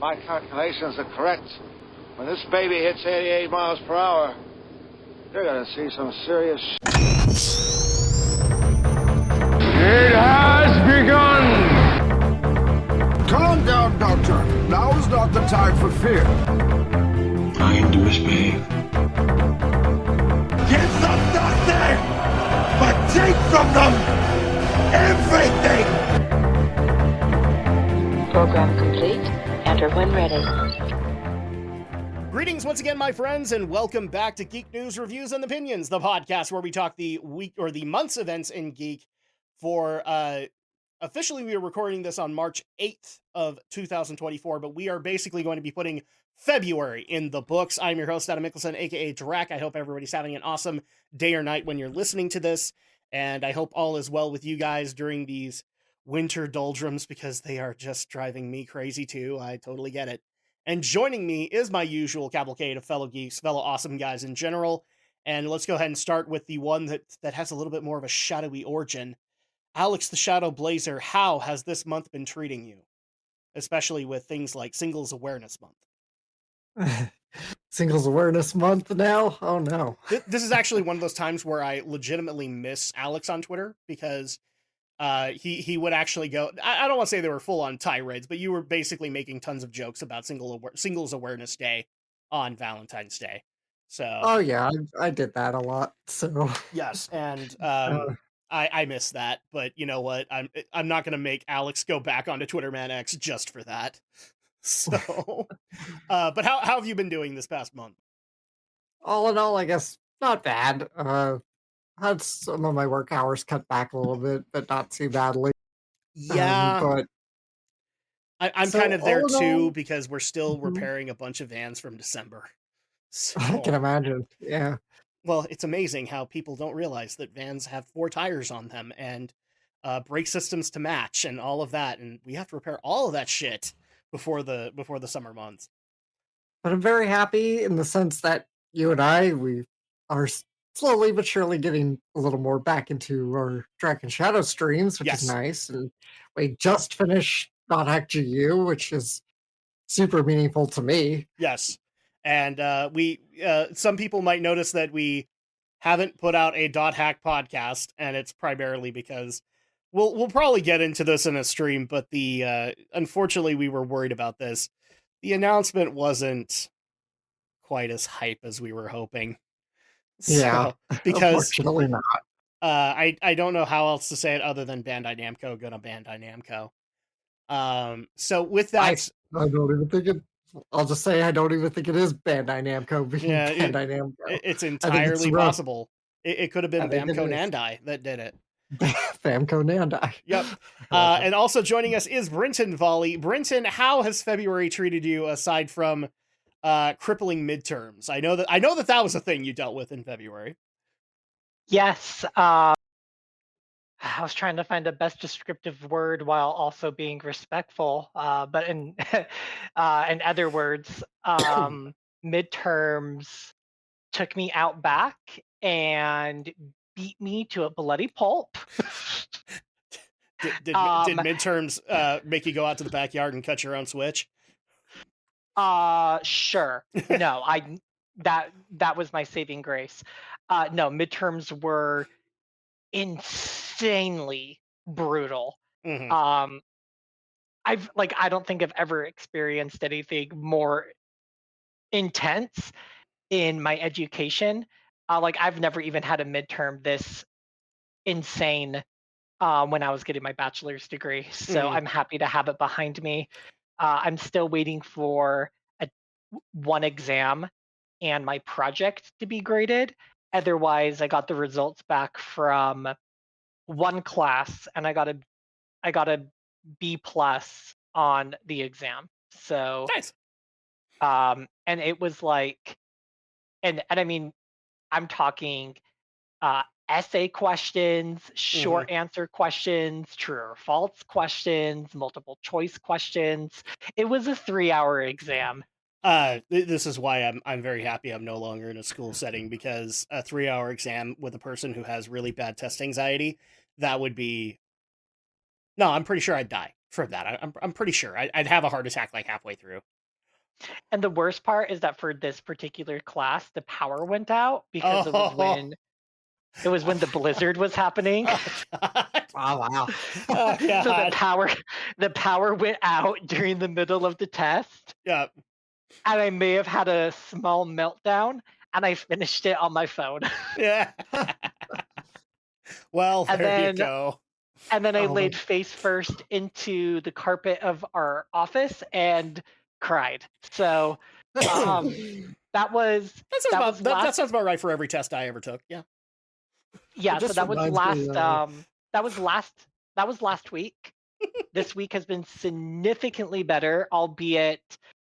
my calculations are correct, when this baby hits 88 miles per hour, you're gonna see some serious It has begun! Calm down, Doctor. Now is not the time for fear. Trying to misbehave. Give them nothing, but take from them everything! Program complete. Enter when ready. Greetings once again, my friends, and welcome back to Geek News, Reviews, and Opinions, the podcast where we talk the week or the month's events in Geek. For officially, we are recording this on March 8th of 2024, but we are basically going to be putting February in the books. I'm your host, Adam Mickelson, aka Drac. I hope everybody's having an awesome day or night when you're listening to this, and I hope all is well with you guys during these winter doldrums, because they are just driving me crazy too. I totally get it. And joining me is my usual cavalcade of fellow geeks, fellow awesome guys in general. And let's go ahead and start with the one that has a little bit more of a shadowy origin. Alex the Shadow Blazer, how has this month been treating you? Especially with things like Singles Awareness Month. Singles Awareness Month now? Oh no. This is actually one of those times where I legitimately miss Alex on Twitter, because he would actually go, I don't want to say they were full on tirades, but you were basically making tons of jokes about Singles Awareness Day on Valentine's Day. So Oh yeah, I did that a lot. So yes, and I miss that, but you know what? I'm not gonna make Alex go back onto Twitterman X just for that. So but how have you been doing this past month? all in all, I guess not bad. Had some of my work hours cut back a little bit, but not too badly. Yeah, But I'm so kind of there all in too, all, because we're still mhm, repairing a bunch of vans from December. I can So, imagine. Yeah. well, it's amazing how people don't realize that vans have 4 tires on them and brake systems to match and all of that, and we have to repair all of that shit before the summer months. But I'm very happy in the sense that you and we are slowly but surely getting a little more back into our Dragon Shadow streams, which is Yes, nice. And we just finished Not Hack GU, which is super meaningful to me. yes, and we some people might notice that we haven't put out a dot hack podcast, and it's primarily because we'll probably get into this in a stream, but the unfortunately we were worried about this. The announcement wasn't quite as hype as we were hoping. Yeah, So, because unfortunately not. I don't know how else to say it other than Bandai Namco gonna Bandai Namco. So with I that, I don't even think it. I'll just say I don't even think it is Bandai Namco being yeah, Bandai Namco. it's I think it's entirely possible. It could have I been think it Bamco is Nandai that did it. Famco Nandai. Yep. And also joining us is Brinton Volley. Brinton, how has February treated you aside from crippling midterms? I know that was a thing you dealt with in February. Yes, I was trying to find the best descriptive word while also being respectful. But in in other words, midterms took me out back and beat me to a bloody pulp. Did Um, midterms make you go out to the backyard and cut your own Switch? sure. No, that was my saving grace. No, midterms were insanely brutal. Mm-hmm. I don't think I've ever experienced anything more intense in my education. I've never even had a midterm this insane when I was getting my bachelor's degree. So Mm-hmm. I'm happy to have it behind me. I'm still waiting for one exam and my project to be graded. Otherwise, I got the results back from one class, and I got a B plus on the exam. So Nice. and it was like, and I mean, I'm talking essay questions, Mm-hmm. short answer questions, true or false questions, multiple choice questions. It was a 3-hour exam. This is why I'm very happy I'm no longer in a school setting, because a 3-hour exam with a person who has really bad test anxiety, that would be, no, I'm pretty sure I'd die from that. I'm pretty sure I'd have a heart attack like halfway through. And the worst part is that for this particular class, the power went out because Oh, it was when the blizzard was happening. oh God. Oh wow. Oh So God. the power went out during the middle of the test, Yeah. and I may have had a small meltdown, and I finished it on my phone. Yeah. Well, and there you then go. and then I Oh, laid face first into the carpet of our office and cried. So um that was that was That last sounds about right for every test I ever took. Yeah. yeah, it so just reminds me. that was last week. This week has been significantly better, albeit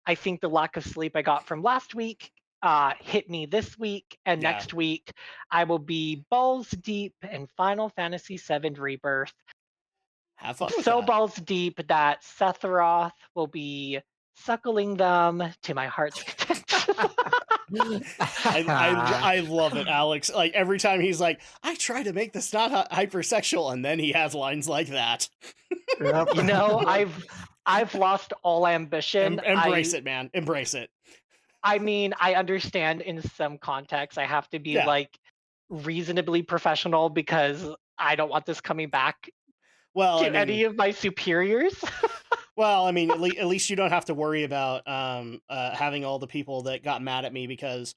I think the lack of sleep I got from last week hit me this week, and Yeah. next week I will be balls deep in Final Fantasy VII Rebirth. Have fun with So that. balls deep that Sephiroth will be suckling them to my heart's content. I love it, Alex. Like every time he's like, I try to make this not hypersexual, and then he has lines like that. Yep. You know, I've lost all ambition. Embrace it, man. Embrace it. I mean, I understand in some contexts I have to be Yeah. like reasonably professional because I don't want this coming back Well, to I mean, any of my superiors. well, I mean, at least you don't have to worry about having all the people that got mad at me because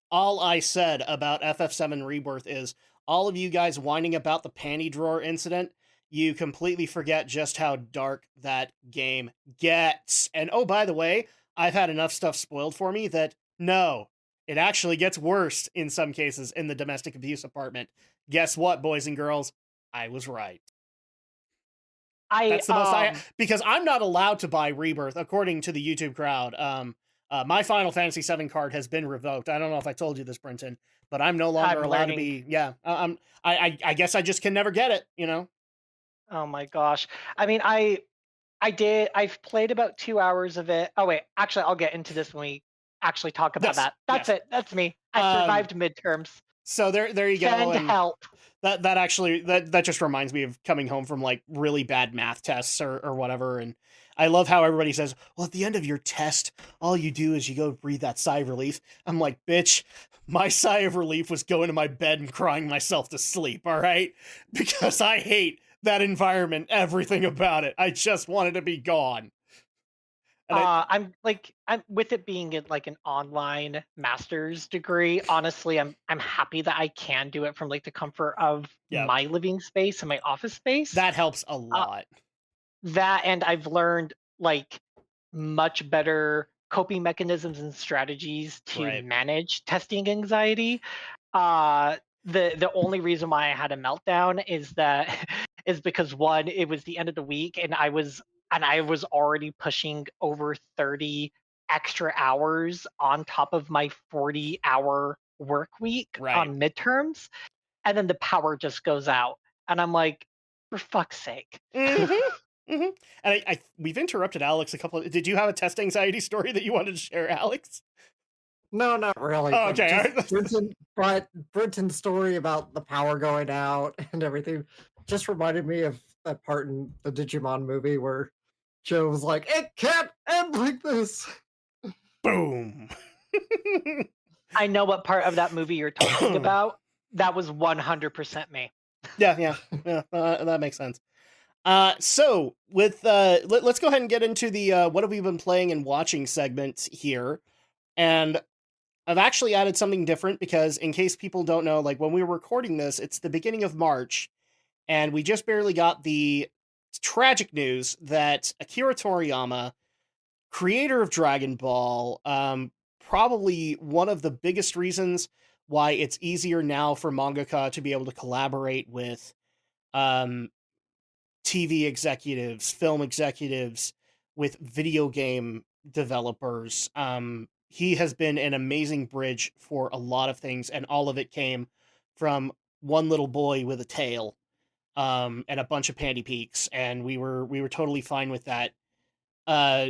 all I said about FF7 Rebirth is all of you guys whining about the panty drawer incident. You completely forget just how dark that game gets. And oh, by the way, I've had enough stuff spoiled for me that no, it actually gets worse in some cases in the domestic abuse department. Guess what, boys and girls? I was right. I That's the most because I'm not allowed to buy Rebirth according to the YouTube crowd. My Final Fantasy VII card has been revoked. I don't know if I told you this, Brenton, but I'm no longer I'm allowed to learning. be. Yeah, I guess I just can never get it. You know. Oh my gosh. I mean, I've played about 2 hours of it. Oh wait, actually I'll get into this when we actually talk about Yes, that. That's yes. it. That's me. I survived midterms. So there you go. Send And help. that actually that just reminds me of coming home from like really bad math tests or whatever. And I love how everybody says, well, at the end of your test, all you do is you go breathe that sigh of relief. I'm like, bitch, my sigh of relief was going to my bed and crying myself to sleep, all right? Because I hate that environment, everything about it. I just wanted to be gone. And I'm with it being like an online master's degree. Honestly, I'm happy that I can do it from like the comfort of yeah, my living space and my office space. that helps a Uh, lot. that and I've learned like much better coping mechanisms and strategies to Right. manage testing anxiety. The only reason why I had a meltdown is that is because one, it was the end of the week and I was already pushing over 30 extra hours on top of my 40-hour work week Right. on midterms, and then the power just goes out and I'm like, for fuck's sake. Mm-hmm. Mm-hmm. And we've interrupted Alex a couple of. Did you have a test anxiety story that you wanted to share, Alex? No, not really. Oh, But okay. All just right. Brenton's story about the power going out and everything just reminded me of that part in the Digimon movie where Joe was like, "It can't end like this." Boom. I know what part of that movie you're talking about. That was 100% me. Yeah. That makes sense. So with let's go ahead and get into the what have we been playing and watching segment here, and I've actually added something different because in case people don't know, like when we were recording this, it's the beginning of March, and we just barely got the tragic news that Akira Toriyama, creator of Dragon Ball, probably one of the biggest reasons why it's easier now for mangaka to be able to collaborate with um, TV executives, film executives, with video game developers. He has been an amazing bridge for a lot of things, and all of it came from one little boy with a tail, and a bunch of panty peaks, and we were totally fine with that. Uh,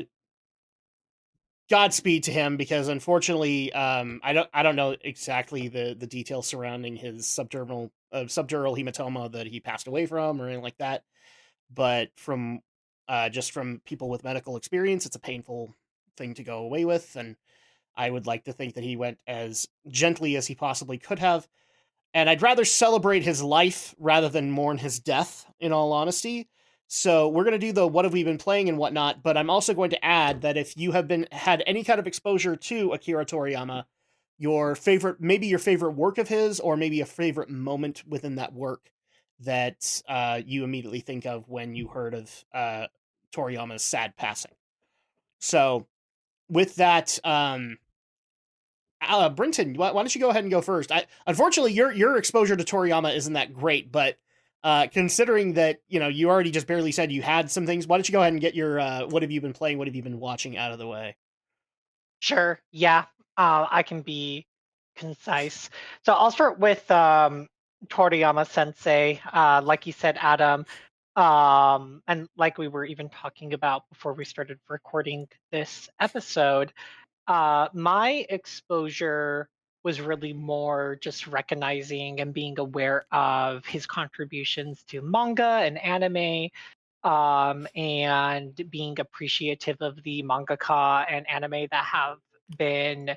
Godspeed to him, because unfortunately, I don't know exactly the details surrounding his subdural hematoma that he passed away from or anything like that. But from just from people with medical experience, it's a painful thing to go away with, and I would like to think that he went as gently as he possibly could have. And I'd rather celebrate his life rather than mourn his death, in all honesty. So we're going to do the what have we been playing and whatnot, but I'm also going to add that if you have had any kind of exposure to Akira Toriyama, maybe your favorite work of his, or maybe a favorite moment within that work that you immediately think of when you heard of Toriyama's sad passing. So with that, Brinton, why don't you go ahead and go first? Unfortunately, your exposure to Toriyama isn't that great, but considering that you already just barely said you had some things, why don't you go ahead and get your what have you been playing, what have you been watching out of the way? Sure. Yeah. I can be concise. So I'll start with Toriyama Sensei. Like you said, Adam, and like we were even talking about before we started recording this episode, my exposure was really more just recognizing and being aware of his contributions to manga and anime, and being appreciative of the mangaka and anime been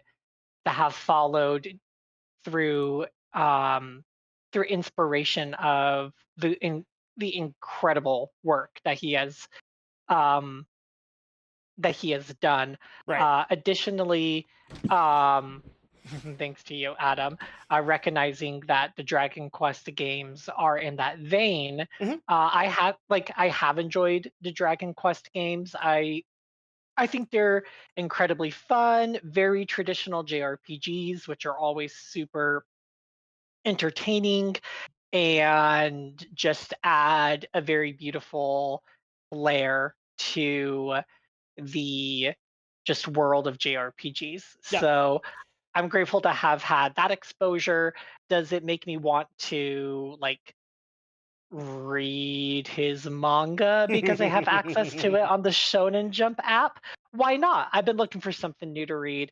that have followed through through inspiration of the incredible work um, that he has done. Right. Additionally, um, thanks to you, Adam, recognizing that the Dragon Quest games are in that vein. Mhm. I have enjoyed the Dragon Quest games. I think they're incredibly fun, very traditional JRPGs, which are always super entertaining and just add a very beautiful flair to the just world of JRPGs. Yeah. So I'm grateful to have had that exposure. Does it make me want to read his manga because I have access to it on the Shonen Jump app? Why not? I've been looking for something new to read.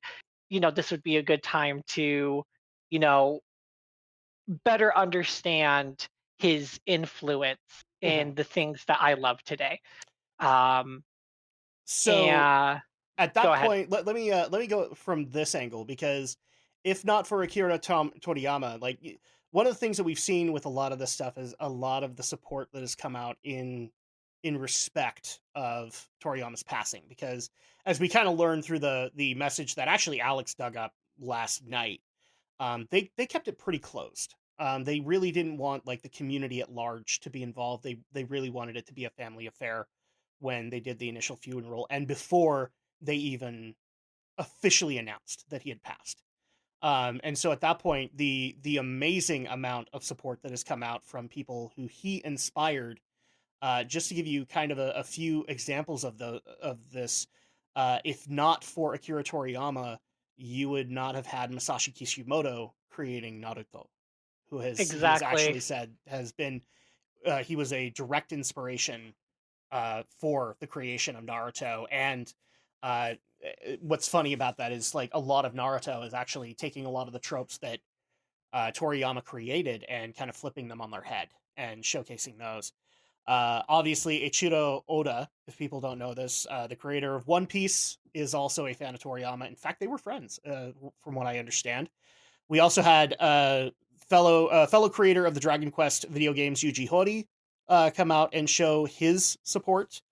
This would be a good time to, you know, better understand his influence Mhm. in the things that I love today. Um, So and at go that ahead. point, let me go from this angle, because if not for Akira Toriyama, one of the things that we've seen with a lot of this stuff is a lot of the support that has come out in respect of Toriyama's passing, because as we kind of learned through the message that actually Alex dug up last night, they kept it pretty closed. They really didn't want the community at large to be involved. They really wanted it to be a family affair when they did the initial funeral and before they even officially announced that he had passed. And so at that point, the amazing amount of support that has come out from people who he inspired, just to give you kind of a few examples of this, if not for Akira Toriyama, you would not have had Masashi Kishimoto creating Naruto, he has Exactly. actually said has been he was a direct inspiration for the creation of Naruto. And uh, what's funny about that is a lot of Naruto is actually taking a lot of the tropes that Toriyama created and kind of flipping them on their head and showcasing those. Obviously, Eiichiro Oda, if people don't know this, the creator of One Piece, is also a fan of Toriyama. In fact, they were friends, from what I understand. We also had fellow creator of the Dragon Quest video games, Yuji Horii, come out and show his support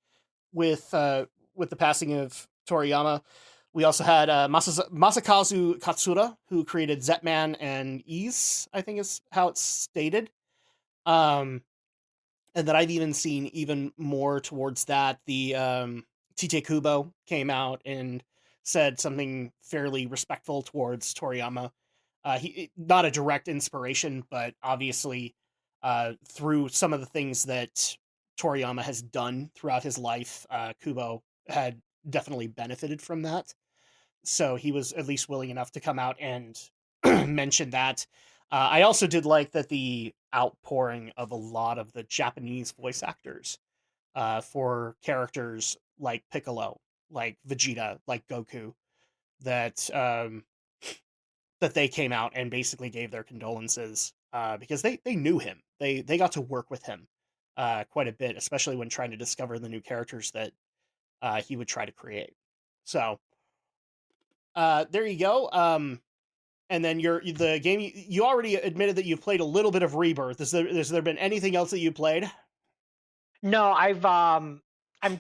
with the passing of Toriyama. We also had Masakazu Katsura, who created Zetman and Ys, I think is how it's stated. Um, and then I've even seen even more towards that. The TJ Kubo came out and said something fairly respectful towards Toriyama. He not a direct inspiration, but obviously through some of the things that Toriyama has done throughout his life, Kubo had definitely benefited from that. So he was at least willing enough to come out and mention that. I also did like that the outpouring of a lot of the Japanese voice actors for characters like Piccolo, like Vegeta, like Goku, that that they came out and basically gave their condolences because they knew him. They got to work with him quite a bit, especially when trying to discover the new characters that he would try to create. So there you go. And then the game you already admitted that you've played a little bit of Rebirth. Has there been anything else that you played? No, I'm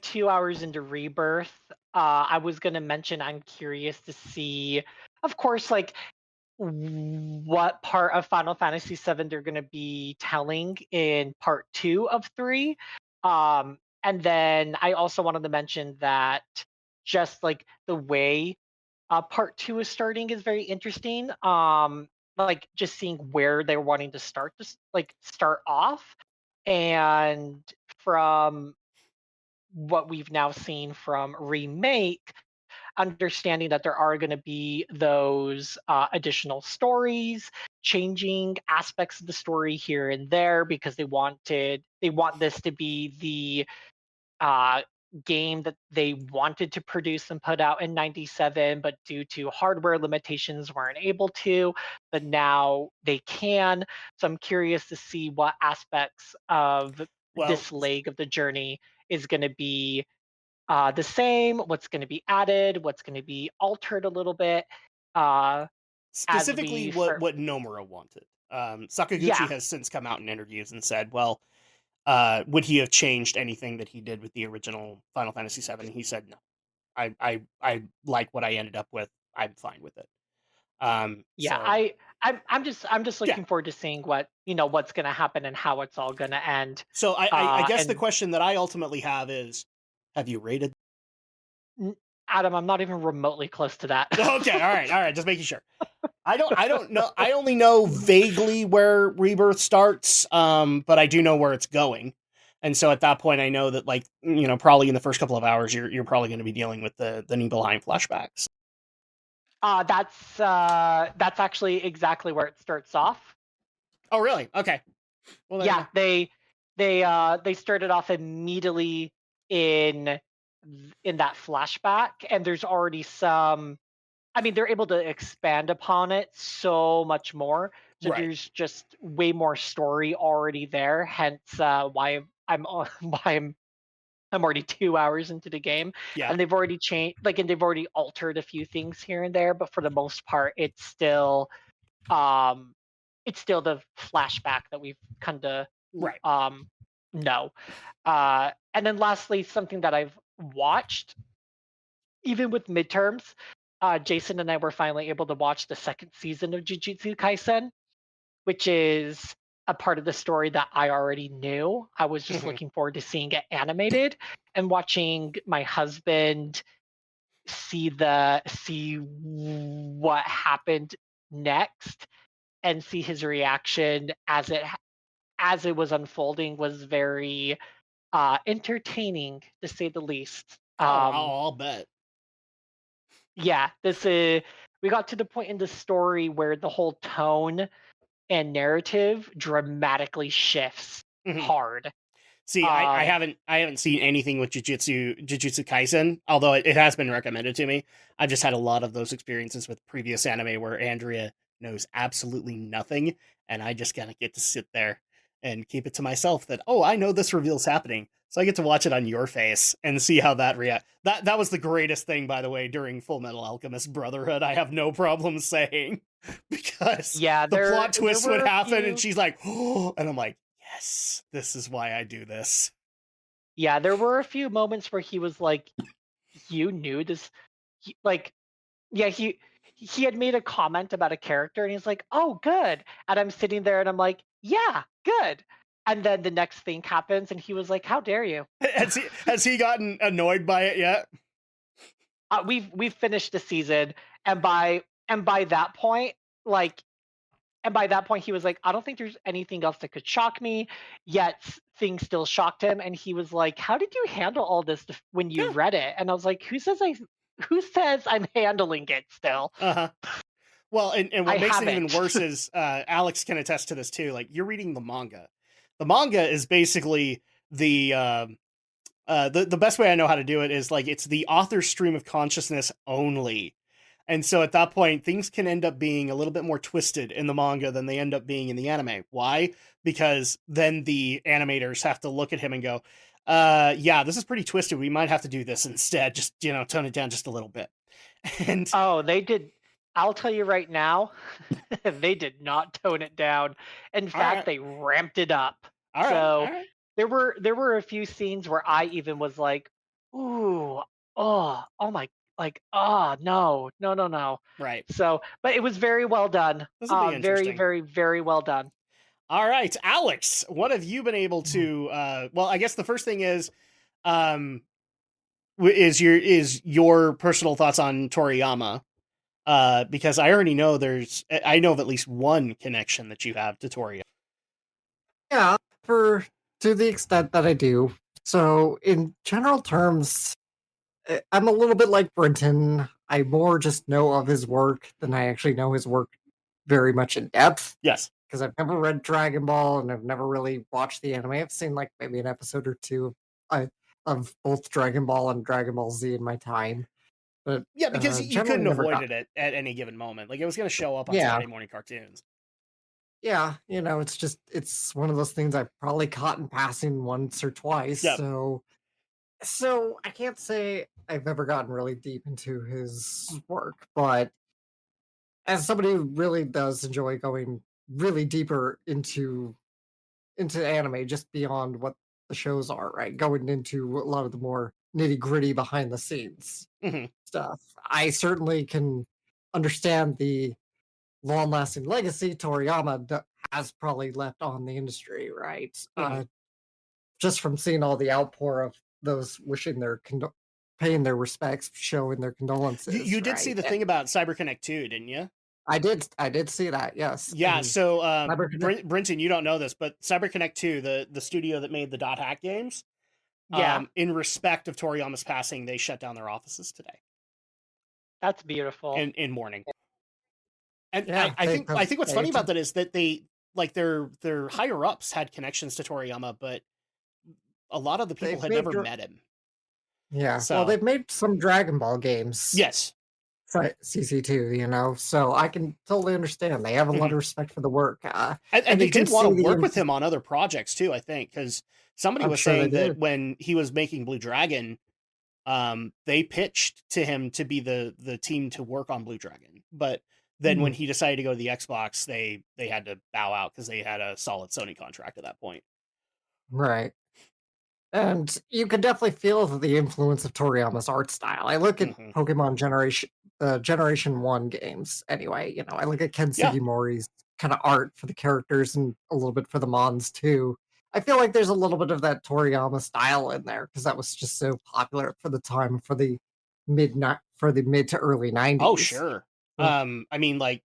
2 hours into Rebirth. I was gonna mention I'm curious to see, of course, like what part of Final Fantasy VII they're gonna be telling in part 2 of 3. And then I also wanted to mention that just like the way part 2 is starting is very interesting. Like just seeing where they're wanting to start start off, and from what we've now seen from Remake, understanding that there are going to be those additional stories, changing aspects of the story here and there, because they want this to be the uh, game that they wanted to produce and put out in 97, but due to hardware limitations weren't able to, but now they can. So I'm curious to see what aspects of this leg of the journey is going to be the same, what's going to be added, what's going to be altered a little bit. Specifically, what Nomura wanted. Sakaguchi has since come out in interviews and said, well, would he have changed anything that he did with the original Final Fantasy VII? And he said, no. I like what I ended up with. I'm fine with it. I'm just looking forward to seeing what's going to happen and how it's all going to end. So I guess the question that I ultimately have is, have you rated? Adam, I'm not even remotely close to that. Okay, all right, just making sure. I don't know. I only know vaguely where Rebirth starts, but I do know where it's going. And so at that point, I know that, like, probably in the first couple of hours, you're probably going to be dealing with the Nibelheim flashbacks. That's actually exactly where it starts off. Oh, really? Okay. Well, yeah, they started off immediately in that flashback, and there's already some. I mean, they're able to expand upon it so much more. So there's just way more story already there. Hence, why I'm already 2 hours into the game. Yeah. And they've already changed, and they've already altered a few things here and there. But for the most part, it's still the flashback that we've kind of know. And then lastly, something that I've watched, even with midterms. Jason and I were finally able to watch the second season of Jujutsu Kaisen, which is a part of the story that I already knew. I was just looking forward to seeing it animated and watching my husband see what happened next and see his reaction as it was unfolding was very entertaining, to say the least. I'll bet. Yeah, we got to the point in the story where the whole tone and narrative dramatically shifts hard. See, I haven't seen anything with Jujutsu Kaisen, although it has been recommended to me. I've just had a lot of those experiences with previous anime where Andrea knows absolutely nothing, and I just kind of get to sit there and keep it to myself that, oh, I know this reveal's happening. So I get to watch it on your face and see how that reacts. That was the greatest thing, by the way, during Full Metal Alchemist Brotherhood. I have no problem saying, because the plot twist would happen and she's like, oh, and I'm like, yes, this is why I do this. Yeah, there were a few moments where he was like, you knew this, he had made a comment about a character and he's like, oh, good. And I'm sitting there and I'm like, yeah, good. And then the next thing happens and he was like, how dare you? Has he gotten annoyed by it yet? We've finished the season, and by that point, he was like, I don't think there's anything else that could shock me, yet things still shocked him, and he was like, how did you handle all this when you read it? And I was like, who says I'm handling it still? Well, and what makes it even worse is Alex can attest to this too. Like, you're reading the manga. The manga is basically the best way I know how to do it is, like, it's the author's stream of consciousness only. And so at that point, things can end up being a little bit more twisted in the manga than they end up being in the anime. Why? Because then the animators have to look at him and go, yeah, this is pretty twisted. We might have to do this instead. Just, tone it down just a little bit. And Oh, they did. I'll tell you right now, they did not tone it down. In fact, right. they ramped it up. all right, all So right. there were a few scenes where I even was like, "Ooh, oh my, like, no, no, no, no." Right. So, but it was very well done. This will be Very, interesting. very, very well done. All right, Alex, what have you been able to well, I guess the first thing is um is your personal thoughts on Toriyama? Because I already know I know of at least one connection that you have to Toriyama. Yeah, for to the extent that I do. So, in general terms, I'm a little bit like Brenton. I more just know of his work than I actually know his work very much in depth. Yes. Because I've never read Dragon Ball and I've never really watched the anime. I've seen like maybe an episode or two of both Dragon Ball and Dragon Ball Z in my time, but Yeah, because you generally couldn't never avoid got. it at any given moment. Like it was going to show up on Yeah, Saturday morning cartoons. yeah, it's one of those things I've probably caught in passing once or twice. Yep. So I can't say I've ever gotten really deep into his work, but as somebody who really does enjoy going really deeper into anime, just beyond what the shows are, right? Going into a lot of the more nitty gritty behind the scenes hmm stuff. I certainly can understand the long lasting legacy Toriyama has probably left on the industry, right? hmm Just from seeing all the outpour of those wishing paying their respects, showing their condolences, You did see right? the thing about CyberConnect 2, didn't you? I did see that, yes. Yeah, And so CyberConnect, Brenton, you don't know this, but CyberConnect 2, the studio that made the Dot Hack games, Yeah, in respect of Toriyama's passing, they shut down their offices today that's beautiful. in mourning. And yeah, I because think what's funny about that is that they like their higher ups had connections to Toriyama, but a lot of the people they've had made never met him. yeah, well, So they've made some Dragon Ball games, yes, CC2, so I can totally understand. They have a lot hmm of respect for the work, and and they you can did want see to the work with him on other projects too. I think because somebody I'm was sure they saying that did. when he was making Blue Dragon, they pitched to him to be the team to work on Blue Dragon, but then when Mhm, he decided to go to the Xbox, they had to bow out because they had a solid Sony contract at that point. right. And you can definitely feel the influence of Toriyama's art style. I look at hmm Pokemon Generation 1 games anyway, I look at Ken Yeah. Sugimori's kind of art for the characters and a little bit for the mons too. I feel like there's a little bit of that Toriyama style in there because that was just so popular for the time for the mid to early Oh, 90s. sure. So, I mean, like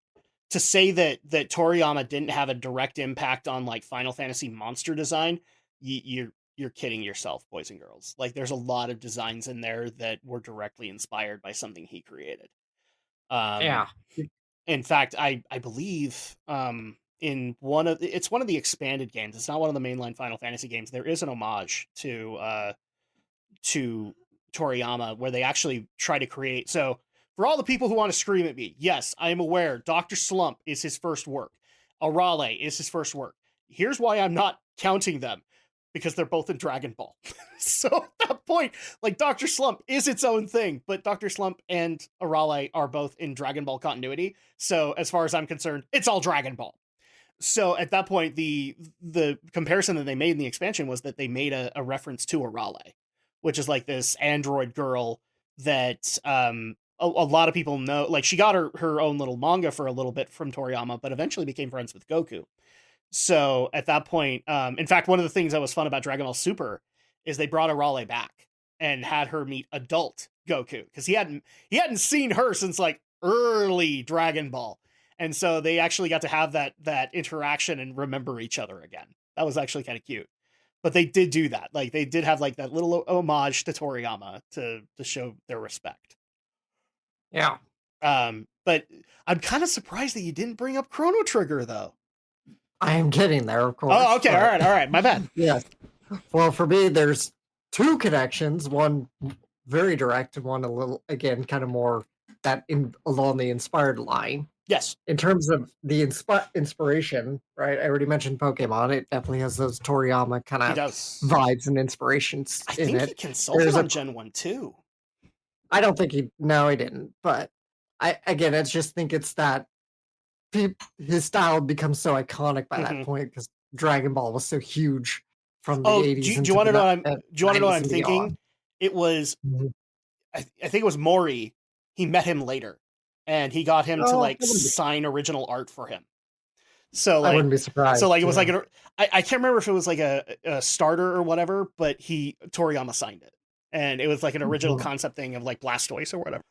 to say that Toriyama didn't have a direct impact on like Final Fantasy monster design, you're kidding yourself, boys and girls. Like, there's a lot of designs in there that were directly inspired by something he created. yeah. Um, in fact, I believe in one of the expanded games. It's not one of the mainline Final Fantasy games. There is an homage to Toriyama where they actually try to create. So, for all the people who want to scream at me, yes, I am aware Dr. Slump is his first work. Arale is his first work. Here's why I'm not counting them because they're both in Dragon Ball. So, at that point, like Dr. Slump is its own thing, but Dr. Slump and Arale are both in Dragon Ball continuity. So, as far as I'm concerned, it's all Dragon Ball. So at that point, the comparison that they made in the expansion was that they made a reference to Arale, which is like this android girl that a lot of people know. Like she got her own little manga for a little bit from Toriyama, but eventually became friends with Goku. So at that point, in fact, one of the things that was fun about Dragon Ball Super is they brought Arale back and had her meet adult Goku because he hadn't seen her since like early Dragon Ball, and so they actually got to have that interaction and remember each other again. That was actually kind of cute. But they did do that. Like they did have like that little homage to Toriyama to show their respect. Yeah. But I'm kind of surprised that you didn't bring up Chrono Trigger though. I am getting there, of course. Oh, okay, but all right, my bad. yes. Well, for me, there's two connections. One very direct, and one a little, again, kind of more along the inspired line. Yes, In terms of the inspiration, right? I already mentioned Pokemon. It definitely has those Toriyama kind he of does. vibes and inspirations I in think he it. consulted There's a on Gen 1 too. I don't think he didn't. But I just think it's that his style becomes so iconic by that point because Dragon Ball was so huge from the Oh, 80s do you into want to the know what I'm? Do you want to know what 90s I'm and thinking? beyond. It was, Mhm. I think it was Mori. He met him later, and he got him to Oh, like sign original art for him. So I like, wouldn't be surprised. it was like I can't remember if it was like a starter or whatever, but Toriyama signed it, and it was like an original Mhm. concept thing of like Blastoise or whatever.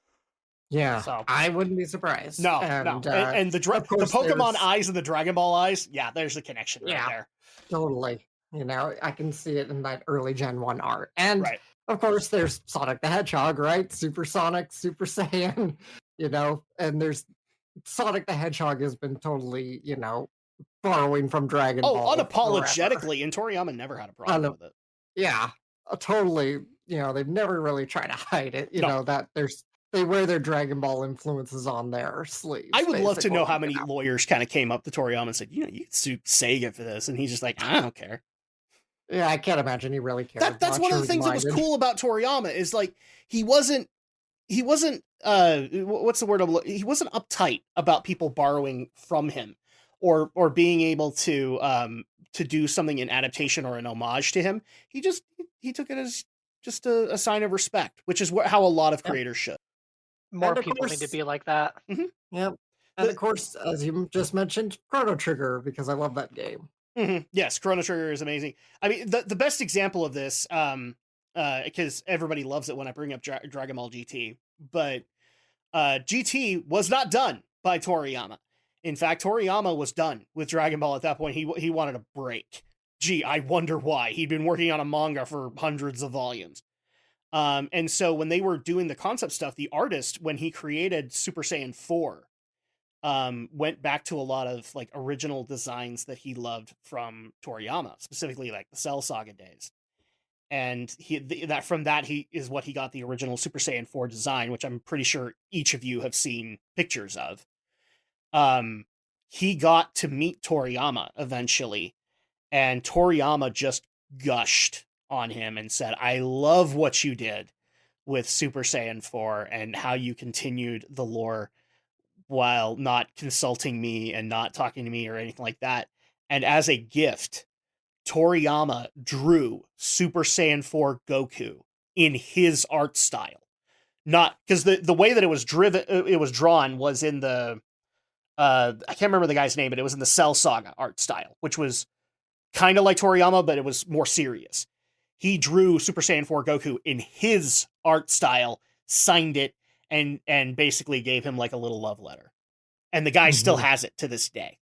Yeah, So I wouldn't be surprised. no, And and the of the course, Pokemon there's eyes and the Dragon Ball eyes, yeah, there's the connection right there. totally. I can see it in that early Gen 1 art. And Right. of course, there's Sonic the Hedgehog, right? Super Sonic, Super Saiyan, and there's Sonic the Hedgehog has been totally, borrowing from Dragon Ball forever. Unapologetically, and Toriyama never had a problem with it. Yeah, totally. They've never really tried to hide it. No. That they wear their Dragon Ball influences on their sleeves. I would love to know basically, how many lawyers kind of came up to Toriyama and said, you could sue Sega for this, and he's just like, I don't care. Yeah, I can't imagine he really cared. That's one of the things that was cool about Toriyama is like he wasn't what's the word he wasn't uptight about people borrowing from him or being able to do something in adaptation or an homage to him. He took it as just a sign of respect, which is how a lot of creators should. More people need to be like that. Mm-hmm. Yep. And of course, as you just mentioned, Chrono Trigger, because I love that game. Mm-hmm. Yes, Chrono Trigger is amazing. I mean, the best example of this, because everybody loves it when I bring up Dragon Ball GT, but GT was not done by Toriyama. In fact, Toriyama was done with Dragon Ball at that point. He wanted a break. Gee, I wonder why. He'd been working on a manga for hundreds of volumes. And so when they were doing the concept stuff, the artist, when he created Super Saiyan 4, went back to a lot of like original designs that he loved from Toriyama, specifically like the Cell Saga days. And he is what he got the original Super Saiyan 4 design, which I'm pretty sure each of you have seen pictures of. He got to meet Toriyama eventually, and Toriyama just gushed on him and said, I love what you did with Super Saiyan 4 and how you continued the lore while not consulting me and not talking to me or anything like that. And as a gift, Toriyama drew Super Saiyan 4 Goku in his art style. Not because the way that it was drawn was in the I can't remember the guy's name, but it was in the Cell Saga art style, which was kind of like Toriyama, but it was more serious. He drew Super Saiyan 4 Goku in his art style, signed it, and basically gave him like a little love letter. And the guy still has it to this day.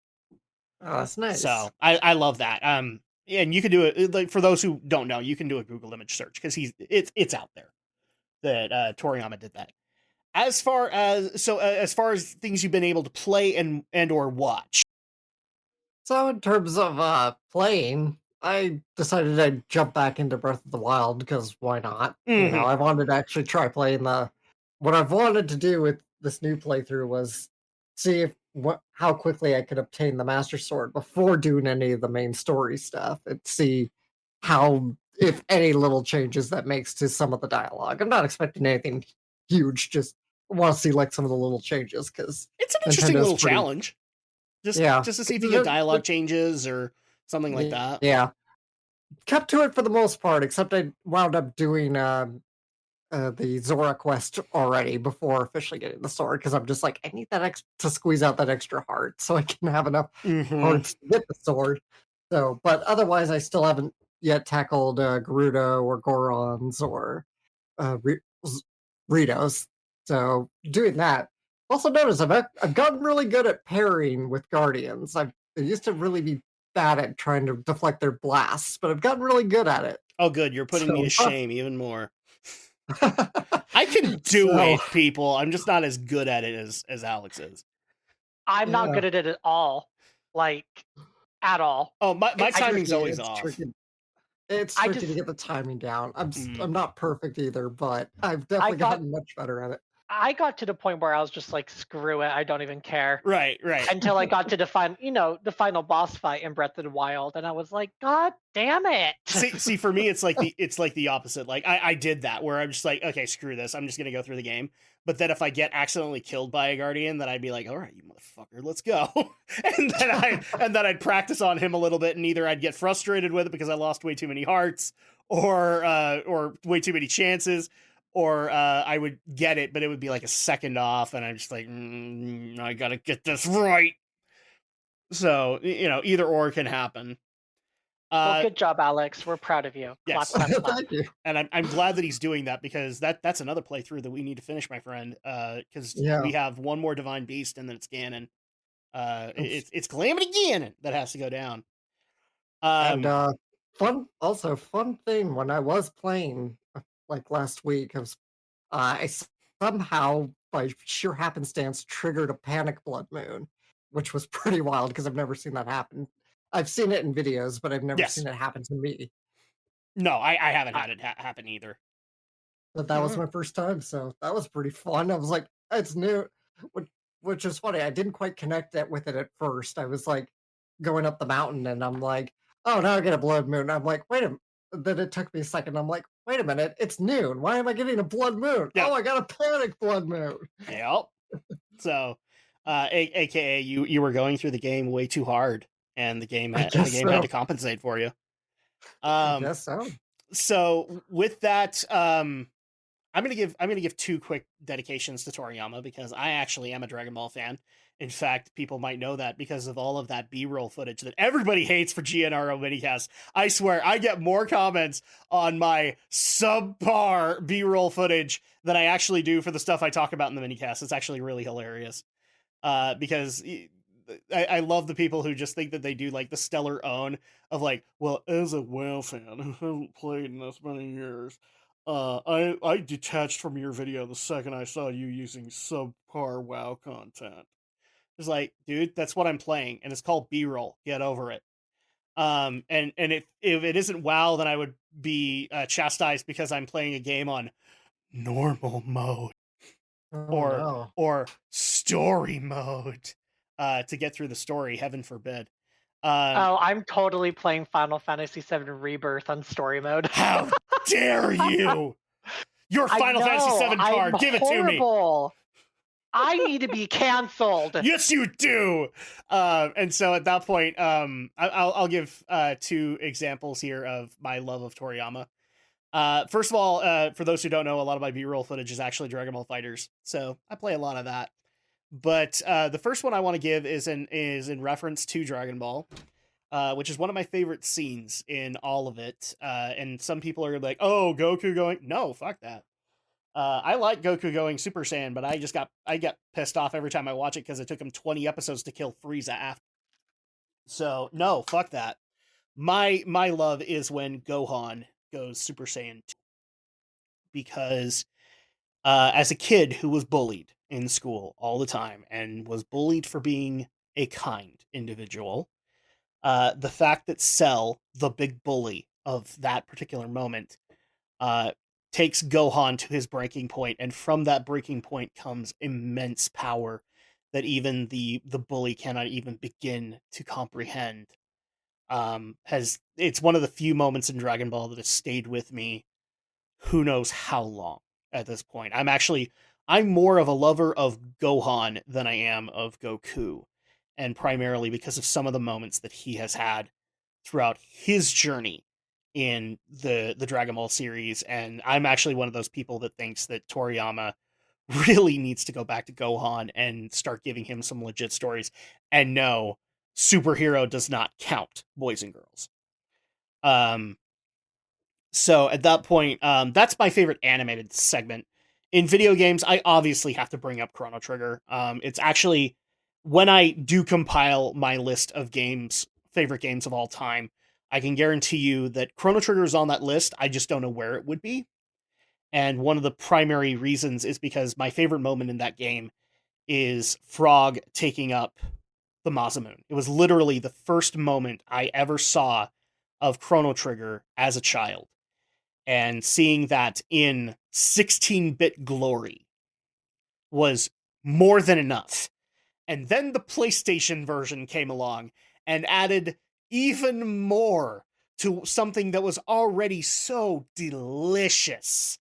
Oh, that's nice. So I love that. And you can do it, like, for those who don't know, you can do a Google image search because it's out there that Toriyama did that. As far as things you've been able to play and or watch. So in terms of playing, I decided I'd jump back into Breath of the Wild because why not? I wanted to actually try playing what I've wanted to do with this new playthrough was see how quickly I could obtain the Master Sword before doing any of the main story stuff and see how, if any little changes that makes to some of the dialogue. I'm not expecting anything huge, just want to see like some of the little changes because it's an interesting little challenge. Just to see if you get dialogue changes or something like that. Yeah. Kept to it for the most part, except I wound up doing the Zora quest already before officially getting the sword, because I'm just like, I need that to squeeze out that extra heart so I can have enough hearts to get the sword. So, but otherwise, I still haven't yet tackled Gerudo or Gorons or Ritos. So, doing that. Also notice I've gotten really good at pairing with Guardians. I used to really be bad at trying to deflect their blasts, but I've gotten really good at it. Oh, good. You're putting me to shame even more. I can do it, people. I'm just not as good at it as Alex is. I'm not good at it at all. Like, at all. Oh, my timing's always off. It's tricky to get the timing down. I'm not perfect either, but I've definitely gotten much better at it. I got to the point where I was just like, screw it, I don't even care. Right. Until I got to the final boss fight in Breath of the Wild, and I was like, God damn it! See, for me, it's like the opposite. Like I did that where I'm just like, okay, screw this. I'm just gonna go through the game. But then if I get accidentally killed by a guardian, then I'd be like, all right, you motherfucker, let's go. and then I'd practice on him a little bit, and either I'd get frustrated with it because I lost way too many hearts, or way too many chances, or I would get it, but it would be like a second off, and I'm just like, I gotta get this right. So either or can happen. Well, good job, Alex. We're proud of you. Yes. Clap, clap, clap. Thank you. And I'm glad that he's doing that, because that's another playthrough that we need to finish, my friend. Because Yeah. we have one more Divine Beast, and then it's Ganon. It's Calamity Ganon that has to go down. And fun thing when I was playing like last week, I somehow by sheer happenstance triggered a panic blood moon, which was pretty wild because I've never seen that happen. I've seen it in videos, but I've never Yes. seen it happen to me. No, I haven't had it happen either. But that was my first time, so that was pretty fun. I was like, it's new, which is funny. I didn't quite connect it with it at first. I was like going up the mountain, and I'm like, oh, now I get a blood moon. I'm like, wait a minute. Then it took me a second. I'm like, wait a minute, it's noon. Why am I getting a blood moon? Yeah. Oh, I got a panic blood moon. Yep. So, AKA you were going through the game way too hard, and the game had to compensate for you. I guess so. So with that, I'm gonna give two quick dedications to Toriyama, because I actually am a Dragon Ball fan. In fact, people might know that because of all of that B-roll footage that everybody hates for GNRO minicast. I swear, I get more comments on my subpar B-roll footage than I actually do for the stuff I talk about in the minicast. It's actually really hilarious. Because I love the people who just think that they do like the stellar own of like, well, as a WoW fan who hasn't played in this many years, I detached from your video the second I saw you using subpar WoW content. It's like, dude, that's what I'm playing, and it's called B-roll. Get over it. And if it isn't WoW, then I would be chastised because I'm playing a game on normal mode or story mode to get through the story. Heaven forbid. I'm totally playing Final Fantasy VII Rebirth on story mode. How dare you! Your Final Fantasy VII card, give it to me. I need to be canceled. Yes, you do. And so at that point, I'll give two examples here of my love of Toriyama. First of all, for those who don't know, a lot of my B-roll footage is actually Dragon Ball FighterZ, so I play a lot of that. But the first one I want to give is in reference to Dragon Ball, which is one of my favorite scenes in all of it. And some people are like, "Oh, Goku going?" No, fuck that. I like Goku going Super Saiyan, but I get pissed off every time I watch it because it took him 20 episodes to kill Frieza after. So no, fuck that. My love is when Gohan goes Super Saiyan 2, because as a kid who was bullied in school all the time and was bullied for being a kind individual, the fact that Cell, the big bully of that particular moment, takes Gohan to his breaking point, and from that breaking point comes immense power that even the bully cannot even begin to comprehend. It's one of the few moments in Dragon Ball that has stayed with me who knows how long at this point. I'm more of a lover of Gohan than I am of Goku, and primarily because of some of the moments that he has had throughout his journey in the Dragon Ball series. And I'm actually one of those people that thinks that Toriyama really needs to go back to Gohan and start giving him some legit stories. And no, superhero does not count, boys and girls. So at that point, that's my favorite animated segment. In video games, I obviously have to bring up Chrono Trigger. It's actually, when I do compile my list of favorite games of all time, I can guarantee you that Chrono Trigger is on that list. I just don't know where it would be. And one of the primary reasons is because my favorite moment in that game is Frog taking up the Masamune. It was literally the first moment I ever saw of Chrono Trigger as a child. And seeing that in 16-bit glory was more than enough. And then the PlayStation version came along and added even more to something that was already so delicious.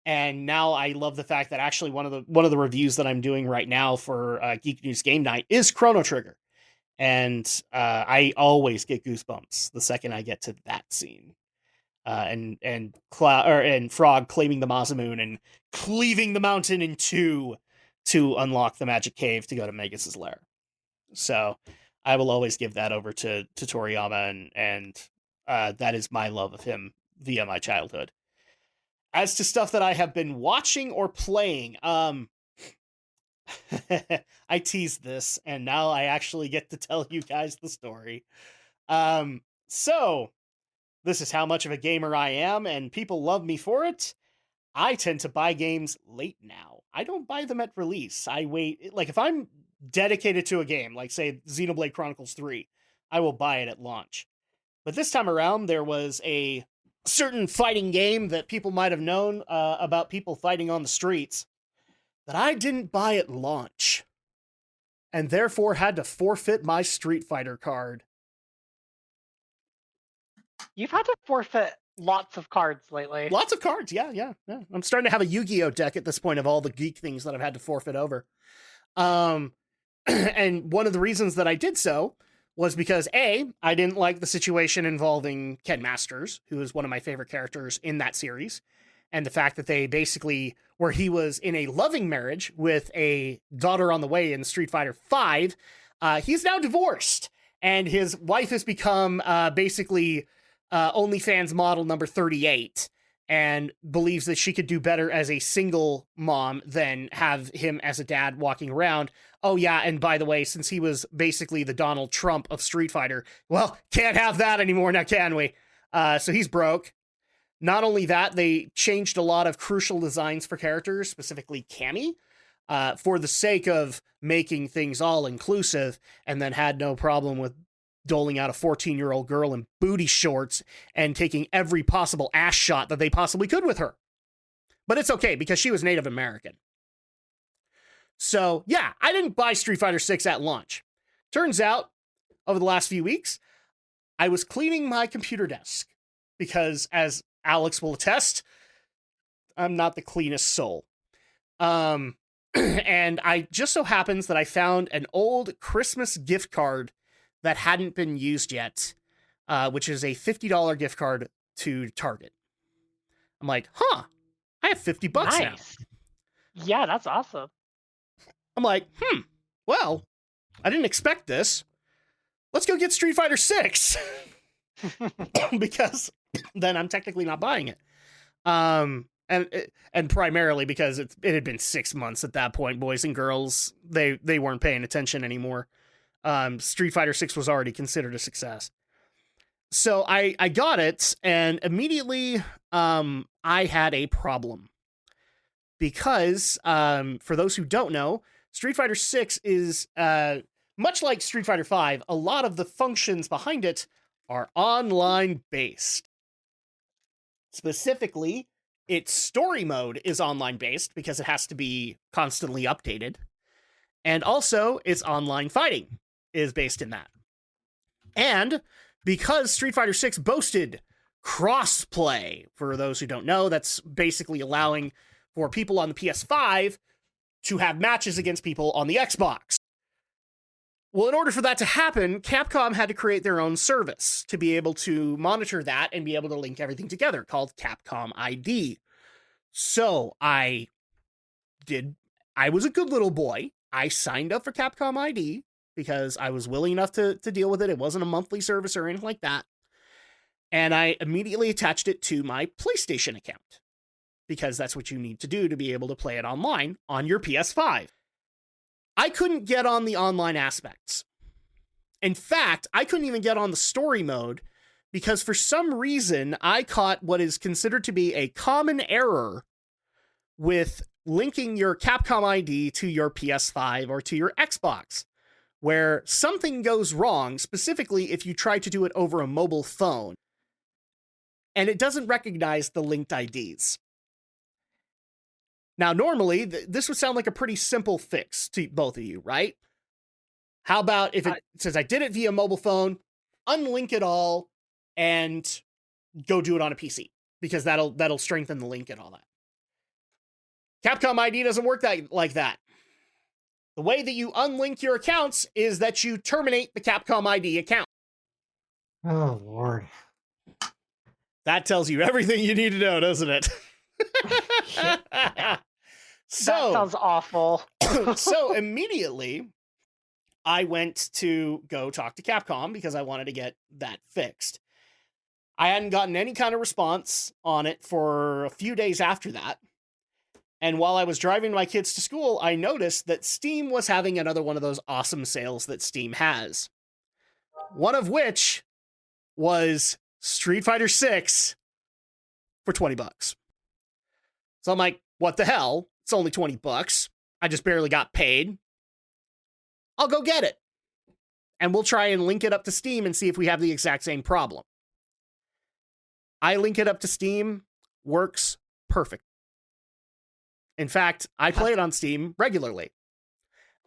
And now I love the fact that actually one of the reviews that I'm doing right now for Geek News Game Night is Chrono Trigger. And I always get goosebumps the second I get to that scene. And Frog claiming the Masamune and cleaving the mountain in two to unlock the magic cave to go to Magus's lair. So I will always give that over to Toriyama, and that is my love of him via my childhood. As to stuff that I have been watching or playing, I teased this, and now I actually get to tell you guys the story. So this is how much of a gamer I am, and people love me for it. I tend to buy games late now. I don't buy them at release. I wait, like if I'm dedicated to a game, like say Xenoblade Chronicles 3, I will buy it at launch. But this time around, there was a certain fighting game that people might have known about people fighting on the streets that I didn't buy at launch, and therefore had to forfeit my Street Fighter card. You've had to forfeit lots of cards lately. Lots of cards, yeah. I'm starting to have a Yu-Gi-Oh deck at this point of all the Geek things that I've had to forfeit over. And one of the reasons that I did so was because A, I didn't like the situation involving Ken Masters, who is one of my favorite characters in that series, and the fact that they basically, where he was in a loving marriage with a daughter on the way in Street Fighter V, he's now divorced, and his wife has become basically OnlyFans model number 38, and believes that she could do better as a single mom than have him as a dad walking around. Oh yeah, and by the way, since he was basically the Donald Trump of Street Fighter, well, can't have that anymore now, can we? So he's broke. Not only that, they changed a lot of crucial designs for characters, specifically Cammy, for the sake of making things all-inclusive, and then had no problem with doling out a 14-year-old girl in booty shorts and taking every possible ass shot that they possibly could with her. But it's okay, because she was Native American. So, yeah, I didn't buy Street Fighter 6 at launch. Turns out, over the last few weeks, I was cleaning my computer desk, because, as Alex will attest, I'm not the cleanest soul. And I just so happens that I found an old Christmas gift card that hadn't been used yet, which is a $50 gift card to Target. I'm like, I have $50 nice. now. Yeah, that's awesome. I'm like, well, I didn't expect this. Let's go get Street Fighter 6. Because then I'm technically not buying it. And primarily because it had been 6 months at that point, boys and girls, they weren't paying attention anymore. Street Fighter 6 was already considered a success. So I got it, and immediately I had a problem. Because, for those who don't know, Street Fighter 6 is, much like Street Fighter 5, a lot of the functions behind it are online-based. Specifically, its story mode is online-based because it has to be constantly updated. And also, its online fighting is based in that. And because Street Fighter 6 boasted cross-play, for those who don't know, that's basically allowing for people on the PS5 to have matches against people on the Xbox. Well, in order for that to happen, Capcom had to create their own service to be able to monitor that and be able to link everything together, called Capcom ID. So I was a good little boy. I signed up for Capcom ID because I was willing enough to deal with it. It wasn't a monthly service or anything like that. And I immediately attached it to my PlayStation account, because that's what you need to do to be able to play it online on your PS5. I couldn't get on the online aspects. In fact, I couldn't even get on the story mode because for some reason I caught what is considered to be a common error with linking your Capcom ID to your PS5 or to your Xbox, where something goes wrong, specifically if you try to do it over a mobile phone, and it doesn't recognize the linked IDs. Now, normally, this would sound like a pretty simple fix to both of you, right? How about if it says I did it via mobile phone, unlink it all, and go do it on a PC, because that'll strengthen the link and all that. Capcom ID doesn't work like that. The way that you unlink your accounts is that you terminate the Capcom ID account. Oh, Lord. That tells you everything you need to know, doesn't it? So, that sounds awful. So immediately, I went to go talk to Capcom because I wanted to get that fixed. I hadn't gotten any kind of response on it for a few days after that. And while I was driving my kids to school, I noticed that Steam was having another one of those awesome sales that Steam has. One of which was Street Fighter 6 for $20. So I'm like, what the hell? It's only $20. I just barely got paid. I'll go get it. And we'll try and link it up to Steam and see if we have the exact same problem. I link it up to Steam, works perfect. In fact, I play it on Steam regularly.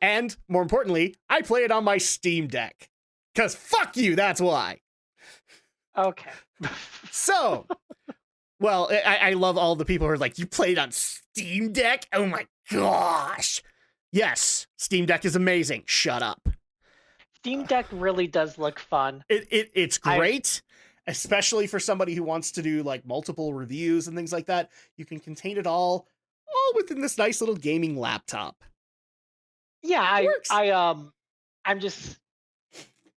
And more importantly, I play it on my Steam Deck. Because fuck you, that's why. Okay. So, well, I love all the people who are like, you played on Steam Deck? Oh my gosh. Yes, Steam Deck is amazing. Shut up. Steam Deck really does look fun. It's great, especially for somebody who wants to do like multiple reviews and things like that. You can contain it all within this nice little gaming laptop. Yeah, I'm just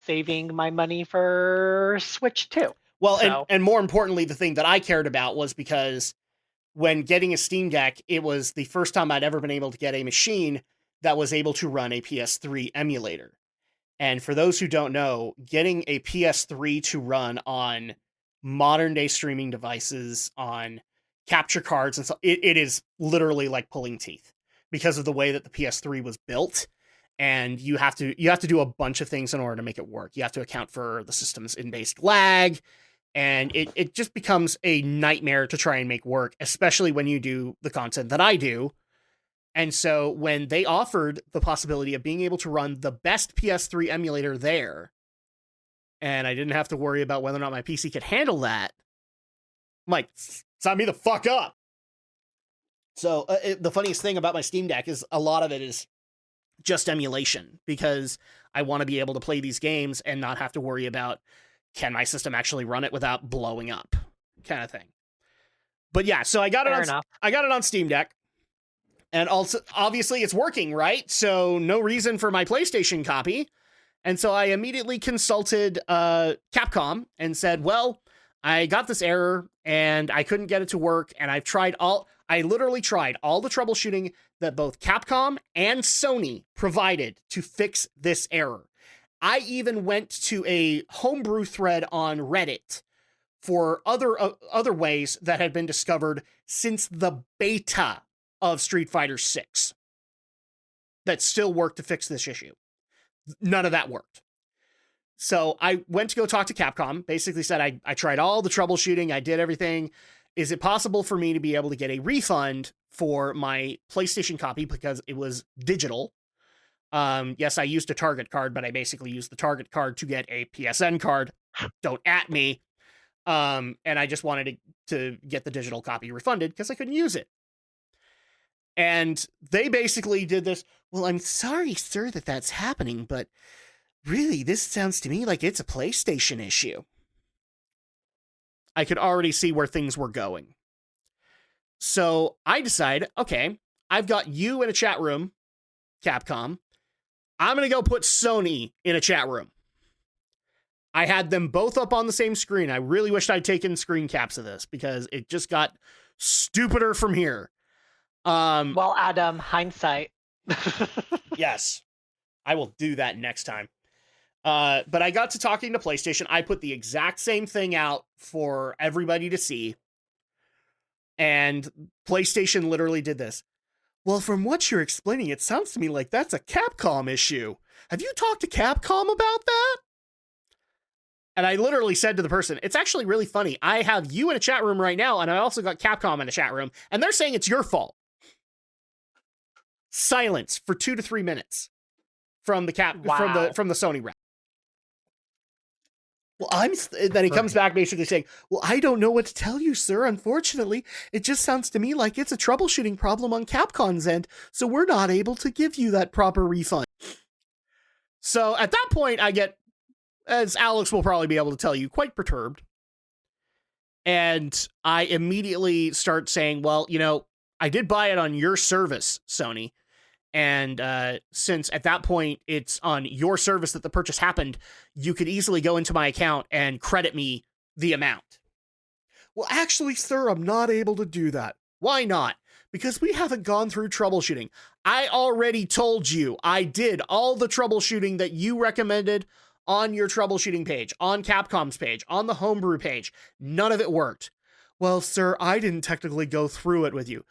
saving my money for Switch 2. Well, so. and more importantly, the thing that I cared about was because when getting a Steam Deck, it was the first time I'd ever been able to get a machine that was able to run a PS3 emulator. And for those who don't know, getting a PS3 to run on modern day streaming devices, on capture cards and so it is literally like pulling teeth because of the way that the PS3 was built. And you have to do a bunch of things in order to make it work. You have to account for the system's in-based lag, and it just becomes a nightmare to try and make work, especially when you do the content that I do. And so when they offered the possibility of being able to run the best PS3 emulator there, and I didn't have to worry about whether or not my PC could handle that, I'm like, sign me the fuck up. So the funniest thing about my Steam Deck is a lot of it is just emulation, because I want to be able to play these games and not have to worry about, can my system actually run it without blowing up, kind of thing. But yeah, so I got it on Steam Deck. And also, obviously, it's working, right? So no reason for my PlayStation copy. And so I immediately consulted Capcom and said, well, I got this error and I couldn't get it to work. And I literally tried all the troubleshooting that both Capcom and Sony provided to fix this error. I even went to a homebrew thread on Reddit for other ways that had been discovered since the beta of Street Fighter 6 that still worked to fix this issue. None of that worked. So I went to go talk to Capcom, basically said, I tried all the troubleshooting, I did everything. Is it possible for me to be able to get a refund for my PlayStation copy because it was digital? Yes, I used a Target card, but I basically used the Target card to get a PSN card. Don't at me. And I just wanted to get the digital copy refunded because I couldn't use it. And they basically did this, well, I'm sorry, sir, that that's happening, but really, this sounds to me like it's a PlayStation issue. I could already see where things were going. So I decided, okay, I've got you in a chat room, Capcom. I'm going to go put Sony in a chat room. I had them both up on the same screen. I really wished I'd taken screen caps of this because it just got stupider from here. Well, Adam, hindsight. Yes, I will do that next time. But I got to talking to PlayStation. I put the exact same thing out for everybody to see. And PlayStation literally did this. Well, from what you're explaining, it sounds to me like that's a Capcom issue. Have you talked to Capcom about that? And I literally said to the person, it's actually really funny. I have you in a chat room right now, and I also got Capcom in a chat room, and they're saying it's your fault. Silence for 2 to 3 minutes from the Wow. from the Sony rep. Well, then he comes back basically saying, well, I don't know what to tell you, sir. Unfortunately, it just sounds to me like it's a troubleshooting problem on Capcom's end, so we're not able to give you that proper refund. So at that point, I get, as Alex will probably be able to tell you, quite perturbed. And I immediately start saying, well, I did buy it on your service, Sony. And since at that point it's on your service that the purchase happened, you could easily go into my account and credit me the amount. Well, actually, sir, I'm not able to do that. Why not? Because we haven't gone through troubleshooting. I already told you I did all the troubleshooting that you recommended on your troubleshooting page, on Capcom's page, on the homebrew page. None of it worked. Well, sir, I didn't technically go through it with you.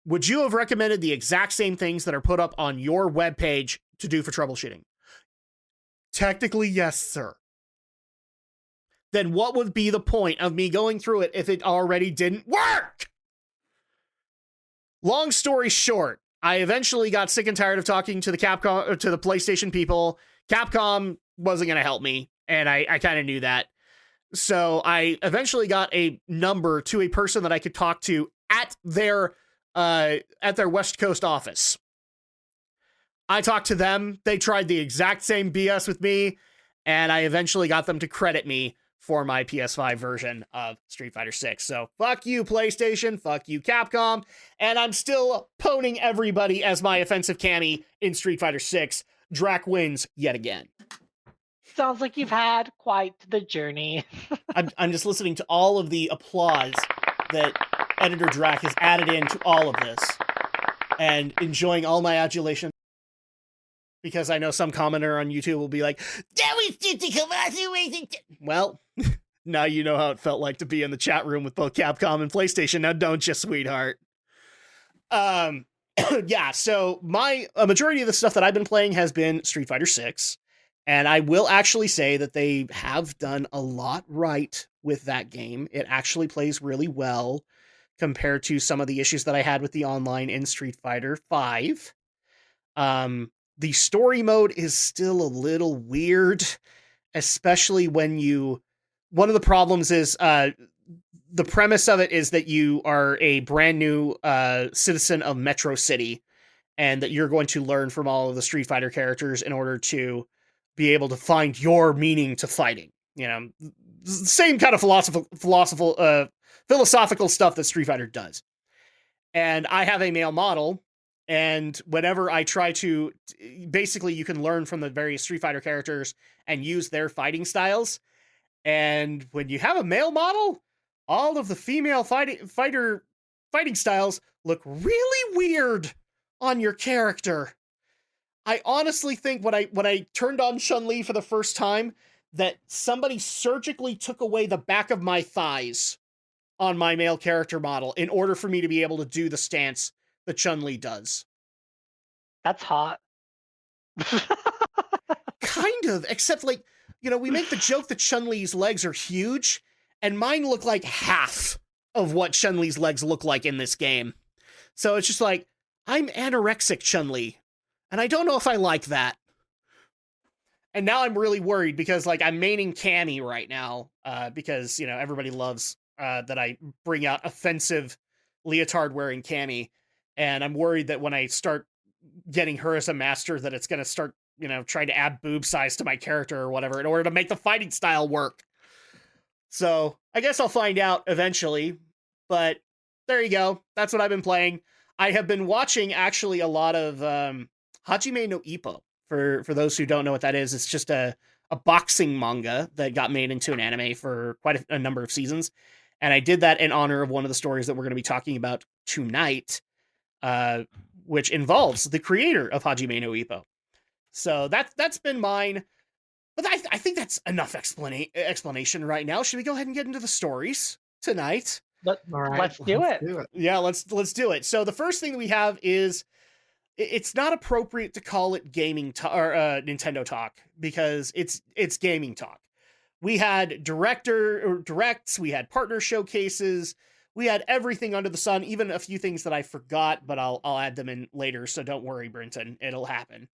Would you have recommended the exact same things that are put up on your webpage to do for troubleshooting? Technically, yes, sir. Then what would be the point of me going through it if it already didn't work? Long story short, I eventually got sick and tired of talking to the PlayStation people. Capcom wasn't going to help me, and I kind of knew that. So I eventually got a number to a person that I could talk to at their West Coast office. I talked to them. They tried the exact same BS with me, and I eventually got them to credit me for my PS5 version of Street Fighter 6. So fuck you, PlayStation. Fuck you, Capcom. And I'm still poning everybody as my offensive cami in Street Fighter 6. Drac wins yet again. Sounds like you've had quite the journey. I'm just listening to all of the applause that Editor Drac has added into all of this and enjoying all my adulation, because I know some commenter on YouTube will be like, that was just a commercial. Well, now you know how it felt like to be in the chat room with both Capcom and PlayStation. Now don't you, sweetheart? Yeah, so a majority of the stuff that I've been playing has been Street Fighter 6. And I will actually say that they have done a lot right with that game. It actually plays really well compared to some of the issues that I had with the online in Street Fighter 5. The story mode is still a little weird, especially when one of the problems is, the premise of it is that you are a brand new citizen of Metro City, and that you're going to learn from all of the Street Fighter characters in order to be able to find your meaning to fighting. Same kind of philosophical stuff that Street Fighter does. And I have a male model, and whenever I try to, basically you can learn from the various Street Fighter characters and use their fighting styles. And when you have a male model, all of the female fighting styles look really weird on your character. I honestly think when I turned on Chun-Li for the first time, that somebody surgically took away the back of my thighs on my male character model in order for me to be able to do the stance that Chun-Li does. That's hot. Kind of, except we make the joke that Chun-Li's legs are huge, and mine look like half of what Chun-Li's legs look like in this game. So it's just like, I'm anorexic Chun-Li, and I don't know if I like that. And now I'm really worried because I'm maining Cammy right now, because everybody loves that I bring out offensive leotard wearing Cammy, and I'm worried that when I start getting her as a master, that it's going to start trying to add boob size to my character or whatever in order to make the fighting style work. So I guess I'll find out eventually, but there you go. That's what I've been playing. I have been watching actually a lot of Hajime no Ippo. For those who don't know what that is, it's just a boxing manga that got made into an anime for quite a number of seasons. And I did that in honor of one of the stories that we're going to be talking about tonight, which involves the creator of Hajime no Ippo. So that's been mine. But I think that's enough explanation right now. Should we go ahead and get into the stories tonight? Let's do it. Yeah, let's do it. So the first thing that we have is, it's not appropriate to call it gaming or Nintendo talk, because it's gaming talk. We had directs, we had partner showcases, We had everything under the sun, even a few things that I forgot, but I'll add them in later. So don't worry, Brenton, it'll happen.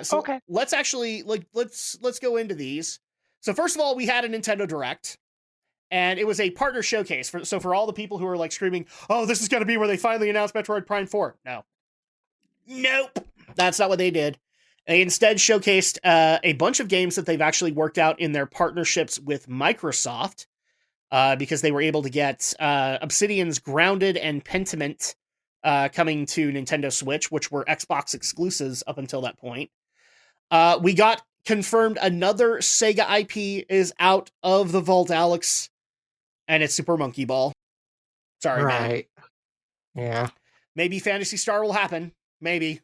So Okay. let's actually let's go into these. So first of all, we had a Nintendo Direct, and it was a partner showcase. For all the people who are like screaming, "Oh, this is going to be where they finally announced Metroid Prime 4." Nope, that's not what they did. They instead showcased a bunch of games that they've actually worked out in their partnerships with Microsoft, because they were able to get Obsidian's Grounded and Pentiment coming to Nintendo Switch, which were Xbox exclusives up until that point. We got confirmed another Sega IP is out of the vault, Alex, and it's Super Monkey Ball. Sorry, man. Right. Yeah. Maybe Phantasy Star will happen. Maybe.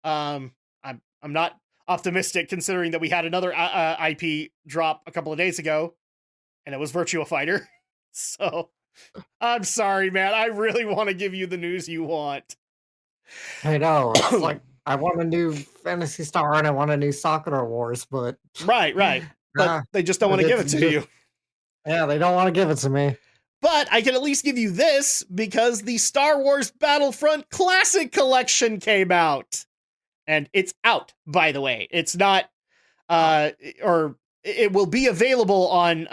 I'm not optimistic considering that we had another IP drop a couple of days ago, and it was Virtua Fighter. So I'm sorry, man. I really want to give you the news you want. I know. It's like I want a new Fantasy Star and I want a new Sakura Wars, but Right. But they just don't want to give it to you. Yeah, they don't want to give it to me. But I can at least give you this because the Star Wars Battlefront Classic Collection came out. And it's out, by the way. It's not, or it will be available on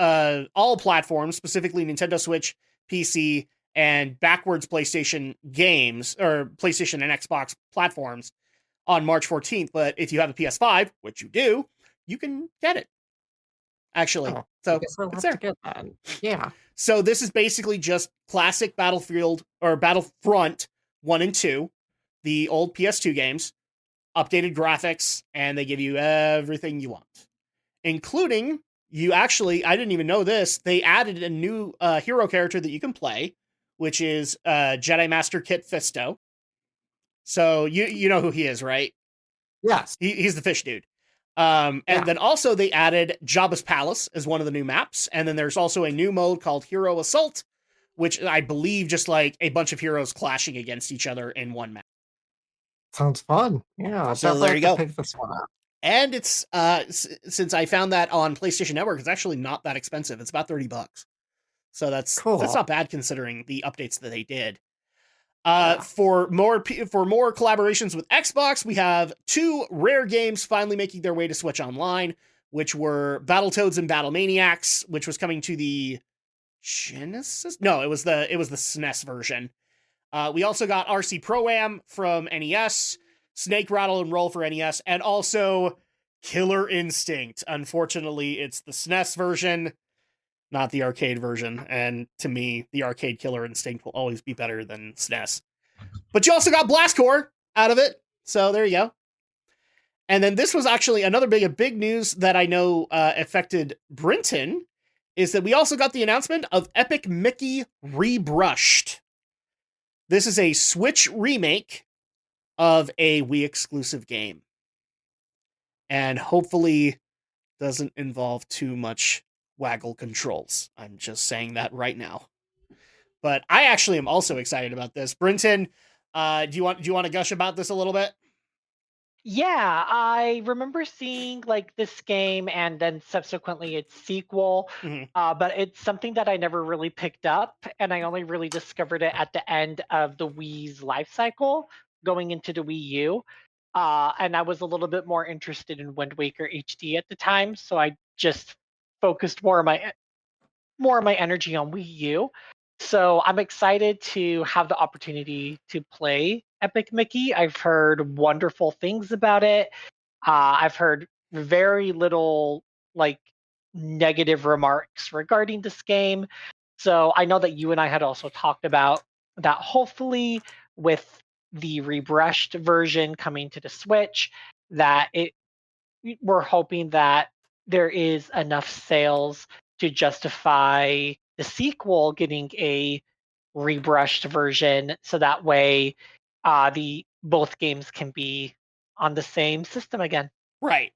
all platforms, specifically Nintendo Switch, PC, and backwards PlayStation games, or PlayStation and Xbox platforms on March 14th. But if you have a PS5, which you do, you can get it. Actually. Oh, So I guess I'll it's have there. to get that. Yeah. So this is basically just classic Battlefield or Battlefront 1 and 2, the old PS2 games, updated graphics, and they give you everything you want. Including, I didn't even know this, they added a new hero character that you can play, which is Jedi Master Kit Fisto. So you know who he is, right? Yes. He's the fish dude. And then also they added Jabba's Palace as one of the new maps. And then there's also a new mode called Hero Assault, which I believe just like a bunch of heroes clashing against each other in one map. Sounds fun. Yeah. So there you go. Pick this one up. And it's since I found that on PlayStation Network, it's actually not that expensive. It's about $30. So that's cool. That's not bad considering the updates that they did. For more collaborations with Xbox, we have 2 rare games finally making their way to Switch Online, which were Battletoads and Battlemaniacs, which was coming to the Genesis. No, it was the SNES version. We also got RC Pro-Am from NES, Snake Rattle and Roll for NES, and also Killer Instinct. Unfortunately, it's the SNES version, not the arcade version. And to me, the arcade Killer Instinct will always be better than SNES. But you also got Blast Corps out of it. So there you go. And then this was actually another big news that I know affected Brenton, is that we also got the announcement of Epic Mickey Rebrushed. This is a Switch remake of a Wii exclusive game. And hopefully doesn't involve too much waggle controls. I'm just saying that right now. But I actually am also excited about this. Brenton, do you want to gush about this a little bit? Yeah, I remember seeing like this game and then subsequently its sequel, but it's something that I never really picked up, and I only really discovered it at the end of the Wii's life cycle, going into the Wii U. And I was a little bit more interested in Wind Waker HD at the time, so I just focused more of my energy on Wii U. So I'm excited to have the opportunity to play Epic Mickey. I've heard wonderful things about it. I've heard very little like negative remarks regarding this game. So I know that you and I had also talked about that hopefully with the rebrushed version coming to the Switch, that we're hoping that there is enough sales to justify the sequel getting a rebrushed version, so that way the both games can be on the same system again. Right.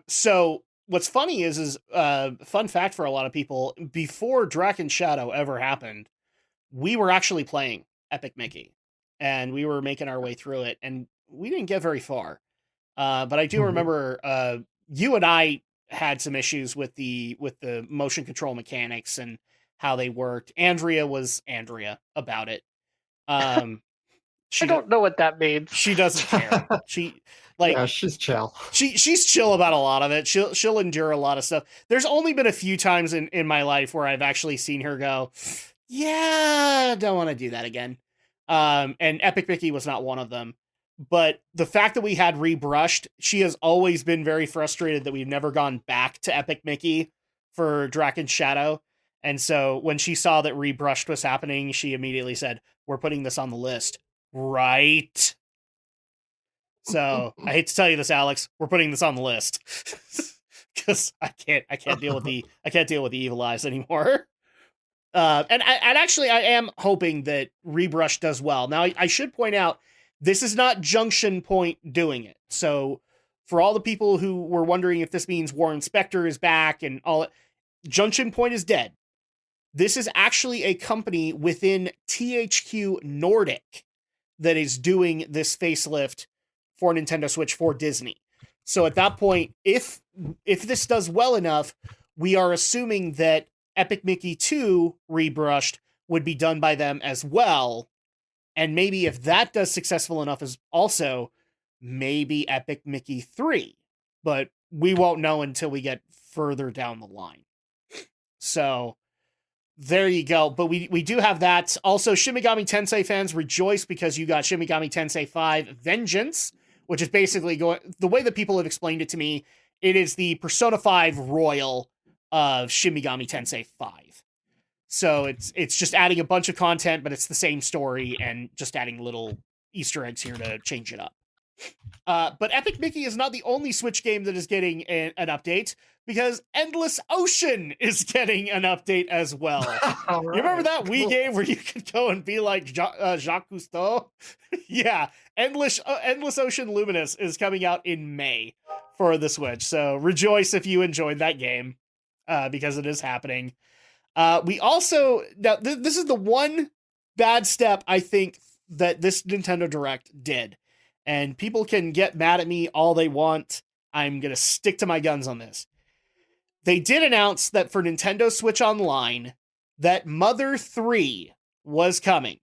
So what's funny is fun fact for a lot of people, before Draken Shadow ever happened, we were actually playing Epic Mickey, and we were making our way through it, and we didn't get very far. But I do remember you and I had some issues with the motion control mechanics, and how they worked. Andrea was Andrea about it. I She don't know what that means. she doesn't care. She like Yeah, she's chill. she's chill about a lot of it. She'll endure a lot of stuff. There's only been a few times in my life where I've actually seen her go, yeah, don't want to do that again. And Epic Mickey was not one of them. But the fact that we had rebrushed, she has always been very frustrated that we've never gone back to Epic Mickey for Draken's Shadow. And so when she saw that rebrushed was happening, she immediately said, "We're putting this on the list." Right. So I hate to tell you this, Alex, we're putting this on the list because I can't deal with the evil eyes anymore. And actually I am hoping that Rebrush does well. Now I should point out, this is not Junction Point doing it. So for all the people who were wondering if this means Warren Spector is back and all, Junction Point is dead. This is actually a company within THQ Nordic that is doing this facelift for Nintendo Switch for Disney. So at that point, if this does well enough, we are assuming that Epic Mickey 2 rebrushed would be done by them as well. And maybe if that does successful enough as also, maybe Epic Mickey 3. But we won't know until we get further down the line. So there you go. But we do have that. Also, Shin Megami Tensei fans, rejoice because you got Shin Megami Tensei 5 Vengeance, which is basically the way that people have explained it to me, it is the Persona 5 Royal of Shin Megami Tensei 5. So it's just adding a bunch of content, but it's the same story and just adding little Easter eggs here to change it up. But Epic Mickey is not the only Switch game that is getting an update, because Endless Ocean is getting an update as well. Right. You remember that Wii game where you could go and be like Jacques Cousteau? Yeah, Endless Ocean Luminous is coming out in May for the Switch. So rejoice if you enjoyed that game, because it is happening. We also, now this is the one bad step I think that this Nintendo Direct did. And people can get mad at me all they want. I'm going to stick to my guns on this. They did announce that for Nintendo Switch Online, that Mother 3 was coming.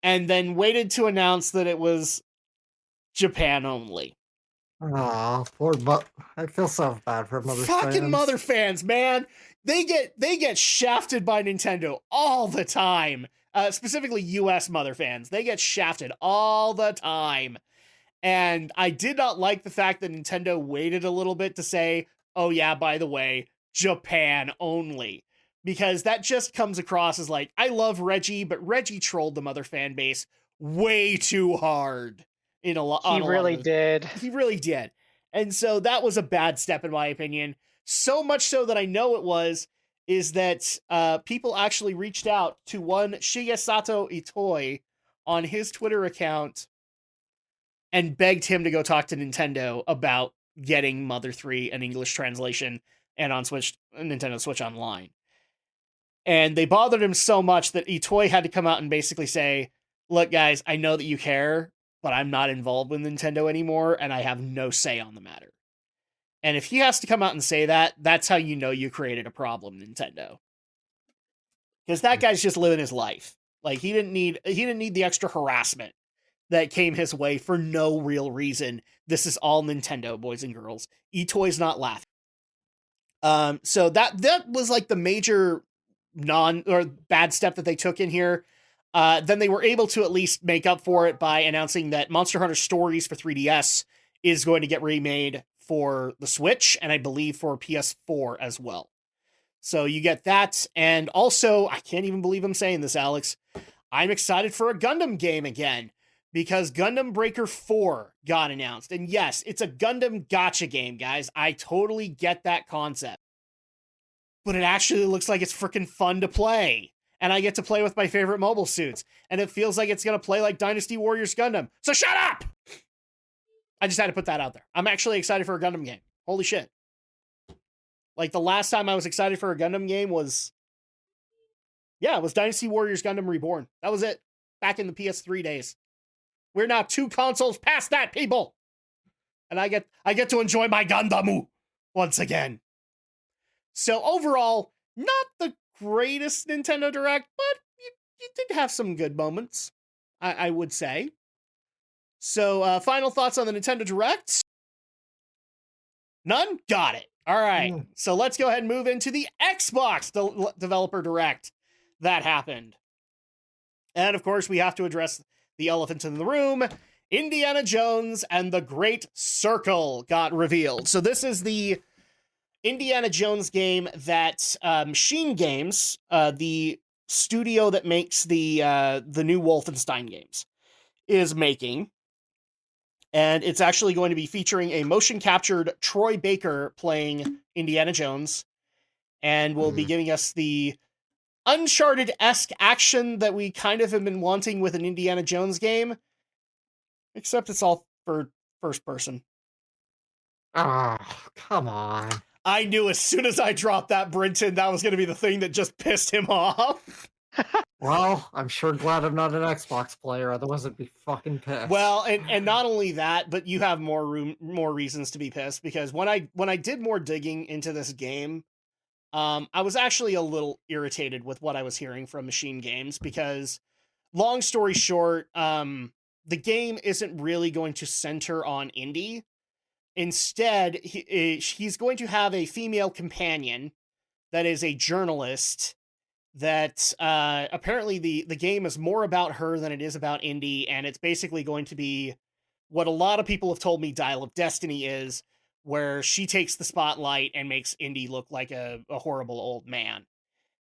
And then waited to announce that it was Japan only. Aw, poor I feel so bad for Mother Fucking fans. Mother fans, man. They get shafted by Nintendo all the time. Specifically US Mother fans. They get shafted all the time. And I did not like the fact that Nintendo waited a little bit to say, oh yeah, by the way, Japan only. Because that just comes across as like, I love Reggie, but Reggie trolled the Mother fan base way too hard. He really did. He really did. And so that was a bad step in my opinion. So much so that I know it is that people actually reached out to one Shigesato Itoi on his Twitter account and begged him to go talk to Nintendo about getting Mother 3 an English translation and on Nintendo Switch Online. And they bothered him so much that Itoi had to come out and basically say, look guys, I know that you care, but I'm not involved with Nintendo anymore and I have no say on the matter. And if he has to come out and say that, that's how you know you created a problem, Nintendo. Because that guy's just living his life. Like he didn't need the extra harassment that came his way for no real reason. This is all Nintendo, boys and girls. Itoi's not laughing. So that was like the major bad step that they took in here. Then they were able to at least make up for it by announcing that Monster Hunter Stories for 3DS is going to get remade for the Switch, and I believe for PS4 as well. So you get that, and also, I can't even believe I'm saying this, Alex, I'm excited for a Gundam game again, because Gundam Breaker 4 got announced, and yes, it's a Gundam gacha game, guys. I totally get that concept. But it actually looks like it's freaking fun to play, and I get to play with my favorite mobile suits, and it feels like it's going to play like Dynasty Warriors Gundam. So shut up! I just had to put that out there. I'm actually excited for a Gundam game. Holy shit. Like, the last time I was excited for a Gundam game was Dynasty Warriors Gundam Reborn. That was it. Back in the PS3 days. We're now 2 consoles past that, people! And I get to enjoy my Gundam once again. So overall, not the greatest Nintendo Direct, but you did have some good moments, I would say. So, final thoughts on the Nintendo Direct? None? Got it. All right. So let's go ahead and move into the Xbox Developer Direct that happened. And of course, we have to address the elephant in the room. Indiana Jones and the Great Circle got revealed. So this is the Indiana Jones game that Machine Games, the studio that makes the new Wolfenstein games, is making. And it's actually going to be featuring a motion-captured Troy Baker playing Indiana Jones, and will be giving us the Uncharted-esque action that we kind of have been wanting with an Indiana Jones game, except it's all for first person. Oh, come on. I knew as soon as I dropped that, Brinton, that was going to be the thing that just pissed him off. Well, I'm sure glad I'm not an Xbox player, otherwise I'd be fucking pissed. Well, and not only that, but you have more reasons to be pissed, because when I did more digging into this game, I was actually a little irritated with what I was hearing from Machine Games, because long story short, the game isn't really going to center on Indy. Instead, he's going to have a female companion that is a journalist that apparently the game is more about her than it is about Indy, and it's basically going to be what a lot of people have told me Dial of Destiny is, where she takes the spotlight and makes Indy look like a horrible old man.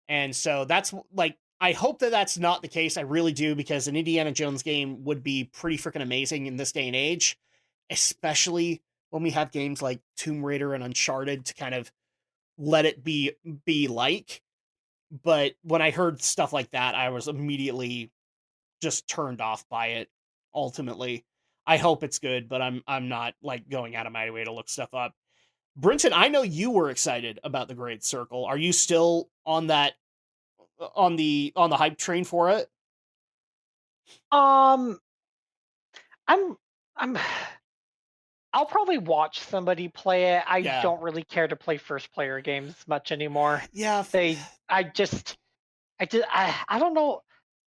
And so that's, like, I hope that that's not the case. I really do, because an Indiana Jones game would be pretty freaking amazing in this day and age, especially when we have games like Tomb Raider and Uncharted to kind of let it be like. But when I heard stuff like that, I was immediately just turned off by it. Ultimately, I hope it's good, but I'm not like going out of my way to look stuff up. Brinton, I know you were excited about the Great Circle. Are you still on that on the hype train for it? I'm I'll probably watch somebody play it. I Yeah. don't really care to play first player games much anymore. Yeah, I don't know.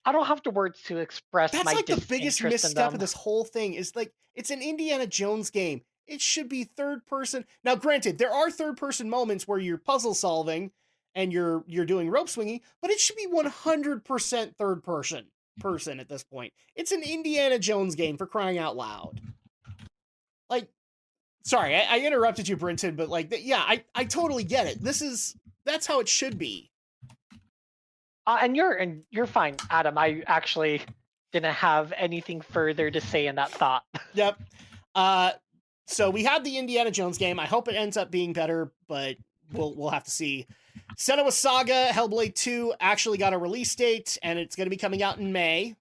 I don't have the words to express that's my like the biggest disinterest in misstep of them. this whole thing, is like, it's an Indiana Jones game. It should be third person. Now, granted, there are third person moments where you're puzzle solving and you're doing rope swinging, but it should be 100% third person at this point. It's an Indiana Jones game, for crying out loud. Like, sorry, I interrupted you, Brinton, but like, yeah, I totally get it. That's how it should be. And you're fine, Adam. I actually didn't have anything further to say in that thought. Yep. So we had the Indiana Jones game. I hope it ends up being better, but we'll have to see. Senua Saga Hellblade 2 actually got a release date, and it's going to be coming out in May.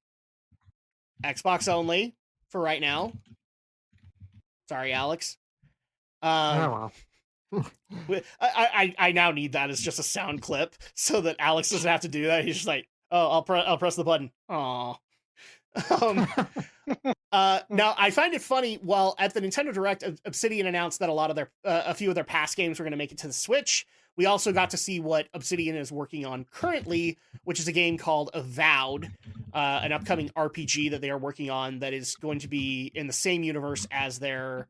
Xbox only for right now. Sorry, Alex. Oh, well. I now need that as just a sound clip so that Alex doesn't have to do that. He's just like, oh, I'll press the button. Aw. Now I find it funny. While at the Nintendo Direct, Obsidian announced that a few of their past games were going to make it to the Switch. We also got to see what Obsidian is working on currently, which is a game called Avowed, an upcoming RPG that they are working on that is going to be in the same universe as their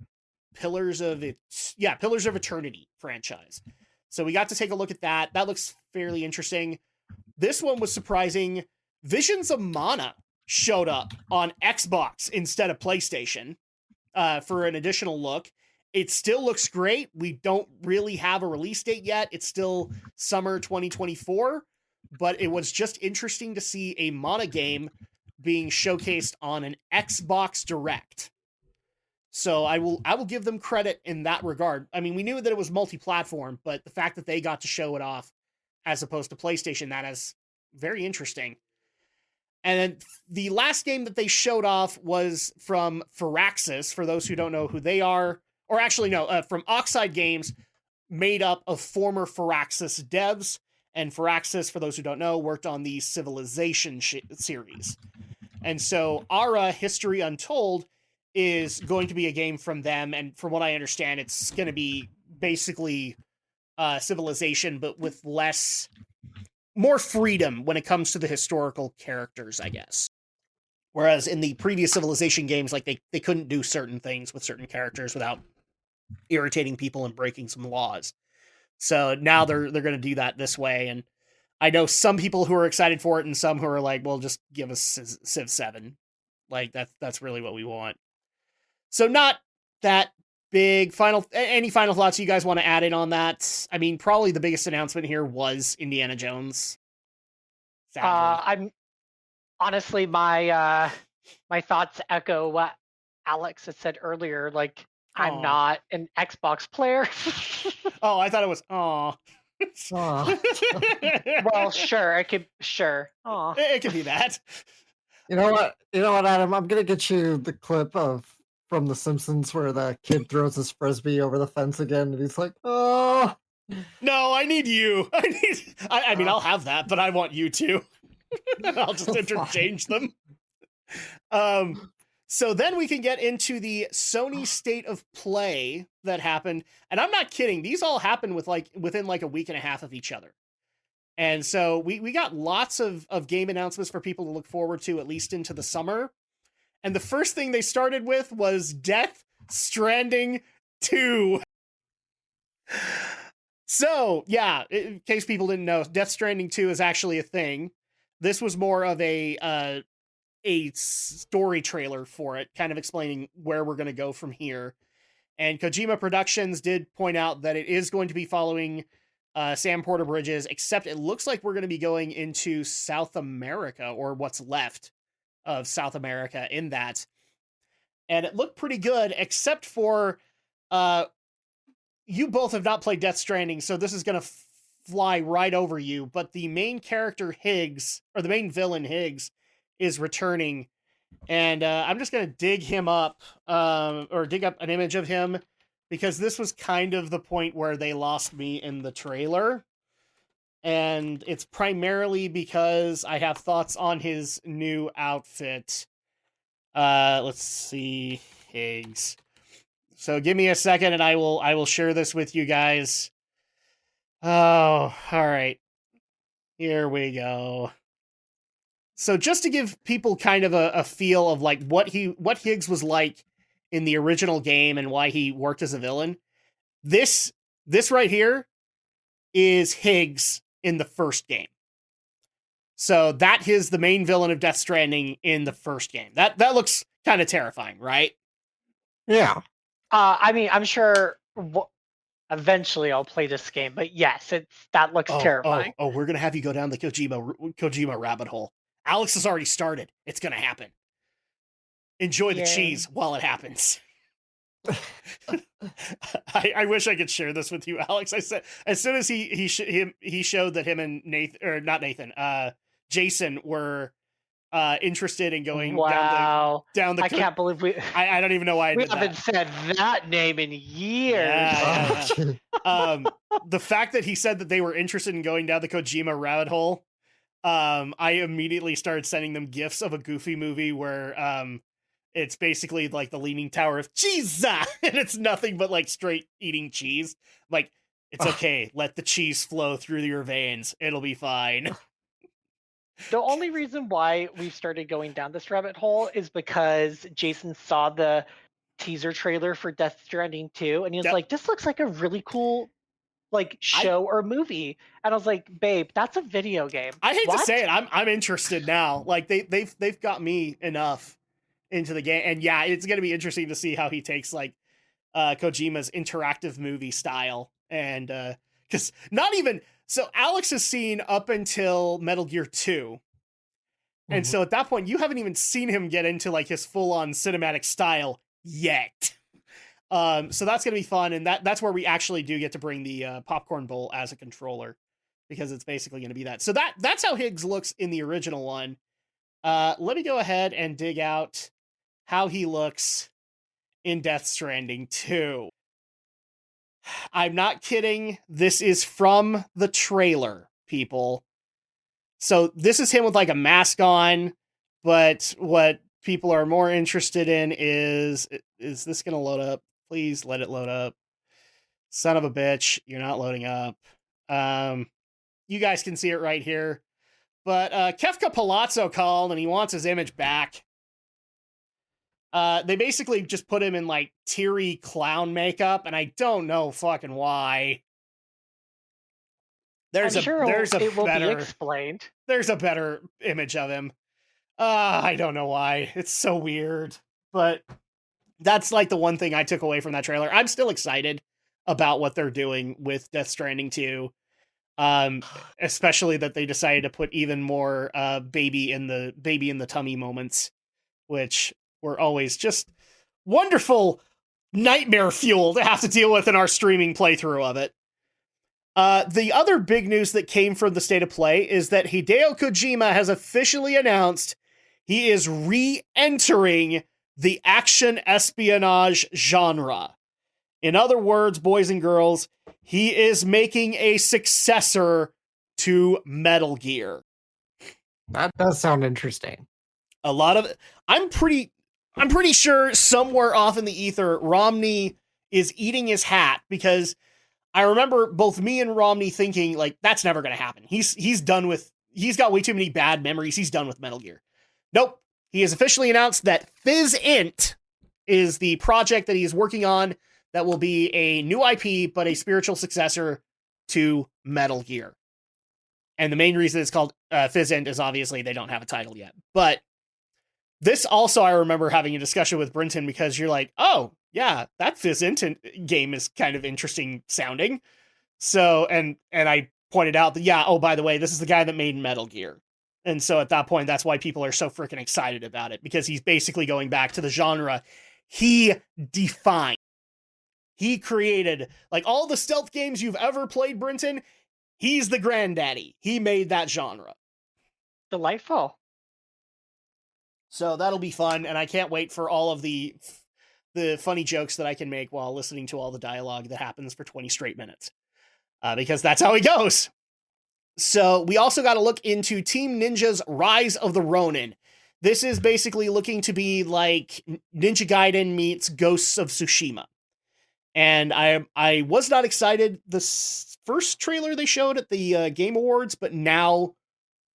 Pillars of Eternity franchise. So we got to take a look at that. That looks fairly interesting. This one was surprising. Visions of Mana showed up on Xbox instead of PlayStation for an additional look. It still looks great. We don't really have a release date yet. It's still summer 2024, but it was just interesting to see a Mana game being showcased on an Xbox Direct. So I will give them credit in that regard. I mean, we knew that it was multi-platform, but the fact that they got to show it off as opposed to PlayStation, that is very interesting. And then the last game that they showed off was from Firaxis, for those who don't know who they are. Or actually, no, from Oxide Games, made up of former Firaxis devs. And Firaxis, for those who don't know, worked on the Civilization series. And so Ara History Untold is going to be a game from them. And from what I understand, it's going to be basically Civilization, but with less more freedom when it comes to the historical characters, I guess. Whereas in the previous Civilization games, like they couldn't do certain things with certain characters without irritating people and breaking some laws. So now they're going to do that this way, and I know some people who are excited for it, and some who are like, "Well, just give us Civ 7." Like that's really what we want. So not that big. Any final thoughts you guys want to add in on that? I mean, probably the biggest announcement here was Indiana Jones. Sadly. I'm honestly my thoughts echo what Alex had said earlier. Like, I'm not an Xbox player. Oh, I thought it was Aw. Well, sure, it could be that. You know what, Adam? I'm gonna get you the clip from The Simpsons where the kid throws his frisbee over the fence again, and he's like, "Oh." No, I need you. I mean, I'll have that, but I want you to. I'll just interchange them. So then we can get into the Sony State of Play that happened, and I'm not kidding. These all happened within like a week and a half of each other. And so we got lots of game announcements for people to look forward to, at least into the summer. And the first thing they started with was Death Stranding 2. So, yeah, in case people didn't know, Death Stranding 2 is actually a thing. This was more of a story trailer for it, kind of explaining where we're going to go from here. And Kojima Productions did point out that it is going to be following Sam Porter Bridges, except it looks like we're going to be going into South America, or what's left of South America in that. And it looked pretty good, except for you both have not played Death Stranding, so this is going to fly right over you. But the main character Higgs, or the main villain Higgs, is returning. And I'm just going to dig him up, or dig up an image of him, because this was kind of the point where they lost me in the trailer. And it's primarily because I have thoughts on his new outfit. Let's see, Higgs. So give me a second and I will share this with you guys. Oh, all right. Here we go. So just to give people kind of a feel of like what Higgs was like in the original game and why he worked as a villain, this right here is Higgs in the first game. So that is the main villain of Death Stranding in the first game. That looks kind of terrifying, right? Yeah. I mean, I'm sure eventually I'll play this game, but yes, that looks terrifying. Oh, we're gonna have you go down the Kojima rabbit hole. Alex has already started. It's gonna happen. Enjoy the cheese while it happens. I wish I could share this with you, Alex. I said as soon as he showed that him and Nathan, or not Nathan, Jason were interested in going down the. I can't believe I don't even know why we haven't said that name in years. Yeah. The fact that he said that they were interested in going down the Kojima rabbit hole, I immediately started sending them gifs of a Goofy movie where it's basically like the Leaning Tower of Cheese, and it's nothing but like straight eating cheese. Like, it's okay, let the cheese flow through your veins, it'll be fine. The only reason why we've started going down this rabbit hole is because Jason saw the teaser trailer for Death Stranding 2, and he was like, "This looks like a really cool like show or movie." And I was like, "Babe, that's a video game." I hate to say it, I'm interested now. Like they've got me enough into the game, and yeah, it's gonna be interesting to see how he takes like Kojima's interactive movie style, and because not even. So Alex has seen up until Metal Gear 2. And so at that point, you haven't even seen him get into like his full-on cinematic style yet. So that's going to be fun. And that's where we actually do get to bring the popcorn bowl as a controller, because it's basically going to be that. So that's how Higgs looks in the original one. Let me go ahead and dig out how he looks in Death Stranding 2. I'm not kidding. This is from the trailer, people. So this is him with like a mask on, but what people are more interested in is this going to load up? Please let it load up. Son of a bitch, you're not loading up. you guys can see it right here. But Kefka Palazzo called and he wants his image back. They basically just put him in like teary clown makeup, and I don't know fucking why. There's it will be explained. There's a better image of him. I don't know why. It's so weird. But that's like the one thing I took away from that trailer. I'm still excited about what they're doing with Death Stranding 2. Especially that they decided to put even more baby in the tummy moments, which were always just wonderful nightmare fuel to have to deal with in our streaming playthrough of it. The other big news that came from the State of Play is that Hideo Kojima has officially announced he is re-entering the action espionage genre. In other words, boys and girls, he is making a successor to Metal Gear. That does sound interesting. A lot of I'm pretty sure somewhere off in the ether, Romney is eating his hat, because I remember both me and Romney thinking, like, that's never going to happen. He's got way too many bad memories. He's done with Metal Gear. Nope. He has officially announced that Physint is the project that he is working on that will be a new IP, but a spiritual successor to Metal Gear. And the main reason it's called Physint is obviously they don't have a title yet. But this also, I remember having a discussion with Brinton, because you're like, oh, yeah, that Physint game is kind of interesting sounding. So, and I pointed out that, yeah, oh, by the way, this is the guy that made Metal Gear. And so at that point, that's why people are so freaking excited about it, because he's basically going back to the genre he defined. He created, like, all the stealth games you've ever played, Brinton, he's the granddaddy. He made that genre. Delightful. So that'll be fun, and I can't wait for all of the funny jokes that I can make while listening to all the dialogue that happens for 20 straight minutes. Because that's how it goes. So we also got to look into Team Ninja's Rise of the Ronin. This is basically looking to be like Ninja Gaiden meets Ghosts of Tsushima. And I was not excited the first trailer they showed at the Game Awards, but now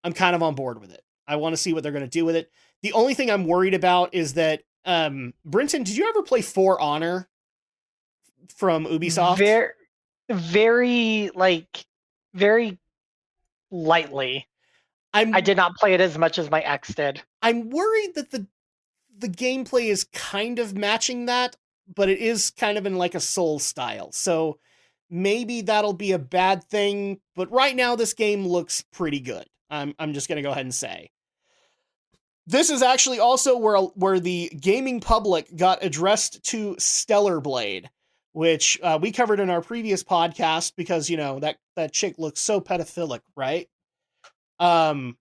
I'm kind of on board with it. I want to see what they're going to do with it. The only thing I'm worried about is that, Brinton, did you ever play For Honor from Ubisoft? Very lightly. I did not play it as much as my ex did. I'm worried that the gameplay is kind of matching that, but it is kind of in like a Soul style. So maybe that'll be a bad thing, but right now this game looks pretty good. I'm just going to go ahead and say. This is actually also where the gaming public got addressed to Stellar Blade, which we covered in our previous podcast, because, you know, that chick looks so pedophilic, right? And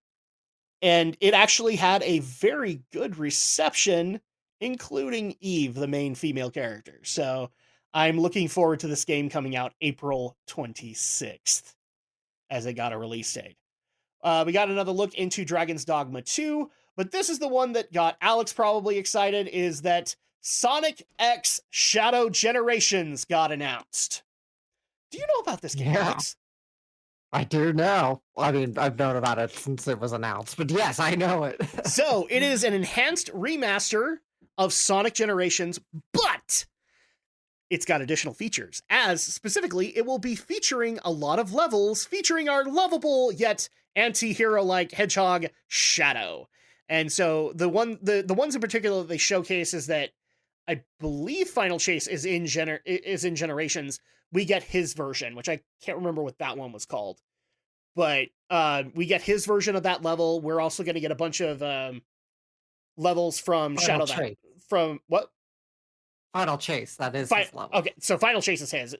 it actually had a very good reception, including Eve, the main female character. So I'm looking forward to this game coming out April 26th, as it got a release date. We got another look into Dragon's Dogma 2, but this is the one that got Alex probably excited, is that Sonic X Shadow Generations got announced. Do you know about this game, Alex? I do know. I mean, I've known about it since it was announced, but yes, I know it. So, it is an enhanced remaster of Sonic Generations, but it's got additional features, as specifically, it will be featuring a lot of levels featuring our lovable yet anti-hero-like hedgehog Shadow. And so the ones in particular that they showcase is that I believe Final Chase is in Generations. We get his version, which I can't remember what that one was called. But we get his version of that level. We're also going to get a bunch of levels from Final Shadow. Chase. From what? Final Chase. That is his level. Okay, so Final Chase is his.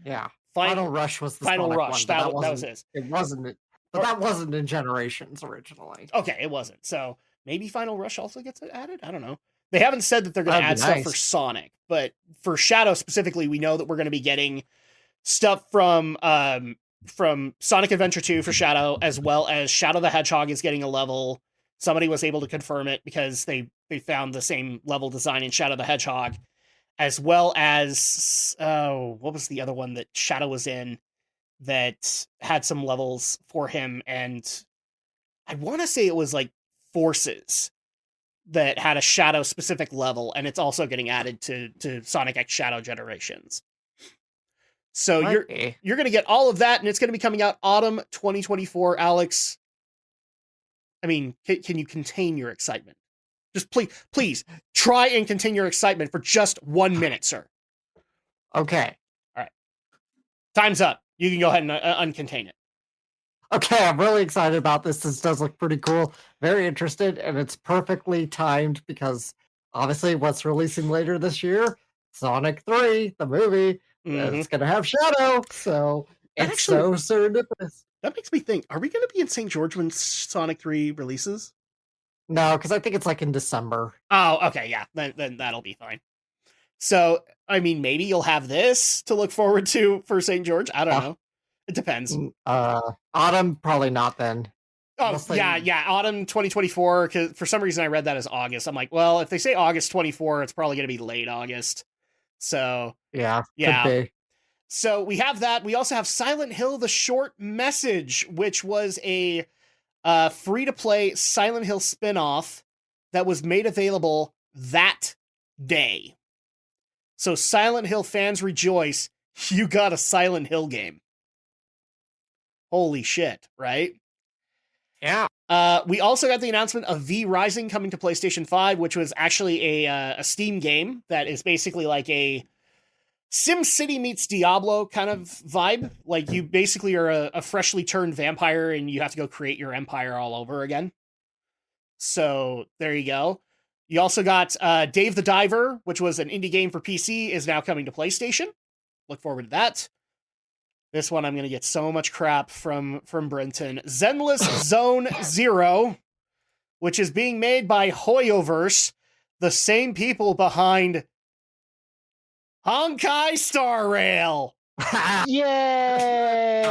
Yeah. Final Rush was the Final Sonic Rush. One, That was his. It wasn't. But that wasn't in Generations originally. Okay, it wasn't. So maybe Final Rush also gets added? I don't know. They haven't said that they're going to add stuff for Sonic, but for Shadow specifically, we know that we're going to be getting stuff from Sonic Adventure 2 for Shadow, as well as Shadow the Hedgehog is getting a level. Somebody was able to confirm it because they found the same level design in Shadow the Hedgehog, as well as what was the other one that Shadow was in? that had some levels for him, and I want to say it was like Forces that had a Shadow specific level, and it's also getting added to Sonic X Shadow Generations. So you're going to get all of that, and it's going to be coming out autumn 2024. Alex, I mean, can you contain your excitement? Just please try and contain your excitement for just 1 minute, sir. Okay. All right. Time's up. You can go ahead and uncontain it. Okay, I'm really excited about this. This does look pretty cool. Very interested, and it's perfectly timed because obviously what's releasing later this year, Sonic 3, the movie, it's going to have Shadow, so it's so serendipitous. That makes me think, are we going to be in St. George when Sonic 3 releases? No, because I think it's like in December. Oh, okay, yeah, then that'll be fine. So, I mean, maybe you'll have this to look forward to for St. George. I don't know. It depends. Autumn, probably not then. Oh, yeah, autumn 2024, because for some reason I read that as August. I'm like, well, if they say August 24, it's probably going to be late August. So, yeah. Could be. So we have that. We also have Silent Hill, The Short Message, which was a free-to-play Silent Hill spinoff that was made available that day. So Silent Hill fans rejoice. You got a Silent Hill game. Holy shit, right? Yeah. We also got the announcement of V Rising coming to PlayStation 5, which was actually a Steam game that is basically like a SimCity meets Diablo kind of vibe. Like, you basically are a freshly turned vampire and you have to go create your empire all over again. So there you go. You also got Dave the Diver, which was an indie game for PC, is now coming to PlayStation. Look forward to that. This one I'm going to get so much crap from Brenton. Zenless Zone Zero, which is being made by Hoyoverse, the same people behind Honkai Star Rail. Yay!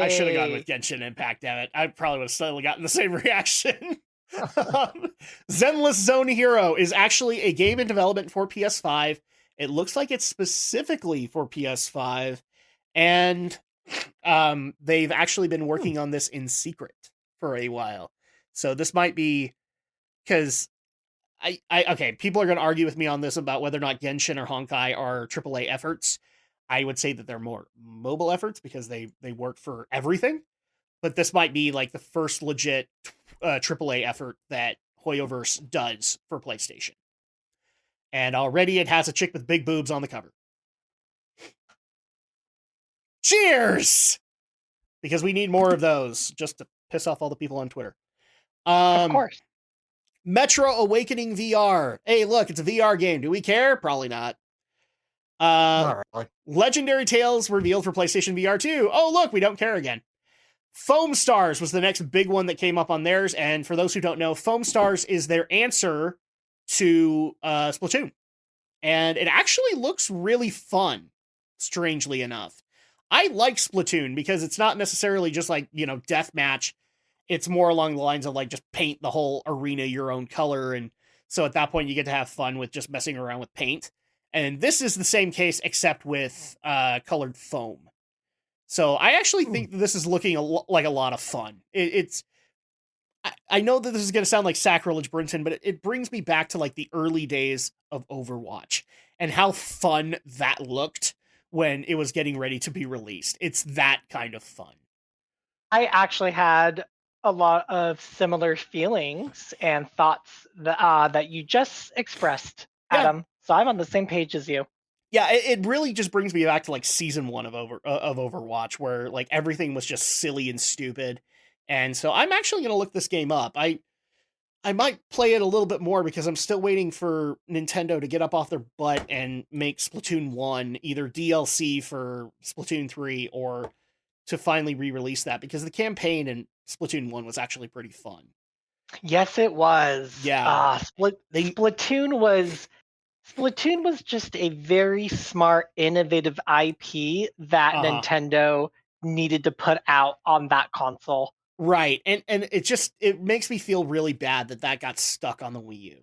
I should have gone with Genshin Impact, damn it. I probably would have still gotten the same reaction. Zenless Zone Hero is actually a game in development for PS5. It looks like it's specifically for PS5. And they've actually been working on this in secret for a while. So this might be, because okay, people are going to argue with me on this about whether or not Genshin or Honkai are AAA efforts. I would say that they're more mobile efforts because they work for everything. But this might be like the first legit AAA effort that Hoyoverse does for PlayStation. And already it has a chick with big boobs on the cover. Cheers! Because we need more of those, just to piss off all the people on Twitter. Of course. Metro Awakening VR. Hey, look, it's a VR game. Do we care? Probably not. Not really. Legendary Tales revealed for PlayStation VR 2. Oh, look, we don't care again. Foam Stars was the next big one that came up on theirs, and for those who don't know, Foam Stars is their answer to Splatoon. And it actually looks really fun, strangely enough. I like Splatoon because it's not necessarily just like, deathmatch. It's more along the lines of like just paint the whole arena your own color. And so at that point you get to have fun with just messing around with paint. And this is the same case except with colored foam. So I actually think that this is looking like a lot of fun. I know that this is going to sound like sacrilege, Brinton, but it brings me back to like the early days of Overwatch and how fun that looked when it was getting ready to be released. It's that kind of fun. I actually had a lot of similar feelings and thoughts that you just expressed, Adam. So I'm on the same page as you. Yeah, it really just brings me back to like season 1 of Overwatch, where like everything was just silly and stupid. And so I'm actually going to look this game up. I might play it a little bit more because I'm still waiting for Nintendo to get up off their butt and make Splatoon 1 either DLC for Splatoon 3 or to finally re-release that, because the campaign in Splatoon 1 was actually pretty fun. Yes, it was. Yeah. Splatoon was just a very smart, innovative IP that Nintendo needed to put out on that console. Right. And it makes me feel really bad that got stuck on the Wii U.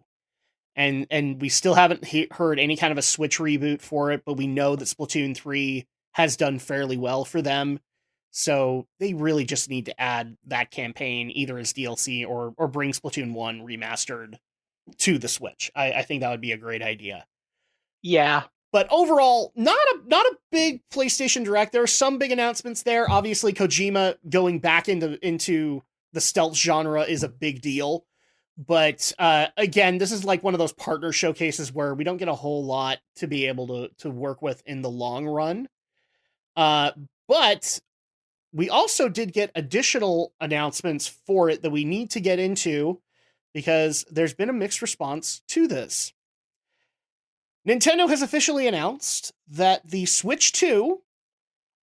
And we still haven't heard any kind of a Switch reboot for it, but we know that Splatoon 3 has done fairly well for them. So they really just need to add that campaign either as DLC or bring Splatoon 1 remastered to the Switch. I think that would be a great idea. Yeah. But overall, not a big PlayStation Direct. There are some big announcements there. Obviously, Kojima going back into the stealth genre is a big deal. But again, this is like one of those partner showcases where we don't get a whole lot to be able to work with in the long run. But we also did get additional announcements for it that we need to get into because there's been a mixed response to this. Nintendo has officially announced that the Switch 2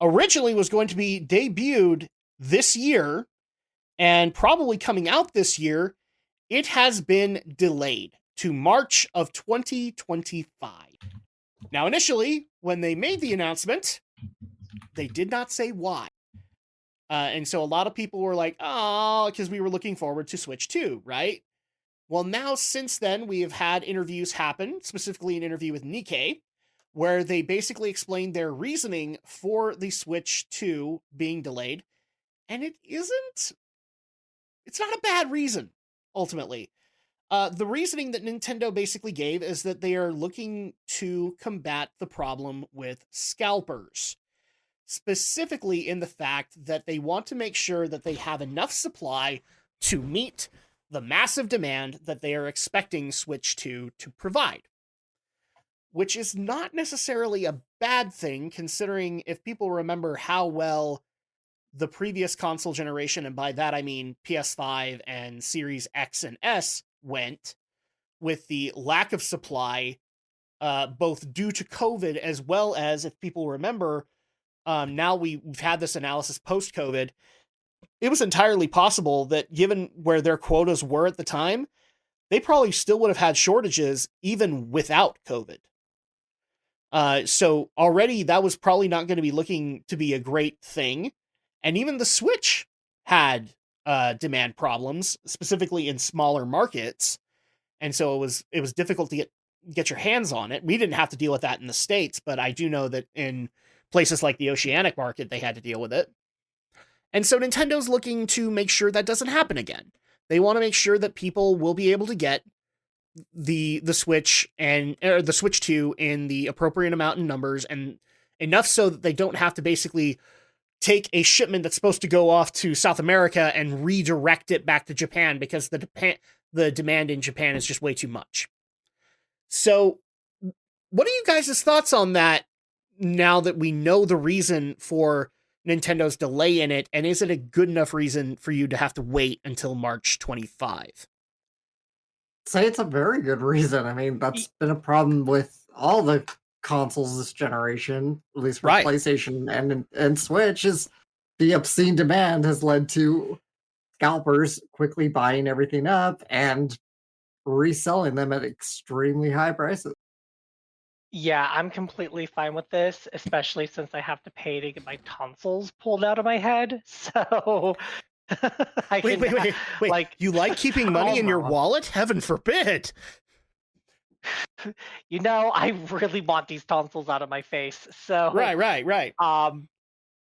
originally was going to be debuted this year and probably coming out this year. It has been delayed to March of 2025. Now, initially, when they made the announcement, they did not say why. And so a lot of people were like, oh, because we were looking forward to Switch 2, right? Well, now, since then, we have had interviews happen, specifically an interview with Nikkei, where they basically explained their reasoning for the Switch 2 being delayed. And it's not a bad reason, ultimately. The reasoning that Nintendo basically gave is that they are looking to combat the problem with scalpers, specifically in the fact that they want to make sure that they have enough supply to meet the massive demand that they are expecting Switch 2 to provide. Which is not necessarily a bad thing, considering if people remember how well the previous console generation, and by that I mean PS5 and Series X and S, went with the lack of supply, both due to COVID as well as, if people remember, now we've had this analysis post-COVID, it was entirely possible that given where their quotas were at the time, they probably still would have had shortages even without COVID. So already that was probably not going to be looking to be a great thing. And even the Switch had demand problems, specifically in smaller markets. And so it was difficult to get your hands on it. We didn't have to deal with that in the States, but I do know that in places like the Oceanic market, they had to deal with it. And so Nintendo's looking to make sure that doesn't happen again. They want to make sure that people will be able to get the Switch or the Switch 2 in the appropriate amount in numbers, and enough so that they don't have to basically take a shipment that's supposed to go off to South America and redirect it back to Japan because the demand in Japan is just way too much. So what are you guys' thoughts on that now that we know the reason for Nintendo's delay in it, and is it a good enough reason for you to have to wait until March 25? Say it's a very good reason. I mean, that's been a problem with all the consoles this generation, at least for Right. PlayStation and Switch, is the obscene demand has led to scalpers quickly buying everything up and reselling them at extremely high prices. Yeah, I'm completely fine with this, especially since I have to pay to get my tonsils pulled out of my head. So I Wait. like You like keeping money in your Alma. wallet? Heaven forbid. I really want these tonsils out of my face. So Right.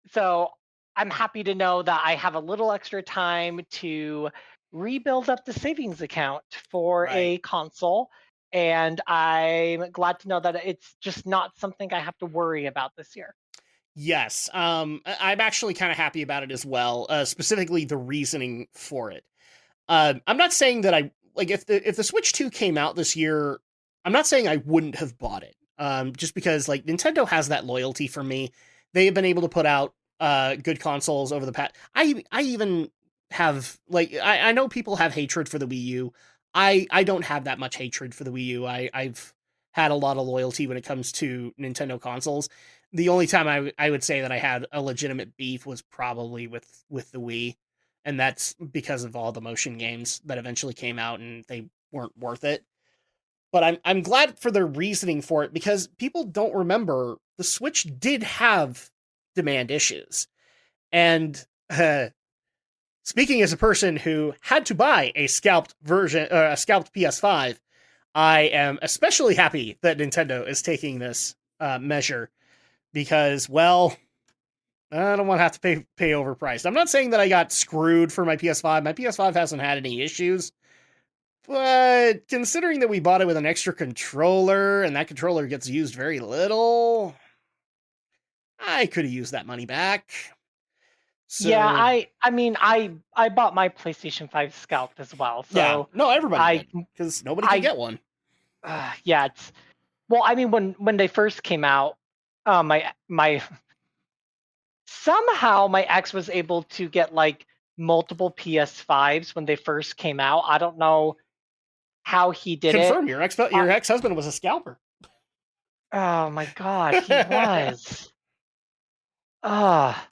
so I'm happy to know that I have a little extra time to rebuild up the savings account for a Right. console. And I'm glad to know that it's just not something I have to worry about this year. Yes. I'm actually kind of happy about it as well, specifically the reasoning for it. I'm not saying that I like if the Switch 2 came out this year, I'm not saying I wouldn't have bought it. Just because like Nintendo has that loyalty for me. They have been able to put out good consoles over the past. I even have like I know people have hatred for the Wii U. I don't have that much hatred for the Wii U. I've had a lot of loyalty when it comes to Nintendo consoles. The only time I would say that I had a legitimate beef was probably with the Wii, and that's because of all the motion games that eventually came out and they weren't worth it. But I'm glad for their reasoning for it because people don't remember the Switch did have demand issues. And speaking as a person who had to buy a scalped PS5, I am especially happy that Nintendo is taking this measure because, well, I don't want to have to pay overpriced. I'm not saying that I got screwed for my PS5. My PS5 hasn't had any issues. But considering that we bought it with an extra controller, and that controller gets used very little, I could have used that money back. So, Yeah, I mean I bought my PlayStation 5 scalped as well. So yeah, no, everybody I did, because nobody could get one. yeah, it's well, I mean when they first came out, my somehow my ex was able to get like multiple PS5s when they first came out. I don't know how he did Confirm, it. your ex-husband was a scalper. Oh my god, he was. Ah.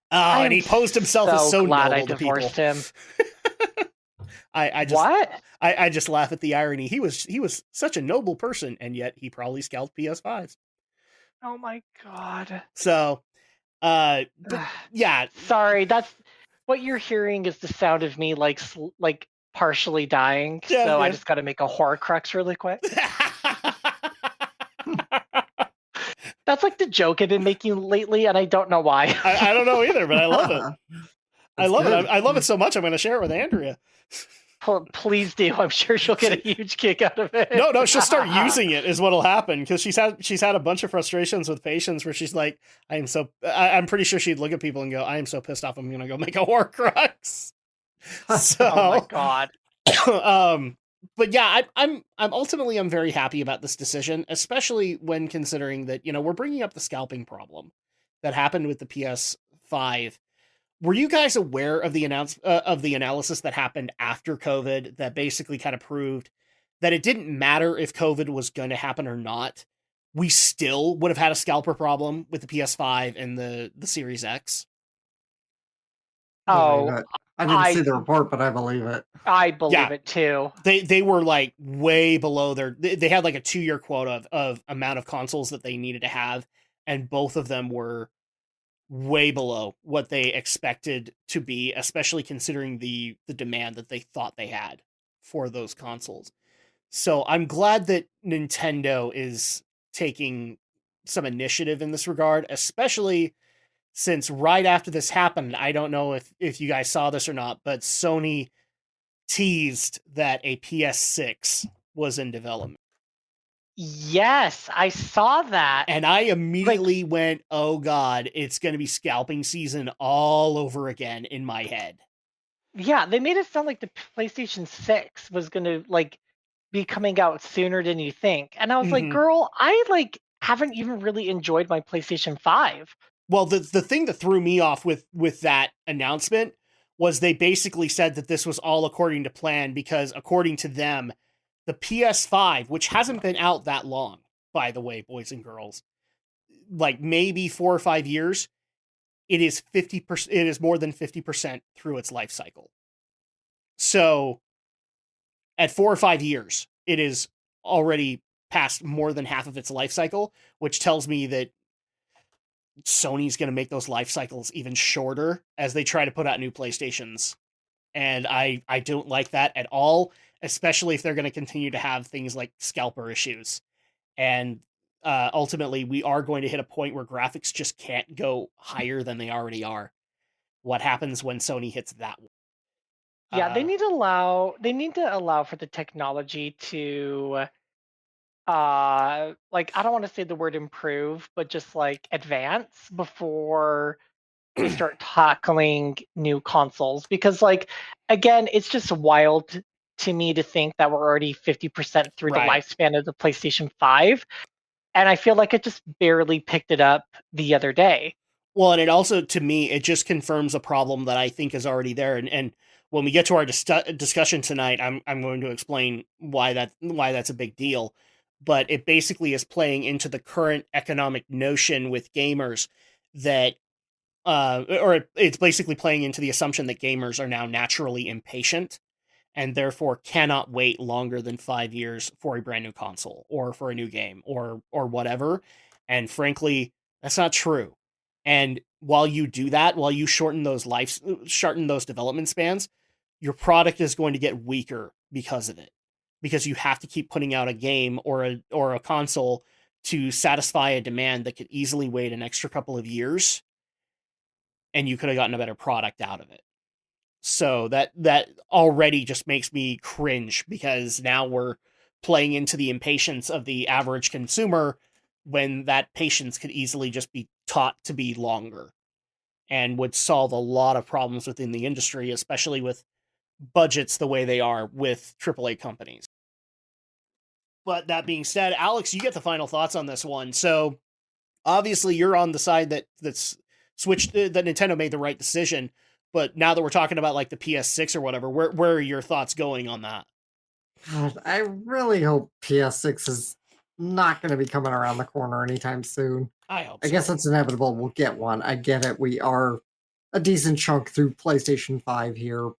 And he posed himself as so glad noble I to people. divorced him. I just What? I just laugh at the irony. He was such a noble person, and yet he probably scalped PS5s. Oh my god. So, but yeah, Sorry, that's what you're hearing is the sound of me like partially dying. Yeah, so I yeah. just got to make a Horcrux really quick. That's like the joke I've been making lately, and I don't know why. I don't know either, but I love it. I love good. it. I love it so much. I'm going to share it with Andrea. Please do. I'm sure she'll get a huge kick out of it. No, she'll start using it is what'll happen, because she's had a bunch of frustrations with patients where she's like, I'm pretty sure she'd look at people and go, I am so pissed off, I'm gonna go make a Horcrux. So, Oh my god. but yeah, I'm ultimately I'm very happy about this decision, especially when considering that, we're bringing up the scalping problem that happened with the PS5. Were you guys aware of the analysis that happened after COVID that basically kind of proved that it didn't matter if COVID was going to happen or not? We still would have had a scalper problem with the PS5 and the Series X. Oh, I didn't see the report, but I believe it. I believe it too. They were like way below they had like a 2-year quota of amount of consoles that they needed to have, and both of them were way below what they expected to be, especially considering the demand that they thought they had for those consoles. So I'm glad that Nintendo is taking some initiative in this regard, especially since right after this happened, I don't know if you guys saw this or not, but Sony teased that a PS6 was in development. Yes, I saw that. And I immediately went, oh god, it's going to be scalping season all over again in my head. Yeah, they made it sound like the PlayStation 6 was going to like be coming out sooner than you think. And I was like, girl, I haven't even really enjoyed my PlayStation 5. Well, the thing that threw me off with that announcement was they basically said that this was all according to plan, because according to them, the PS5, which hasn't been out that long, by the way, boys and girls, like maybe 4 or 5 years, it is 50%. It is more than 50% through its life cycle. So, at 4 or 5 years, it is already past more than half of its life cycle, which tells me that Sony's going to make those life cycles even shorter as they try to put out new PlayStations. And I don't like that at all, especially if they're going to continue to have things like scalper issues. And ultimately, we are going to hit a point where graphics just can't go higher than they already are. What happens when Sony hits that one? Yeah, they need to allow for the technology to I don't want to say the word improve, but just like advance before they start tackling new consoles, because again, it's just wild to me to think that we're already 50% through the lifespan of the PlayStation 5, and I feel like it just barely picked it up the other day. Well, and it also, to me, it just confirms a problem that I think is already there. And when we get to our discussion tonight, I'm going to explain why that's a big deal. But it basically is playing into the current economic notion with gamers that, or it's basically playing into the assumption that gamers are now naturally impatient and therefore cannot wait longer than 5 years for a brand new console or for a new game or whatever. And frankly, that's not true. And while you do that, while you shorten those development spans, your product is going to get weaker because of it. Because you have to keep putting out a game or a console to satisfy a demand that could easily wait an extra couple of years. and you could have gotten a better product out of it. So that already just makes me cringe, because now we're playing into the impatience of the average consumer, when that patience could easily just be taught to be longer, and would solve a lot of problems within the industry, especially with budgets the way they are with AAA companies. But that being said, Alex, you get the final thoughts on this one. So obviously you're on the side that's that Nintendo made the right decision. But now that we're talking about like the PS6 or whatever, where are your thoughts going on that? God, I really hope PS6 is not going to be coming around the corner anytime soon. I hope I guess it's inevitable we'll get one. I get it. We are a decent chunk through PlayStation 5 here,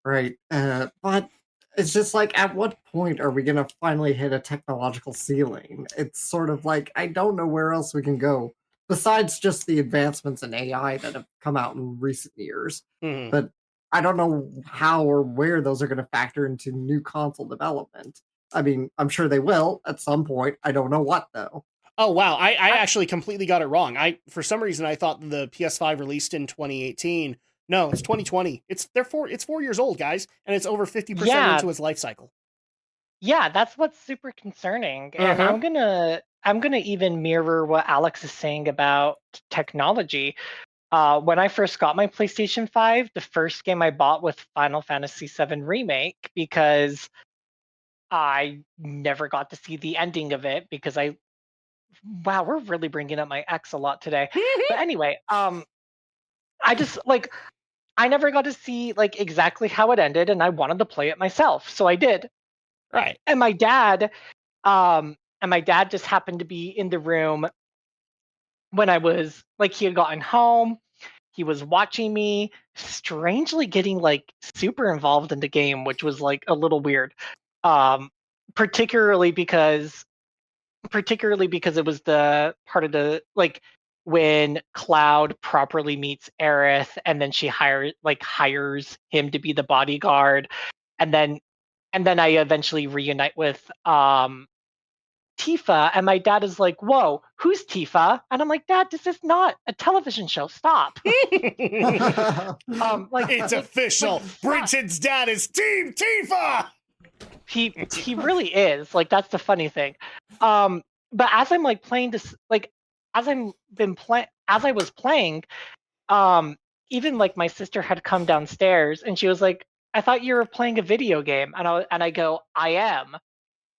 right? But it's just like, at what point are we going to finally hit a technological ceiling? It's sort of like, I don't know where else we can go, besides just the advancements in AI that have come out in recent years. Mm-hmm. But I don't know how or where those are going to factor into new console development. I mean, I'm sure they will at some point. I don't know what, though. Oh, wow. I actually completely got it wrong. For some reason, I thought the PS5 released in 2018. No, it's 2020. It's 4 years old, guys, and it's over 50% into its life cycle. Yeah, that's what's super concerning. And I'm gonna even mirror what Alex is saying about technology. When I first got my PlayStation 5, the first game I bought was Final Fantasy VII Remake, because I never got to see the ending of it, because wow, we're really bringing up my ex a lot today. But anyway, I just like, I never got to see like exactly how it ended, and I wanted to play it myself, so I did. Right. And my dad just happened to be in the room when I was like, he had gotten home. He was watching me, strangely getting like super involved in the game, which was like a little weird. Particularly because it was the part of the like when Cloud properly meets Aerith, and then she hires him to be the bodyguard, and then I eventually reunite with Tifa, and my dad is like, "Whoa, who's Tifa?" And I'm like, "Dad, this is not a television show. Stop." It's official. Brenton's dad is Team Tifa. He really is. Like, that's the funny thing. But as I'm like playing this, like as I was playing, even like my sister had come downstairs, and she was like, "I thought you were playing a video game," and I go, "I am."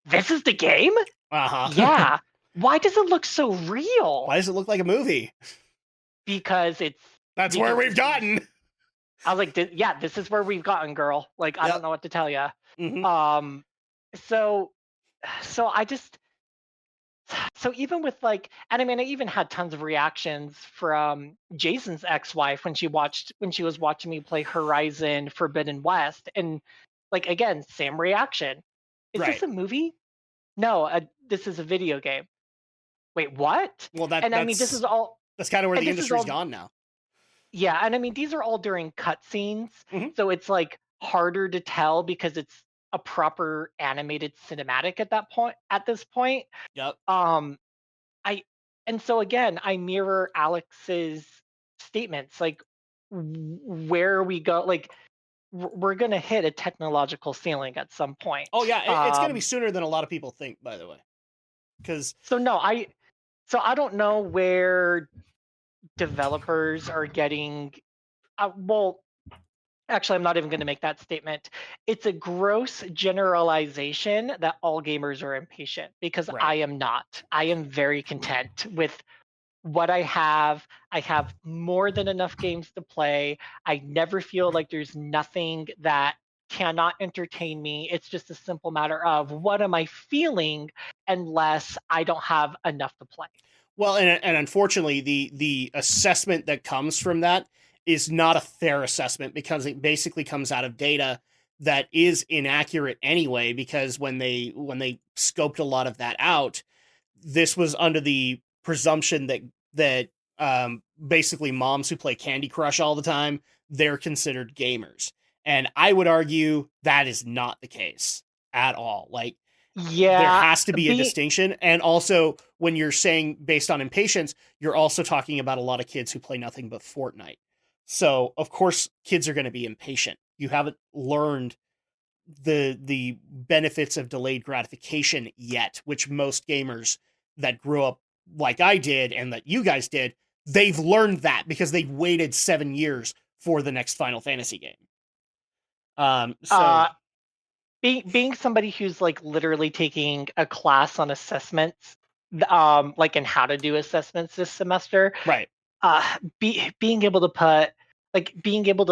This is the game? Uh-huh. Yeah. Why does it look so real? Why does it look like a movie? Because that's where we've gotten. I was like, this is where we've gotten, girl. Like, I don't know what to tell you. Mm-hmm. So even with like, and I mean, I even had tons of reactions from Jason's ex-wife when she was watching me play Horizon Forbidden West, and like, again, same reaction. Is this a movie? No, this is a video game. Wait, what? Well, I mean, this is all. That's kind of where the industry's gone now. Yeah, and I mean, these are all during cutscenes, so it's like harder to tell because it's a proper animated cinematic at this point. Yep. And so again, I mirror Alex's statements. Like, where we go, like, we're gonna hit a technological ceiling at some point. Oh yeah, it's gonna be sooner than a lot of people think, by the way. So I don't know where developers are getting. Well, actually, I'm not even going to make that statement. It's a gross generalization that all gamers are impatient, because I am not. I am very content with what I have. I have more than enough games to play. I never feel like there's nothing that cannot entertain me. It's just a simple matter of what am I feeling, unless I don't have enough to play. Well, and unfortunately, the assessment that comes from that is not a fair assessment, because it basically comes out of data that is inaccurate anyway, because when they scoped a lot of that out, this was under the presumption that basically moms who play Candy Crush all the time, they're considered gamers. And I would argue that is not the case at all. Like, yeah, there has to be a distinction. And also, when you're saying based on impatience, you're also talking about a lot of kids who play nothing but Fortnite. So of course kids are going to be impatient. You haven't learned the benefits of delayed gratification yet, which most gamers that grew up like I did and that you guys did, they've learned that because they've waited 7 years for the next Final Fantasy game. So being somebody who's like literally taking a class on assessments, like in how to do assessments this semester, right. Being able to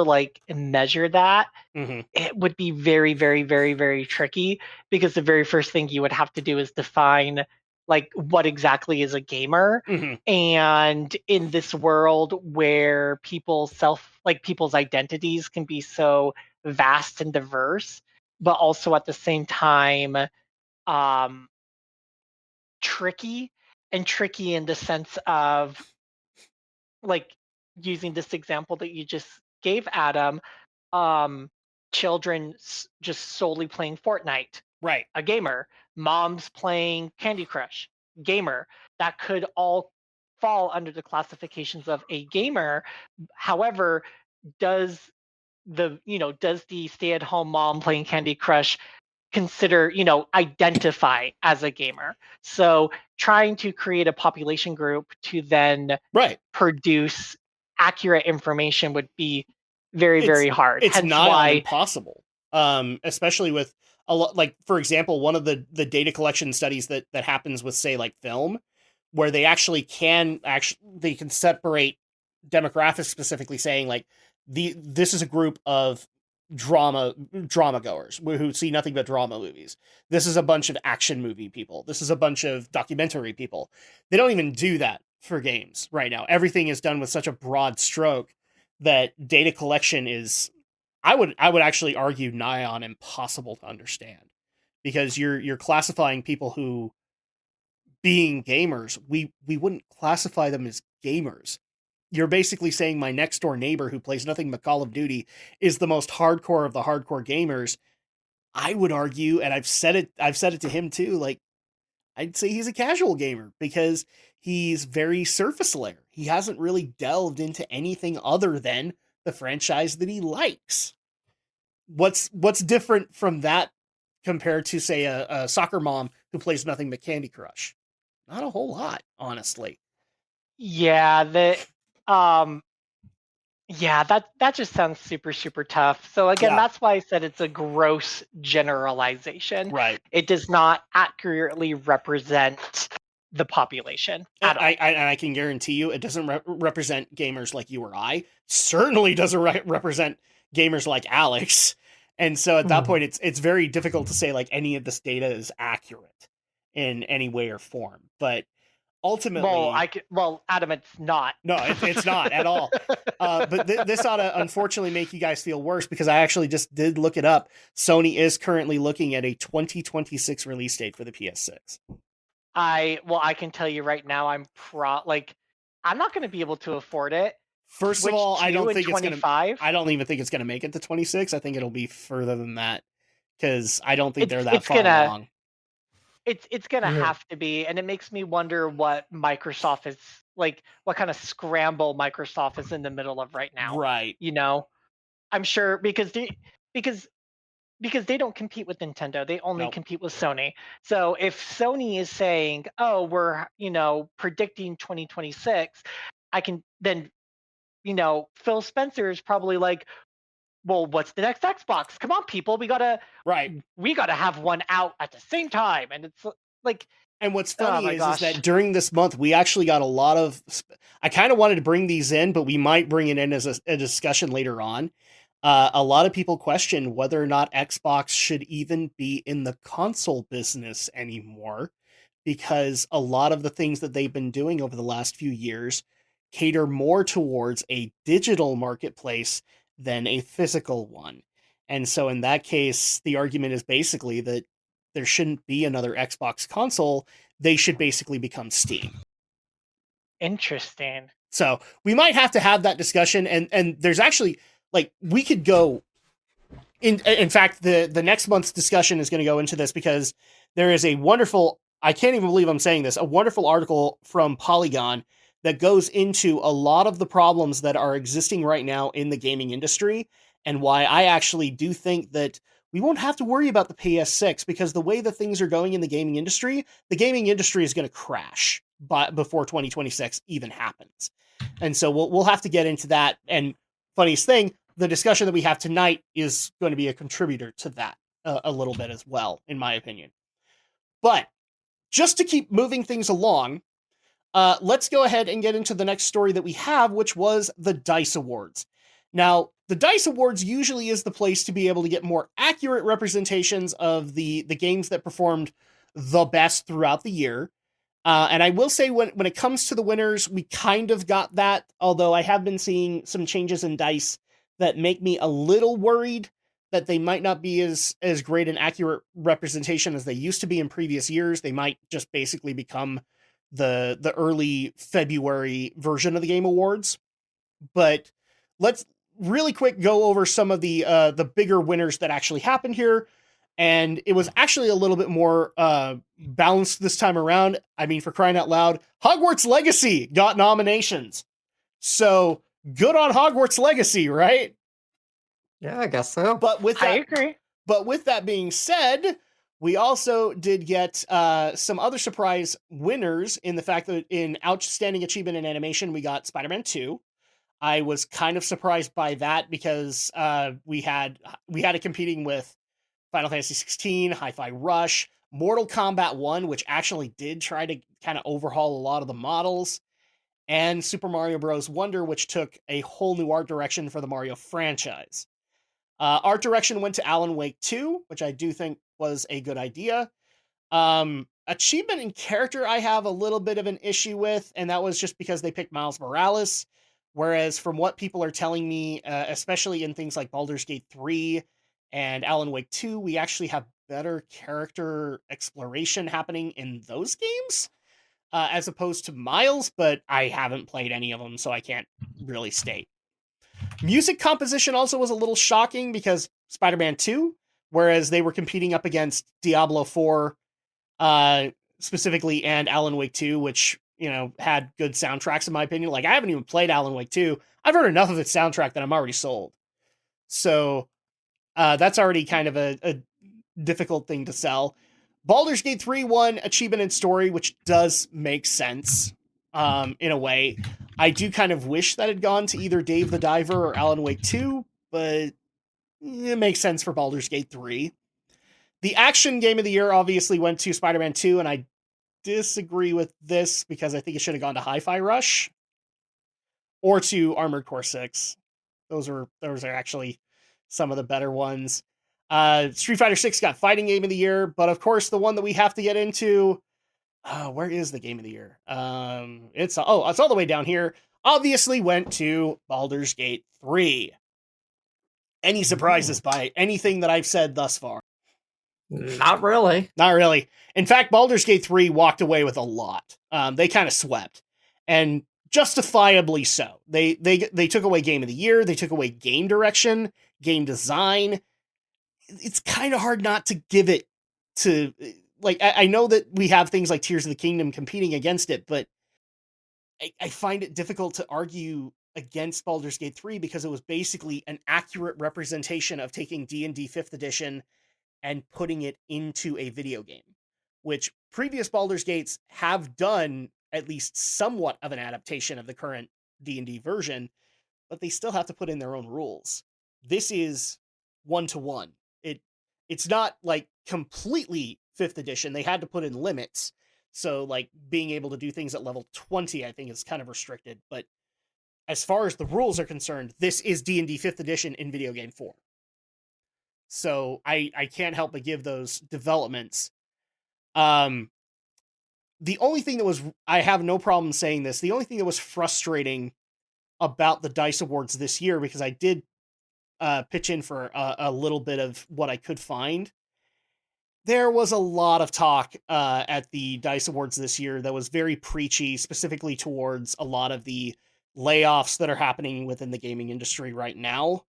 like measure that, Mm-hmm. it would be very, very, very, very tricky, because the very first thing you would have to do is define like what exactly is a gamer. Mm-hmm. And in this world where people's identities can be so vast and diverse, but also at the same time um tricky in the sense of, like, using this example that you just gave, Adam, um children just solely playing Fortnite, Right. a gamer. Moms playing Candy Crush, gamer. That could all fall under the classifications of a gamer. However, does does the stay-at-home mom playing Candy Crush identify as a gamer? So trying to create a population group to then Right. produce accurate information would be very, very hard. It's Hence nigh on why impossible. Especially with a lot, like, for example, one of the data collection studies that happens with, say, like film, where they can separate demographics, specifically saying like this is a group of drama goers who see nothing but drama movies. This is a bunch of action movie people. This is a bunch of documentary people. They don't even do that for games right now. Everything is done with such a broad stroke that data collection is, I would actually argue, nigh on impossible to understand, because you're classifying people who, being gamers, we wouldn't classify them as gamers. You're basically saying my next door neighbor who plays nothing but Call of Duty is the most hardcore of the hardcore gamers. I would argue, and I've said it to him too, like, I'd say he's a casual gamer because he's very surface layer. He hasn't really delved into anything other than the franchise that he likes. What's different from that compared to, say, a soccer mom who plays nothing but Candy Crush? Not a whole lot, honestly. Yeah, that just sounds super, super tough. So again, that's why I said it's a gross generalization. Right. It does not accurately represent the population at all. I can guarantee you it doesn't represent gamers like you or I. Certainly doesn't represent gamers like Alex. And so at that point, it's very difficult to say like any of this data is accurate in any way or form. But ultimately, Adam, it's not. No, it's not at all. But this ought to unfortunately make you guys feel worse, because I actually just did look it up. Sony is currently looking at a 2026 release date for the PS6. I can tell you right now, I'm not going to be able to afford it. First of all, I don't think it's going to. I don't even think it's going to make it to 26. I think it'll be further than that, because I don't think they're that far along. It's going to have to be, and it makes me wonder what Microsoft is like, what kind of scramble Microsoft is in the middle of right now. Right. I'm sure because they don't compete with Nintendo. They only compete with Sony. So if Sony is saying, "Oh, we're, predicting 2026," I can then, Phil Spencer is probably like, "Well, what's the next Xbox? Come on, people, we gotta have one out at the same time." And it's like, and what's funny is that during this month we actually got a lot of. I kind of wanted to bring these in, but we might bring it in as a discussion later on. A lot of people question whether or not Xbox should even be in the console business anymore, because a lot of the things that they've been doing over the last few years cater more towards a digital marketplace than a physical one. And so in that case, the argument is basically that there shouldn't be another Xbox console. They should basically become Steam. Interesting. So we might have to have that discussion. And there's actually, like, we could go in fact, the next month's discussion is going to go into this, because there is a wonderful, I can't even believe I'm saying this, a wonderful article from Polygon that goes into a lot of the problems that are existing right now in the gaming industry, and why I actually do think that we won't have to worry about the PS6, because the way that things are going in the gaming industry is going to crash before 2026 even happens. And so we'll have to get into that. And funniest thing, the discussion that we have tonight is going to be a contributor to that a little bit as well, in my opinion. But just to keep moving things along, let's go ahead and get into the next story that we have, which was the DICE Awards. Now, the DICE Awards usually is the place to be able to get more accurate representations of the games that performed the best throughout the year. And I will say when it comes to the winners, we kind of got that, although I have been seeing some changes in DICE that make me a little worried that they might not be as great an accurate representation as they used to be in previous years. They might just basically become the early February version of the Game Awards. But let's really quick go over some of the bigger winners that actually happened here. And it was actually a little bit more balanced this time around. I mean, for crying out loud, Hogwarts Legacy got nominations. So good on Hogwarts Legacy, right? Yeah, I guess so. But with I that, agree. But with that being said, we also did get some other surprise winners in the fact that in Outstanding Achievement in Animation, we got Spider-Man 2. I was kind of surprised by that because we had it competing with Final Fantasy 16, Hi-Fi Rush, Mortal Kombat 1, which actually did try to kind of overhaul a lot of the models, and Super Mario Bros. Wonder, which took a whole new art direction for the Mario franchise. Art direction went to Alan Wake 2, which I do think was a good idea. Achievement in character, I have a little bit of an issue with, and that was just because they picked Miles Morales. Whereas from what people are telling me, especially in things like Baldur's Gate 3 and Alan Wake 2, we actually have better character exploration happening in those games as opposed to Miles, but I haven't played any of them, so I can't really state. Music composition also was a little shocking because Spider-Man 2, whereas they were competing up against Diablo 4 specifically and Alan Wake 2, which, had good soundtracks in my opinion. Like, I haven't even played Alan Wake 2. I've heard enough of its soundtrack that I'm already sold. So that's already kind of a difficult thing to sell. Baldur's Gate 3 won Achievement in Story, which does make sense in a way. I do kind of wish that had gone to either Dave the Diver or Alan Wake 2, but it makes sense for Baldur's Gate 3. The action game of the year obviously went to Spider-Man 2, and I disagree with this because I think it should have gone to Hi-Fi Rush or to Armored Core 6. Those are actually some of the better ones. Street Fighter 6 got Fighting Game of the Year, but of course the one that we have to get into, where is the Game of the Year? It's all the way down here. Obviously went to Baldur's Gate 3. Any surprises by anything that I've said thus far? Not really. Not really. In fact, Baldur's Gate 3 walked away with a lot. They kind of swept. And justifiably so. They took away Game of the Year, they took away game direction, game design. It's kind of hard not to give it to, like, I know that we have things like Tears of the Kingdom competing against it, but I find it difficult to argue against Baldur's Gate 3 because it was basically an accurate representation of taking D&D 5th edition and putting it into a video game, which previous Baldur's Gates have done at least somewhat of an adaptation of the current D&D version, but they still have to put in their own rules. This is one-to-one. It's not like completely 5th edition. They had to put in limits. So like being able to do things at level 20, I think is kind of restricted. But as far as the rules are concerned, this is D&D 5th edition in video game form. So I can't help but give those developments. The only thing that was, I have no problem saying this, the only thing that was frustrating about the DICE Awards this year, because I did pitch in for a little bit of what I could find, there was a lot of talk at the DICE Awards this year that was very preachy, specifically towards a lot of the layoffs that are happening within the gaming industry right now.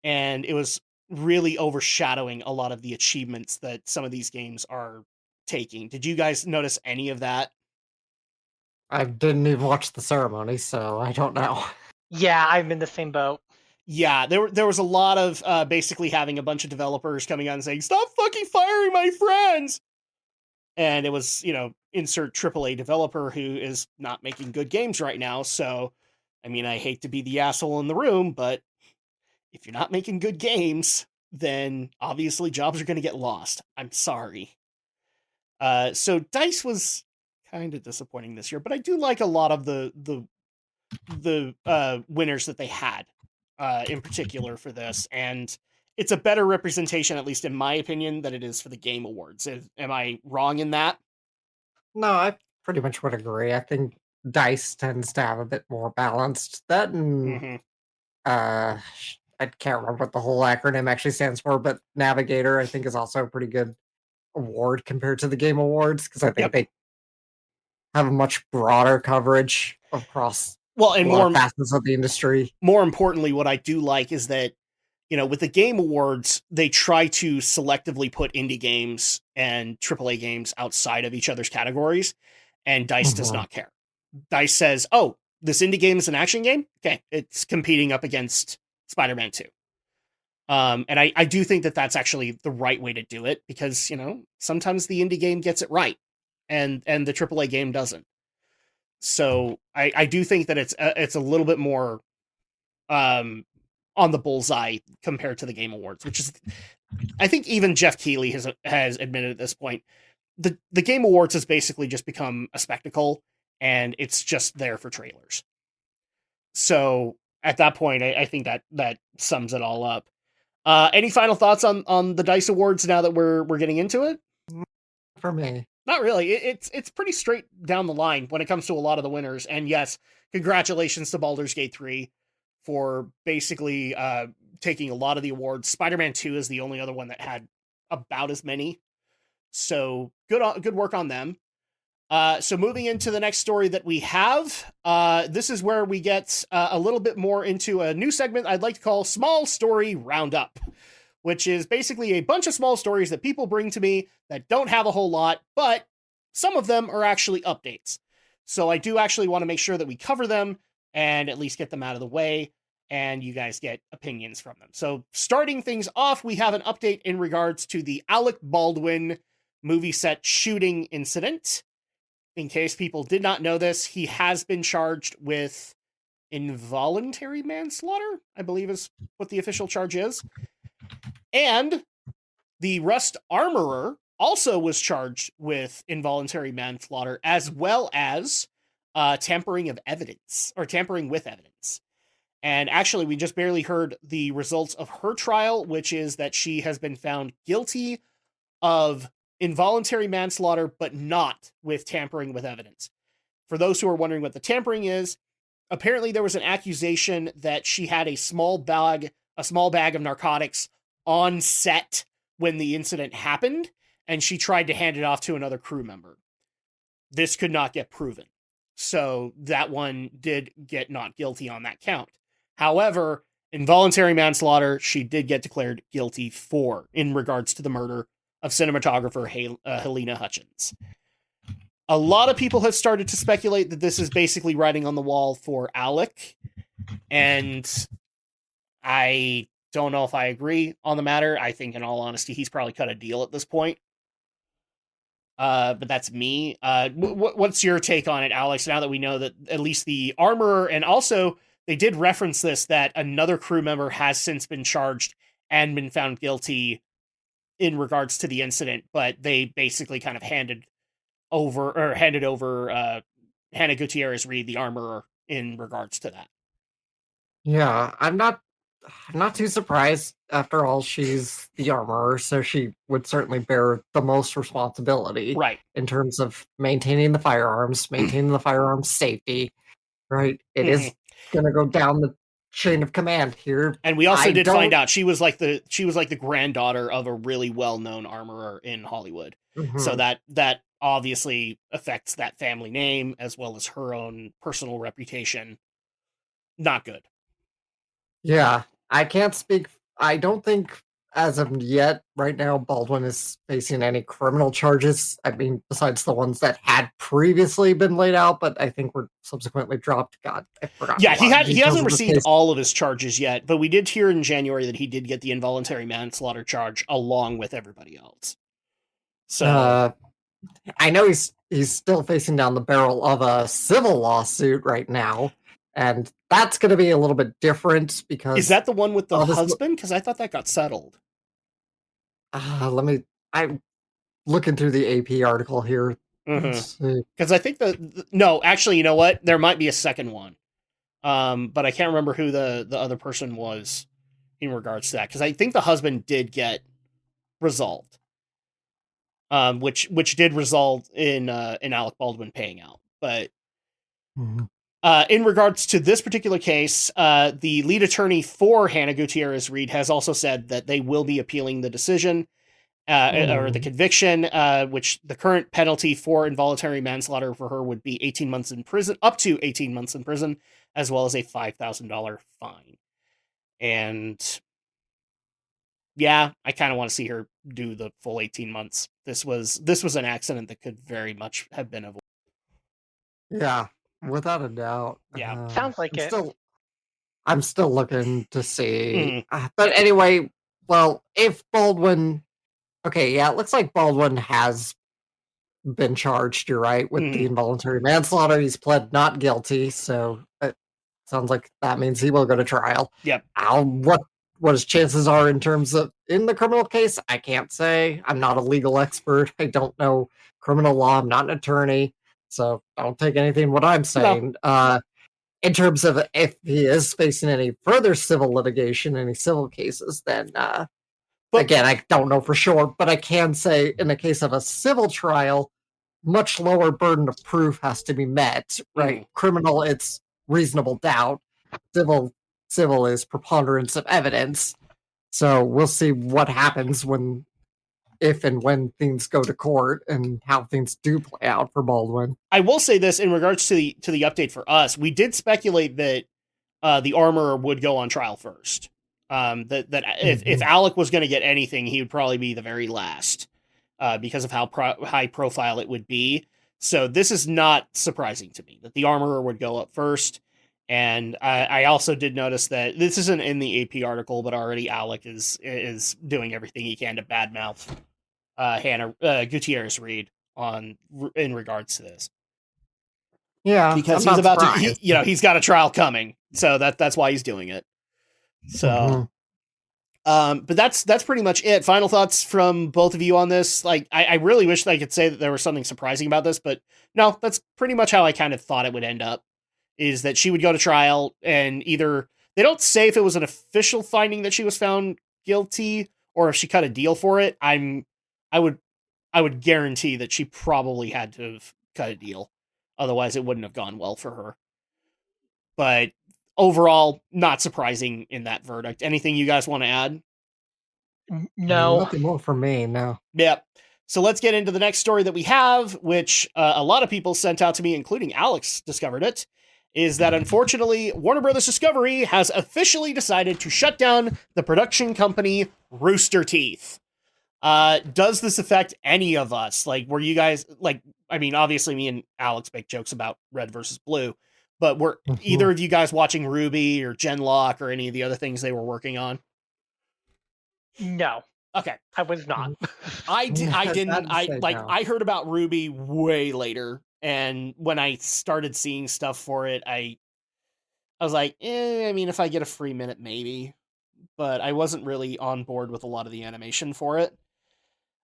And it was really overshadowing a lot of the achievements that some of these games are taking. Did you guys notice any of that? I didn't even watch the ceremony, so I don't know. Yeah, I'm in the same boat. Yeah, there was a lot of basically having a bunch of developers coming on and saying, "Stop fucking firing my friends!" And it was, insert AAA developer who is not making good games right now. So, I mean, I hate to be the asshole in the room, but if you're not making good games, then obviously jobs are going to get lost. I'm sorry. So DICE was kind of disappointing this year, but I do like a lot of the winners that they had, in particular for this, and it's a better representation, at least in my opinion, than it is for the Game Awards. Am I wrong in that? No, I pretty much would agree. I think Dice tends to have a bit more balanced. That and Mm-hmm. I can't remember what the whole acronym actually stands for, but Navigator I think is also a pretty good award compared to the Game Awards because I think Yep. they have a much broader coverage across Well, a and lot of facets of the industry. more importantly, what I do like is that, with the Game Awards, they try to selectively put indie games and AAA games outside of each other's categories, and DICE does Mhm. not care. DICE says, "Oh, this indie game is an action game? Okay, it's competing up against Spider-Man 2." And I do think that that's actually the right way to do it because, sometimes the indie game gets it right and the AAA game doesn't. So I do think that it's a little bit more um, on the bullseye compared to the Game Awards, which is, I think even Jeff Keighley has admitted at this point, the Game Awards has basically just become a spectacle and it's just there for trailers. So at that point, I think that sums it all up. Any final thoughts on the Dice Awards now that we're getting into it? For me. Not really. It's pretty straight down the line when it comes to a lot of the winners. And yes, congratulations to Baldur's Gate 3 for basically taking a lot of the awards. Spider-Man 2 is the only other one that had about as many. So good work on them. So moving into the next story that we have, this is where we get a little bit more into a new segment I'd like to call Small Story Roundup, which is basically a bunch of small stories that people bring to me that don't have a whole lot, but some of them are actually updates. So I do actually want to make sure that we cover them and at least get them out of the way, and you guys get opinions from them. So starting things off, we have an update in regards to the Alec Baldwin movie set shooting incident. In case people did not know this, he has been charged with involuntary manslaughter, I believe is what the official charge is. And the Rust Armorer also was charged with involuntary manslaughter as well as tampering with evidence. And actually, we just barely heard the results of her trial, which is that she has been found guilty of involuntary manslaughter, but not with tampering with evidence. For those who are wondering what the tampering is, apparently there was an accusation that she had a small bag of narcotics on set when the incident happened, and she tried to hand it off to another crew member. This could not get proven. So that one did get not guilty on that count. However, involuntary manslaughter, she did get declared guilty for in regards to the murder of cinematographer Helena Hutchins. A lot of people have started to speculate that this is basically writing on the wall for Alec, and I don't know if I agree on the matter. I think, in all honesty, he's probably cut a deal at this point. But that's me. What's your take on it, Alex, now that we know that at least the armorer, and also they did reference this, that another crew member has since been charged and been found guilty in regards to the incident, but they basically kind of handed over Hannah Gutierrez Reed, the armorer, in regards to that. Yeah, I'm not too surprised. After all, she's the armorer, so she would certainly bear the most responsibility, Right. in terms of maintaining the firearms safety. Right, it is going to go down the chain of command here. And we also did find out she was like the granddaughter of a really well-known armorer in Hollywood. So that obviously affects that family name as well as her own personal reputation. Not good. Yeah, I can't speak. I don't think as of yet, right now, Baldwin is facing any criminal charges. I mean, besides the ones that had previously been laid out, but I think were subsequently dropped. God, I forgot. Yeah, a lot of he details hasn't of this received case. all of his charges yet, but we did hear in January that he did get the involuntary manslaughter charge along with everybody else. So I know he's still facing down the barrel of a civil lawsuit right now, and that's going to be a little bit different because is that the one with the this, husband? Because I thought that got settled. I'm looking through the AP article here. Let's see. Because I think no, actually, you know what? There might be a second one, but I can't remember who the other person was in regards to that. Because I think the husband did get resolved, which did result in Alec Baldwin paying out. But in regards to this particular case, the lead attorney for Hannah Gutierrez Reed has also said that they will be appealing the decision. Or the conviction, which the current penalty for involuntary manslaughter for her would be 18 months in prison, up to 18 months in prison, as well as a $5,000 fine. And yeah, I kind of want to see her do the full 18 months. This was an accident that could very much have been avoided. Yeah, without a doubt. Yeah. Sounds like it. I'm still looking to see. But anyway, well, if Baldwin... Okay, yeah, it looks like Baldwin has been charged, you're right, with the involuntary manslaughter. He's pled not guilty, so it sounds like that means he will go to trial. Yep. What his chances are in terms of in the criminal case, I can't say. I'm not a legal expert. I don't know criminal law. I'm not an attorney, so don't take anything what I'm saying. No. In terms of if he is facing any further civil litigation, any civil cases, then again, I don't know for sure, but I can say in the case of a civil trial, much lower burden of proof has to be met, right? Criminal, it's reasonable doubt. Civil is preponderance of evidence. So we'll see what happens if and when things go to court and how things do play out for Baldwin. I will say this in regards to the update for us. We did speculate that the armorer would go on trial first. If Alec was going to get anything, he would probably be the very last, because of how high profile it would be. So this is not surprising to me that the armorer would go up first. And I also did notice that this isn't in the AP article, but already Alec is doing everything he can to badmouth Hannah Gutierrez Reed in regards to this. Yeah, because he's about to, he's got a trial coming, so that's why he's doing it. So, but that's pretty much it. Final thoughts from both of you on this. Like, I really wish I could say that there was something surprising about this, but no, that's pretty much how I kind of thought it would end up, is that she would go to trial and either, they don't say if it was an official finding that she was found guilty or if she cut a deal for it. I would guarantee that she probably had to have cut a deal. Otherwise it wouldn't have gone well for her. But overall, not surprising in that verdict. Anything you guys want to add? No. Nothing more for me, no. Yep. So let's get into the next story that we have, which a lot of people sent out to me, including Alex discovered it, is that unfortunately, Warner Brothers Discovery has officially decided to shut down the production company RoosterTeeth. Does this affect any of us? Like, were you guys, like, I mean, obviously me and Alex make jokes about red versus blue, but were either of you guys watching Ruby or Genlock or any of the other things they were working on? No. Okay. I was not. I didn't. I heard about Ruby way later, and when I started seeing stuff for it, I was like, I mean, if I get a free minute, maybe. But I wasn't really on board with a lot of the animation for it.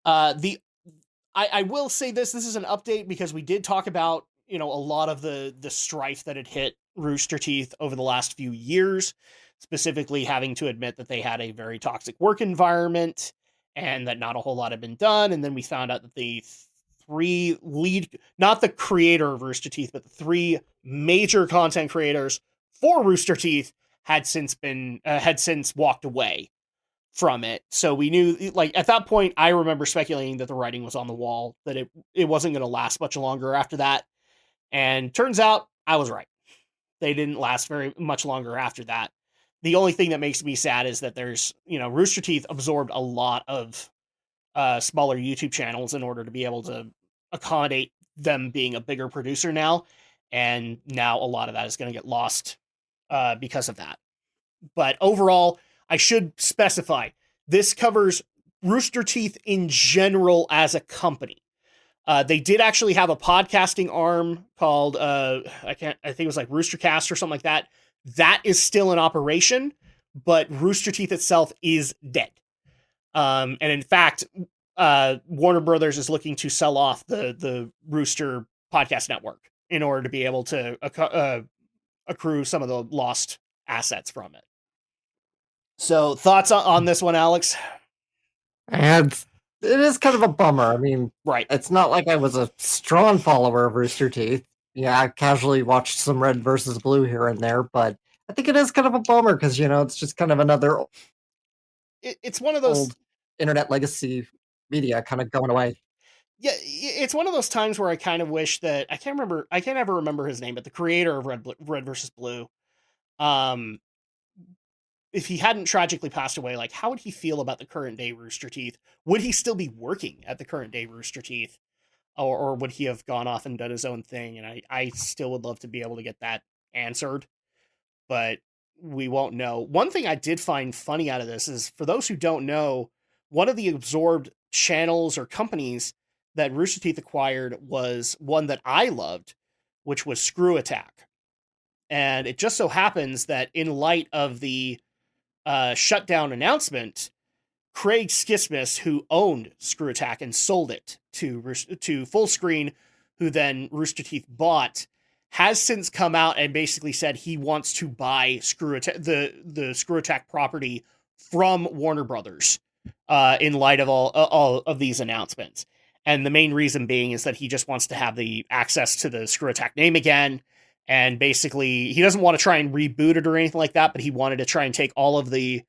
I will say this is an update because we did talk about, a lot of the strife that had hit RoosterTeeth over the last few years, specifically having to admit that they had a very toxic work environment and that not a whole lot had been done. And then we found out that the three lead, not the creator of RoosterTeeth, but the three major content creators for RoosterTeeth had since walked away from it. So we knew, like, at that point, I remember speculating that the writing was on the wall, that it wasn't going to last much longer after that. And turns out I was right. They didn't last very much longer after that. The only thing that makes me sad is that there's, Rooster Teeth absorbed a lot of smaller YouTube channels in order to be able to accommodate them being a bigger producer now. And now a lot of that is going to get lost because of that. But overall, I should specify, this covers Rooster Teeth in general as a company. They did actually have a podcasting arm called, I think it was like Roostercast or something like that. That is still in operation, but Rooster Teeth itself is dead. And in fact, Warner Brothers is looking to sell off the Rooster podcast network in order to be able to accrue some of the lost assets from it. So thoughts on this one, Alex? And it is kind of a bummer. I mean, Right. it's not like I was a strong follower of Rooster Teeth. Yeah, I casually watched some Red versus Blue here and there, but I think it is kind of a bummer because, it's just kind of another It's one of those old internet legacy media kind of going away. Yeah, it's one of those times where I kind of wish that I can't ever remember his name, but the creator of Red versus Blue, if he hadn't tragically passed away, like, how would he feel about the current day Rooster Teeth? Would he still be working at the current day Rooster Teeth, or would he have gone off and done his own thing? And I still would love to be able to get that answered, but we won't know. One thing I did find funny out of this is, for those who don't know, one of the absorbed channels or companies that Rooster Teeth acquired was one that I loved, which was Screw Attack. And it just so happens that in light of the shutdown announcement, Craig Skismas, who owned Screw Attack and sold it to Full Screen, who then Rooster Teeth bought, has since come out and basically said he wants to buy Screw Attack, the Screw Attack property from Warner Brothers, in light of all of these announcements. And the main reason being is that he just wants to have the access to the Screw Attack name again. And basically, he doesn't want to try and reboot it or anything like that, but he wanted to try and take all of the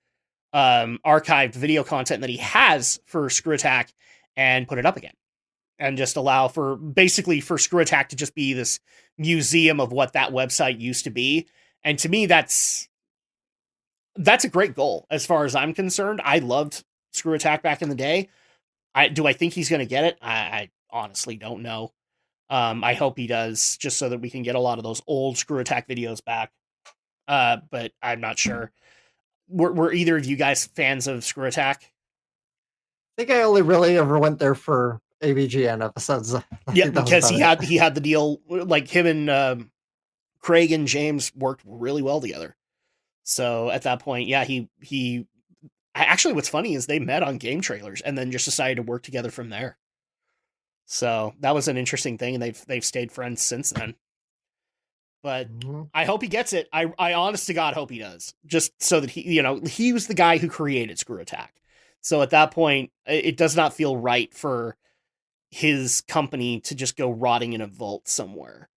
archived video content that he has for Screw Attack and put it up again. And just allow for Screw Attack to just be this museum of what that website used to be. And to me, that's a great goal as far as I'm concerned. I loved Screw Attack back in the day. Do I think he's going to get it? I honestly don't know. I hope he does, just so that we can get a lot of those old Screw Attack videos back. But I'm not sure. Were either of you guys fans of Screw Attack? I think I only really ever went there for AVGN episodes. Yeah, because he had the deal, like him and Craig and James worked really well together. So at that point, yeah, he actually, what's funny is they met on game trailers and then just decided to work together from there. So that was an interesting thing, and they've stayed friends since then. But I hope he gets it. I honest to God hope he does, just so that he was the guy who created Screw Attack. So at that point, it does not feel right for his company to just go rotting in a vault somewhere.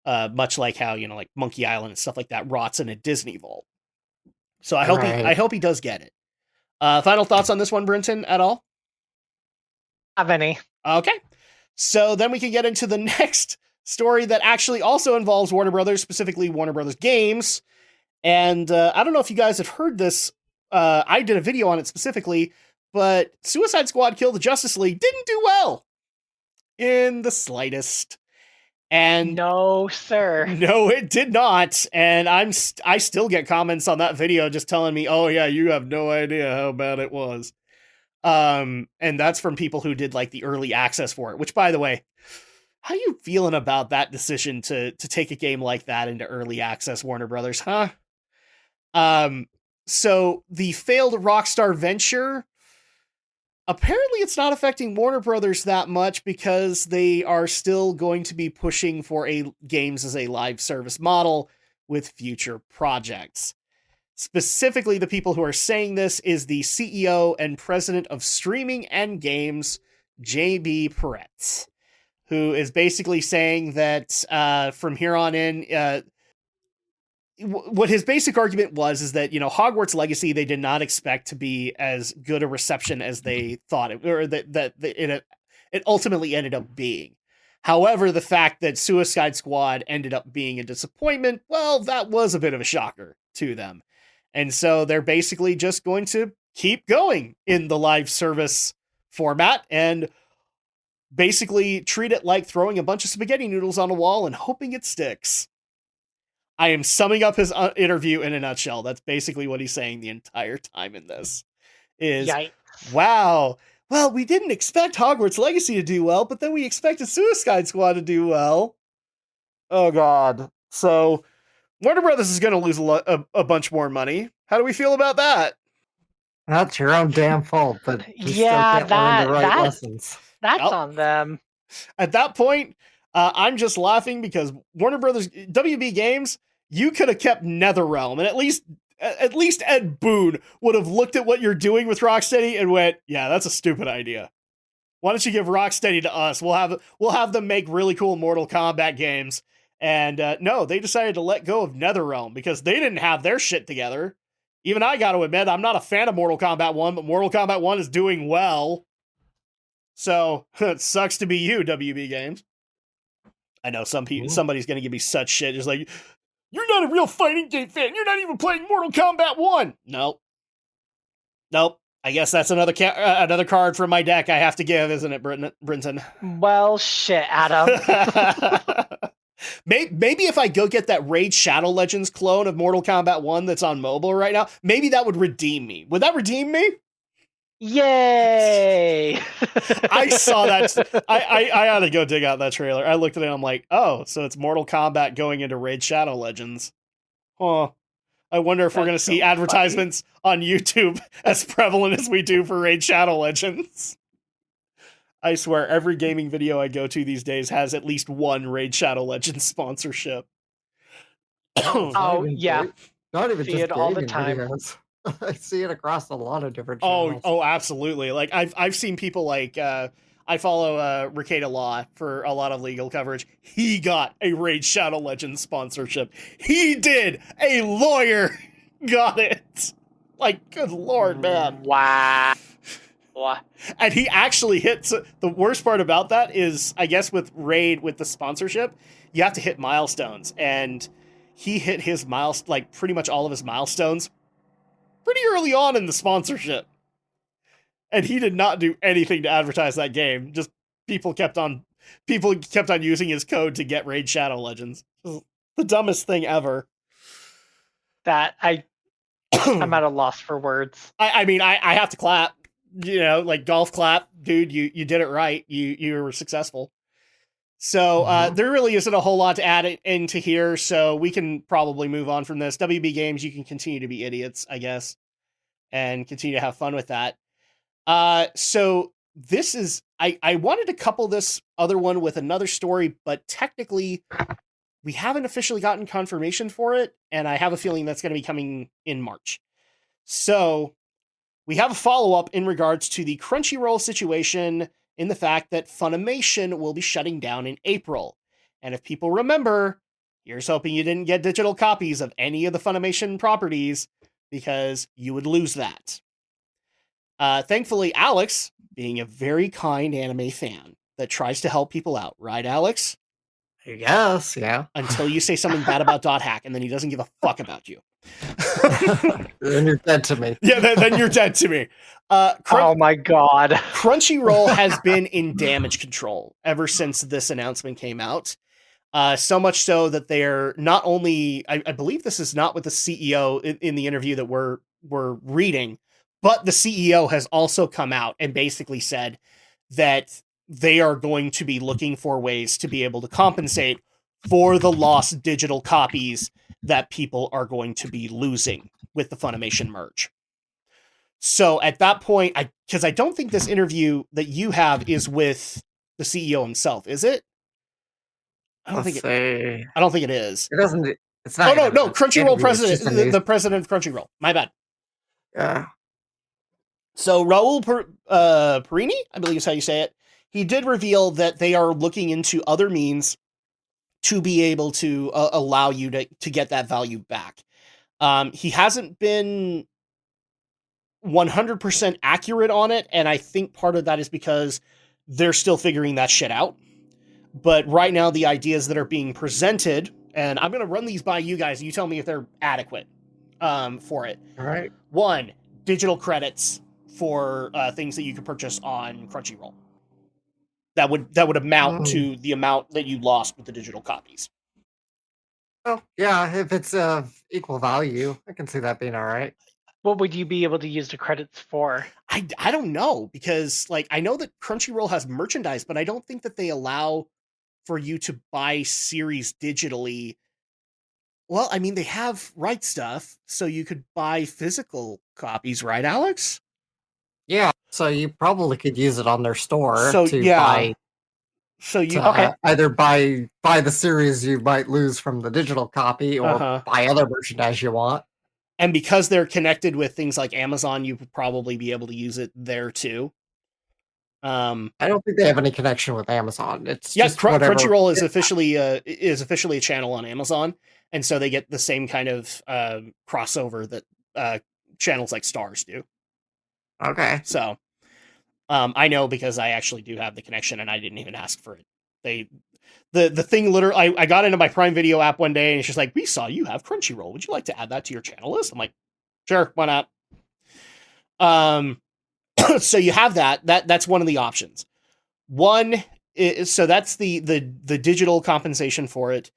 Much like how, like Monkey Island and stuff like that rots in a Disney vault. So I hope he does get it. Final thoughts on this one, Brinton, at all? Have any? Okay. So then we can get into the next story that actually also involves Warner Brothers, specifically Warner Brothers Games. And I don't know if you guys have heard this. I did a video on it specifically, but Suicide Squad Kill the Justice League didn't do well in the slightest. And no, sir. No, it did not. And I still get comments on that video just telling me, "Oh yeah, you have no idea how bad it was." And that's from people who did like the early access for it, which, by the way, how you feeling about that decision to take a game like that into early access, Warner Brothers, huh? So the failed Rockstar venture, apparently it's not affecting Warner Brothers that much because they are still going to be pushing for a games as a live service model with future projects. Specifically, the people who are saying this is the CEO and president of streaming and games, JB Peretz, who is basically saying that from here on in, what his basic argument is that, Hogwarts Legacy, they did not expect to be as good a reception as they thought it, or that it ultimately ended up being. However, the fact that Suicide Squad ended up being a disappointment, well, that was a bit of a shocker to them. And so they're basically just going to keep going in the live service format and basically treat it like throwing a bunch of spaghetti noodles on a wall and hoping it sticks. I am summing up his interview in a nutshell. That's basically what he's saying the entire time in this. Is, Yikes. wow, well, we didn't expect Hogwarts Legacy to do well, but then we expected Suicide Squad to do well. Oh, God. So, Warner Brothers is going to lose a bunch more money. How do we feel about that? That's your own damn fault, but you Yeah, still can't learn the right that- lessons. That's Yep. on them. At that point, I'm just laughing because Warner Brothers, WB Games, you could have kept NetherRealm, and at least Ed Boon would have looked at what you're doing with Rocksteady and went, yeah, that's a stupid idea. Why don't you give Rocksteady to us? We'll have them make really cool Mortal Kombat games. And no, they decided to let go of NetherRealm because they didn't have their shit together. Even I got to admit, I'm not a fan of Mortal Kombat 1, but Mortal Kombat 1 is doing well. So it sucks to be you, WB Games. I know somebody's going to give me such shit. Just like, you're not a real fighting game fan. You're not even playing Mortal Kombat 1. Nope. I guess that's another card from my deck I have to give, isn't it, Brinton? Well, shit, Adam. Maybe if I go get that Raid Shadow Legends clone of Mortal Kombat 1 that's on mobile right now, maybe that would redeem me. Would that redeem me? Yay! I saw that. I ought to go dig out that trailer. I looked at it and I'm like, oh, so it's Mortal Kombat going into Raid Shadow Legends. Huh. I wonder if we're going to see advertisements on YouTube as prevalent as we do for Raid Shadow Legends. I swear, every gaming video I go to these days has at least one Raid Shadow Legends sponsorship. Oh, yeah. Not even See just it all the gaming time. videos. I see it across a lot of different channels. Oh, absolutely. Like I've seen people like I follow Ricada Law for a lot of legal coverage. He got a Raid Shadow Legends sponsorship. He did. A lawyer got it. Like, good lord, man. Wow. And he actually hits. The worst part about that is, I guess, with Raid, with the sponsorship, you have to hit milestones, and he hit his like pretty much all of his milestones pretty early on in the sponsorship. And he did not do anything to advertise that game. Just people kept on using his code to get Raid Shadow Legends. The dumbest thing ever. That I'm at a loss for words. I mean, I have to clap. You know, like golf clap, dude. You did it right. You were successful. So there really isn't a whole lot to add into here. So we can probably move on from this. WB Games, you can continue to be idiots, I guess, and continue to have fun with that. So this is, I wanted to couple this other one with another story, but technically we haven't officially gotten confirmation for it. And I have a feeling that's going to be coming in March. So we have a follow-up in regards to the Crunchyroll situation in the fact that Funimation will be shutting down in April. And if people remember, here's hoping you didn't get digital copies of any of the Funimation properties because you would lose that. Thankfully, Alex, being a very kind anime fan that tries to help people out, right, Alex? Yes, yeah. Until you say something bad about Dot Hack, and then he doesn't give a fuck about you. Then you're dead to me. Yeah, then you're dead to me. Oh my god. Crunchyroll has been in damage control ever since this announcement came out. So much so that they're not only, I believe this is not with the CEO in the interview that we're reading, but the CEO has also come out and basically said that they are going to be looking for ways to be able to compensate for the lost digital copies that people are going to be losing with the Funimation merge. So at that point, because I don't think this interview that you have is with the CEO himself, is it? I don't think it is. It doesn't. It's not. Oh no, Crunchyroll president, the president of Crunchyroll. My bad. Yeah. So Raul Perini, I believe is how you say it. He did reveal that they are looking into other means to be able to allow you to get that value back. He hasn't been 100% accurate on it, and I think part of that is because they're still figuring that shit out. But right now, the ideas that are being presented, and I'm going to run these by you guys, you tell me if they're adequate. for it. All right. One, digital credits for things that you could purchase on Crunchyroll. That would amount to the amount that you lost with the digital copies. Oh, yeah, if it's equal value, I can see that being all right. What would you be able to use the credits for? I don't know, because like I know that Crunchyroll has merchandise, but I don't think that they allow for you to buy series digitally. Well, I mean, they have Right Stuff, so you could buy physical copies, right, Alex? Yeah, so you probably could use it on their store So to yeah, buy so you Okay. either buy the series you might lose from the digital copy or buy other merchandise you want. and because they're connected with things like Amazon, you would probably be able to use it there too. I don't think they have any connection with Amazon. It's Yeah, just whatever. Crunchyroll is officially a channel on Amazon, and so they get the same kind of crossover that channels like Stars do. Okay. So I know because I actually do have the connection, and I didn't even ask for it. The thing literally, I got into my Prime Video app one day, and it's just like, we saw you have Crunchyroll. Would you like to add that to your channel list? I'm like, sure, why not? So you have that's one of the options. One is, so that's the digital compensation for it,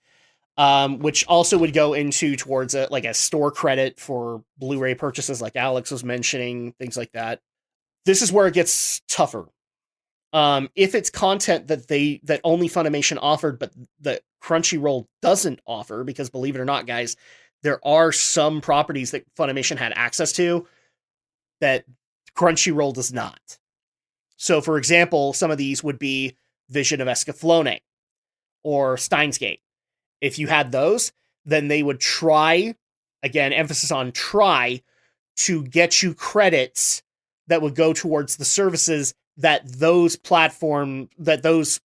which also would go into towards like a store credit for Blu-ray purchases, like Alex was mentioning, things like that. This is where it gets tougher. If it's content that only Funimation offered, but that Crunchyroll doesn't offer, because believe it or not, guys, there are some properties that Funimation had access to that Crunchyroll does not. So, for example, some of these would be Vision of Escaflowne or Steins Gate. If you had those, then they would try, again, emphasis on try, to get you credits that would go towards the services that those properties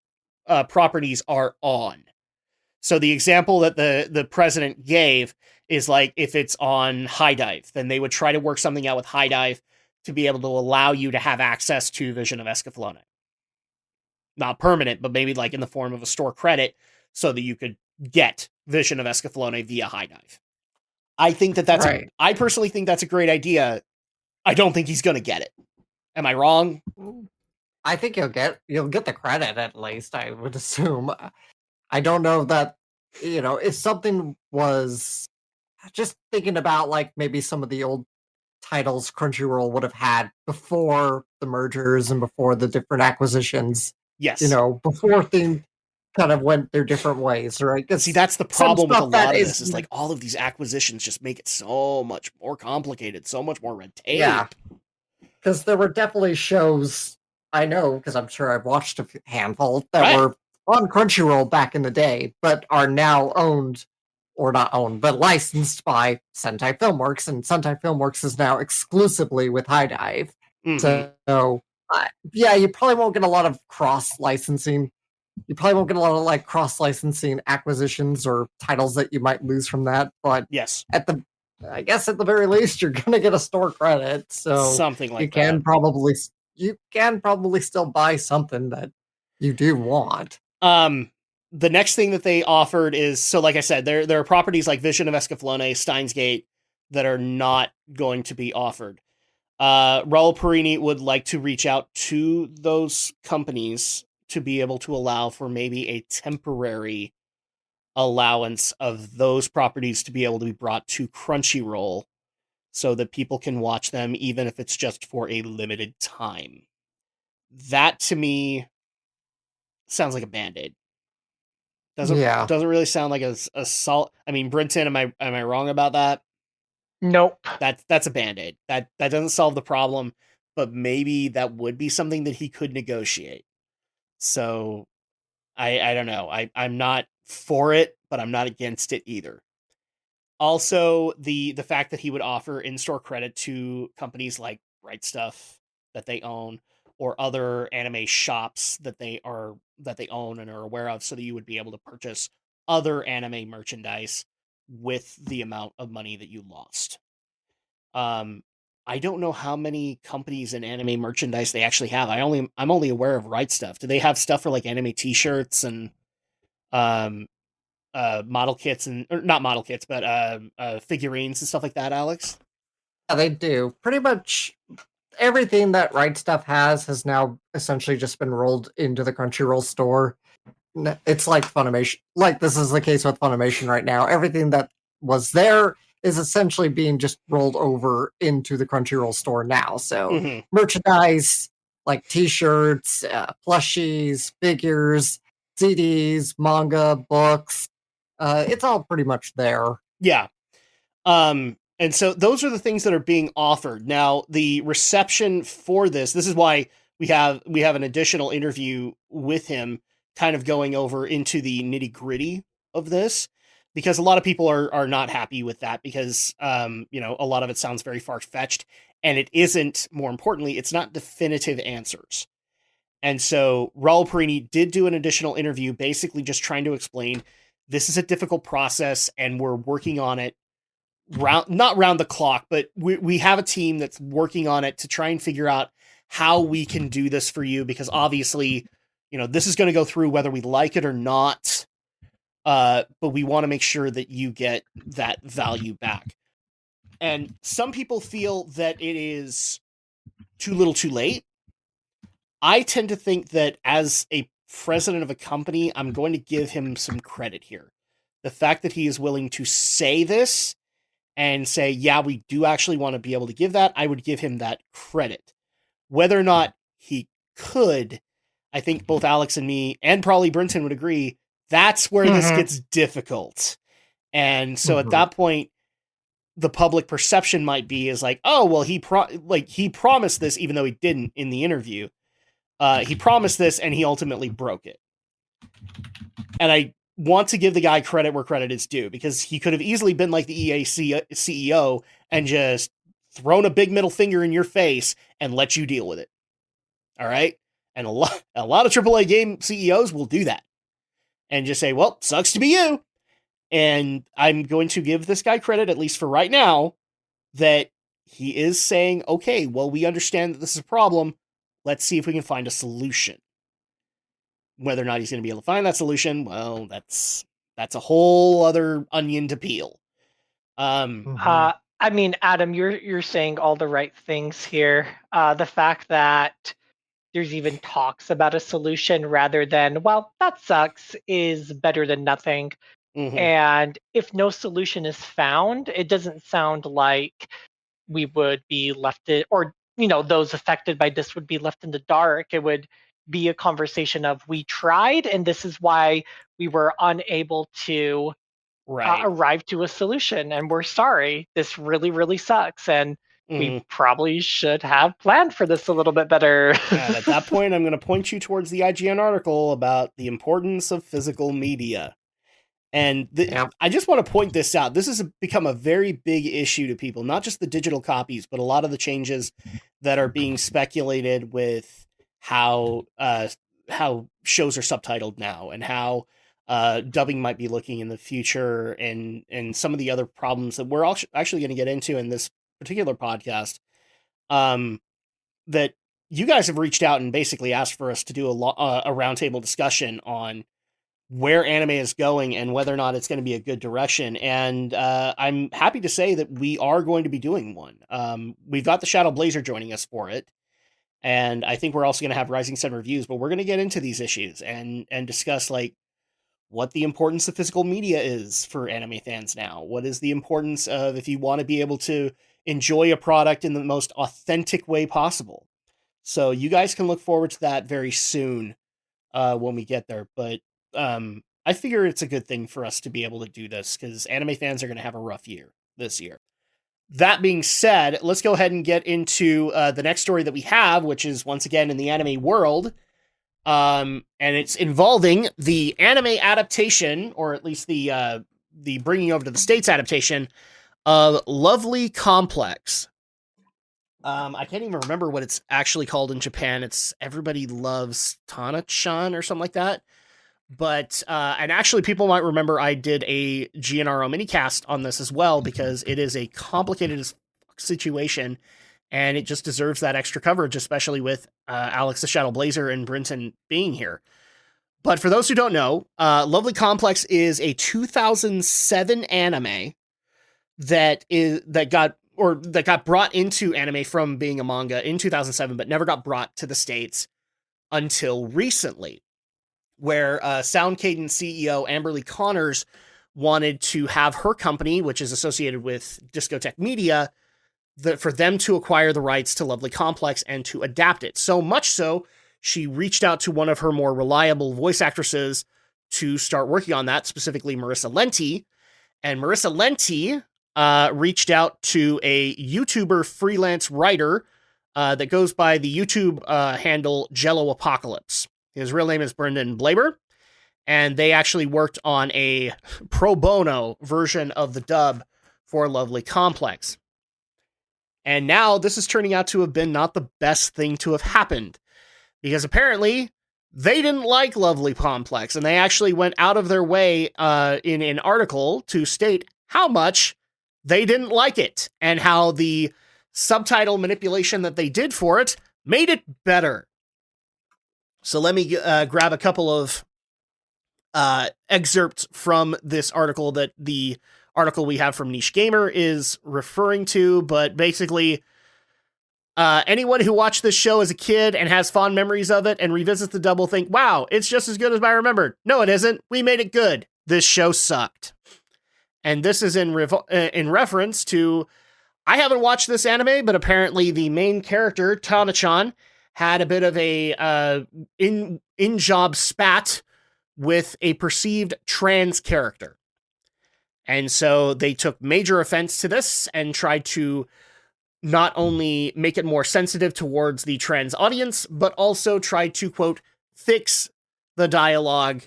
are on. So the example that the president gave is like, if it's on High Dive, then they would try to work something out with High Dive to be able to allow you to have access to Vision of Escaflowne. Not permanent, but maybe like in the form of a store credit, so that you could get Vision of Escaflowne via High Dive. I think that's right. I personally think that's a great idea. I don't think he's going to get it. Am I wrong? I think you'll get the credit at least, I would assume. I don't know that, if something was just thinking about like maybe some of the old titles Crunchyroll would have had before the mergers and before the different acquisitions. Yes. Before things kind of went their different ways, right? See, that's the problem with a lot of this, is like all of these acquisitions just make it so much more complicated, so much more red tape. Yeah. Because there were definitely shows, I know, because I'm sure I've watched a handful, that were on Crunchyroll back in the day, but are now owned, or not owned, but licensed by Sentai Filmworks, and Sentai Filmworks is now exclusively with High Dive. Mm-hmm. So, yeah, you probably won't get a lot of cross-licensing. You probably won't get a lot of like cross-licensing acquisitions or titles that you might lose from that, but yes, I guess at the very least you're gonna get a store credit, so something like you can probably still buy something that you do want. The next thing that they offered is, so like I said, there are properties like Vision of Escaflowne, Steins Gate, that are not going to be offered. Raul Perini would like to reach out to those companies to be able to allow for maybe a temporary allowance of those properties to be able to be brought to Crunchyroll, so that people can watch them, even if it's just for a limited time. That to me sounds like a band-aid. Doesn't really sound like a solid. I mean, Brinton, am I wrong about that? Nope. That's a band-aid. That doesn't solve the problem, but maybe that would be something that he could negotiate. So I don't know. I'm not for it, but I'm not against it either. Also, the fact that he would offer in-store credit to companies like Right Stuff that they own, or other anime shops that they own and are aware of, so that you would be able to purchase other anime merchandise with the amount of money that you lost. I don't know how many companies in anime merchandise they actually have. I'm only aware of Right Stuff. Do they have stuff for like anime t-shirts and model kits or not model kits, but figurines and stuff like that, Alex? Yeah, they do. Pretty much everything that Right Stuff has now essentially just been rolled into the Crunchyroll store. It's like Funimation. Like, this is the case with Funimation right now. Everything that was there is essentially being just rolled over into the Crunchyroll store now. So Mm-hmm. merchandise like t-shirts, plushies, figures, CDs, manga, books. It's all pretty much there. Yeah. And so those are the things that are being offered. Now, the reception for this is why we have an additional interview with him, kind of going over into the nitty-gritty of this, because a lot of people are not happy with that, because you know, a lot of it sounds very far-fetched, and it isn't, more importantly, it's not definitive answers. And so Raul Perini did do an additional interview, basically just trying to explain this is a difficult process and we're working on it not round the clock, but we have a team that's working on it to try and figure out how we can do this for you, because obviously, you know, this is going to go through whether we like it or not. But we want to make sure that you get that value back. And some people feel that it is too little too late. I tend to think that as a president of a company, I'm going to give him some credit here. The fact that he is willing to say this and say, yeah, we do actually want to be able to give that, I would give him that credit. Whether or not he could, I think both Alex and me, and probably Brinton would agree, that's where this gets difficult. And so at that point, the public perception might be is like, oh, well, he promised this, even though he didn't in the interview. He promised this and he ultimately broke it. And I want to give the guy credit where credit is due, because he could have easily been like the EA CEO and just thrown a big middle finger in your face and let you deal with it. All right. And a lot of AAA game CEOs will do that and just say, well, sucks to be you. And I'm going to give this guy credit, at least for right now, that he is saying, okay, well, we understand that this is a problem. Let's see if we can find a solution. Whether or not he's going to be able to find that solution, well, that's a whole other onion to peel. I mean, Adam, you're saying all the right things here. The fact that there's even talks about a solution rather than, well, that sucks, is better than nothing. Mm-hmm. And if no solution is found, it doesn't sound like we would be left or, you know, those affected by this would be left in the dark. It would be a conversation of, we tried, and this is why we were unable to arrive to a solution, and we're sorry. This really, really sucks, and we probably should have planned for this a little bit better. And at that point, I'm going to point you towards the IGN article about the importance of physical media. And I just want to point this out. This has become a very big issue to people, not just the digital copies, but a lot of the changes that are being speculated with how shows are subtitled now, and how dubbing might be looking in the future, and some of the other problems that we're actually going to get into in this particular podcast. That you guys have reached out and basically asked for us to do a roundtable discussion on where anime is going and whether or not it's going to be a good direction. And I'm happy to say that we are going to be doing one. We've got the Shadow Blazer joining us for it. And I think we're also going to have Rising Sun reviews, but we're going to get into these issues and discuss like what the importance of physical media is for anime fans now. What is the importance of, if you want to be able to enjoy a product in the most authentic way possible. So you guys can look forward to that very soon when we get there. But I figure it's a good thing for us to be able to do this, because anime fans are going to have a rough year this year. That being said, let's go ahead and get into the next story that we have, which is once again in the anime world. And it's involving the anime adaptation, or at least the bringing over to the States adaptation of Lovely Complex. I can't even remember what it's actually called in Japan. It's Everybody Loves Tana-chan or something like that. But, and actually people might remember I did a GNRO minicast on this as well, because it is a complicated situation and it just deserves that extra coverage, especially with Alex the Shadow Blazer and Brinton being here. But for those who don't know, Lovely Complex is a 2007 anime that got brought into anime from being a manga in 2007, but never got brought to the States until recently, where Sound Cadence CEO Amberly Connors wanted to have her company, which is associated with Discotek Media, for them to acquire the rights to Lovely Complex and to adapt it. So much so, she reached out to one of her more reliable voice actresses to start working on that, specifically Marissa Lenti. And Marissa Lenti reached out to a YouTuber freelance writer that goes by the YouTube handle Jelloapocalypse. His real name is Brendan Blaber, and they actually worked on a pro bono version of the dub for Lovely Complex. And now this is turning out to have been not the best thing to have happened, because apparently they didn't like Lovely Complex, and they actually went out of their way in an article to state how much they didn't like it, and how the subtitle manipulation that they did for it made it better. So let me grab a couple of excerpts from this article that the article we have from Niche Gamer is referring to, but basically, anyone who watched this show as a kid and has fond memories of it and revisits the dub will think, wow, it's just as good as I remembered. No, it isn't. We made it good. This show sucked. And this is in reference to, I haven't watched this anime, but apparently the main character, Tana-chan, had a bit of a in-job spat with a perceived trans character. And so they took major offense to this and tried to not only make it more sensitive towards the trans audience, but also tried to, quote, fix the dialogue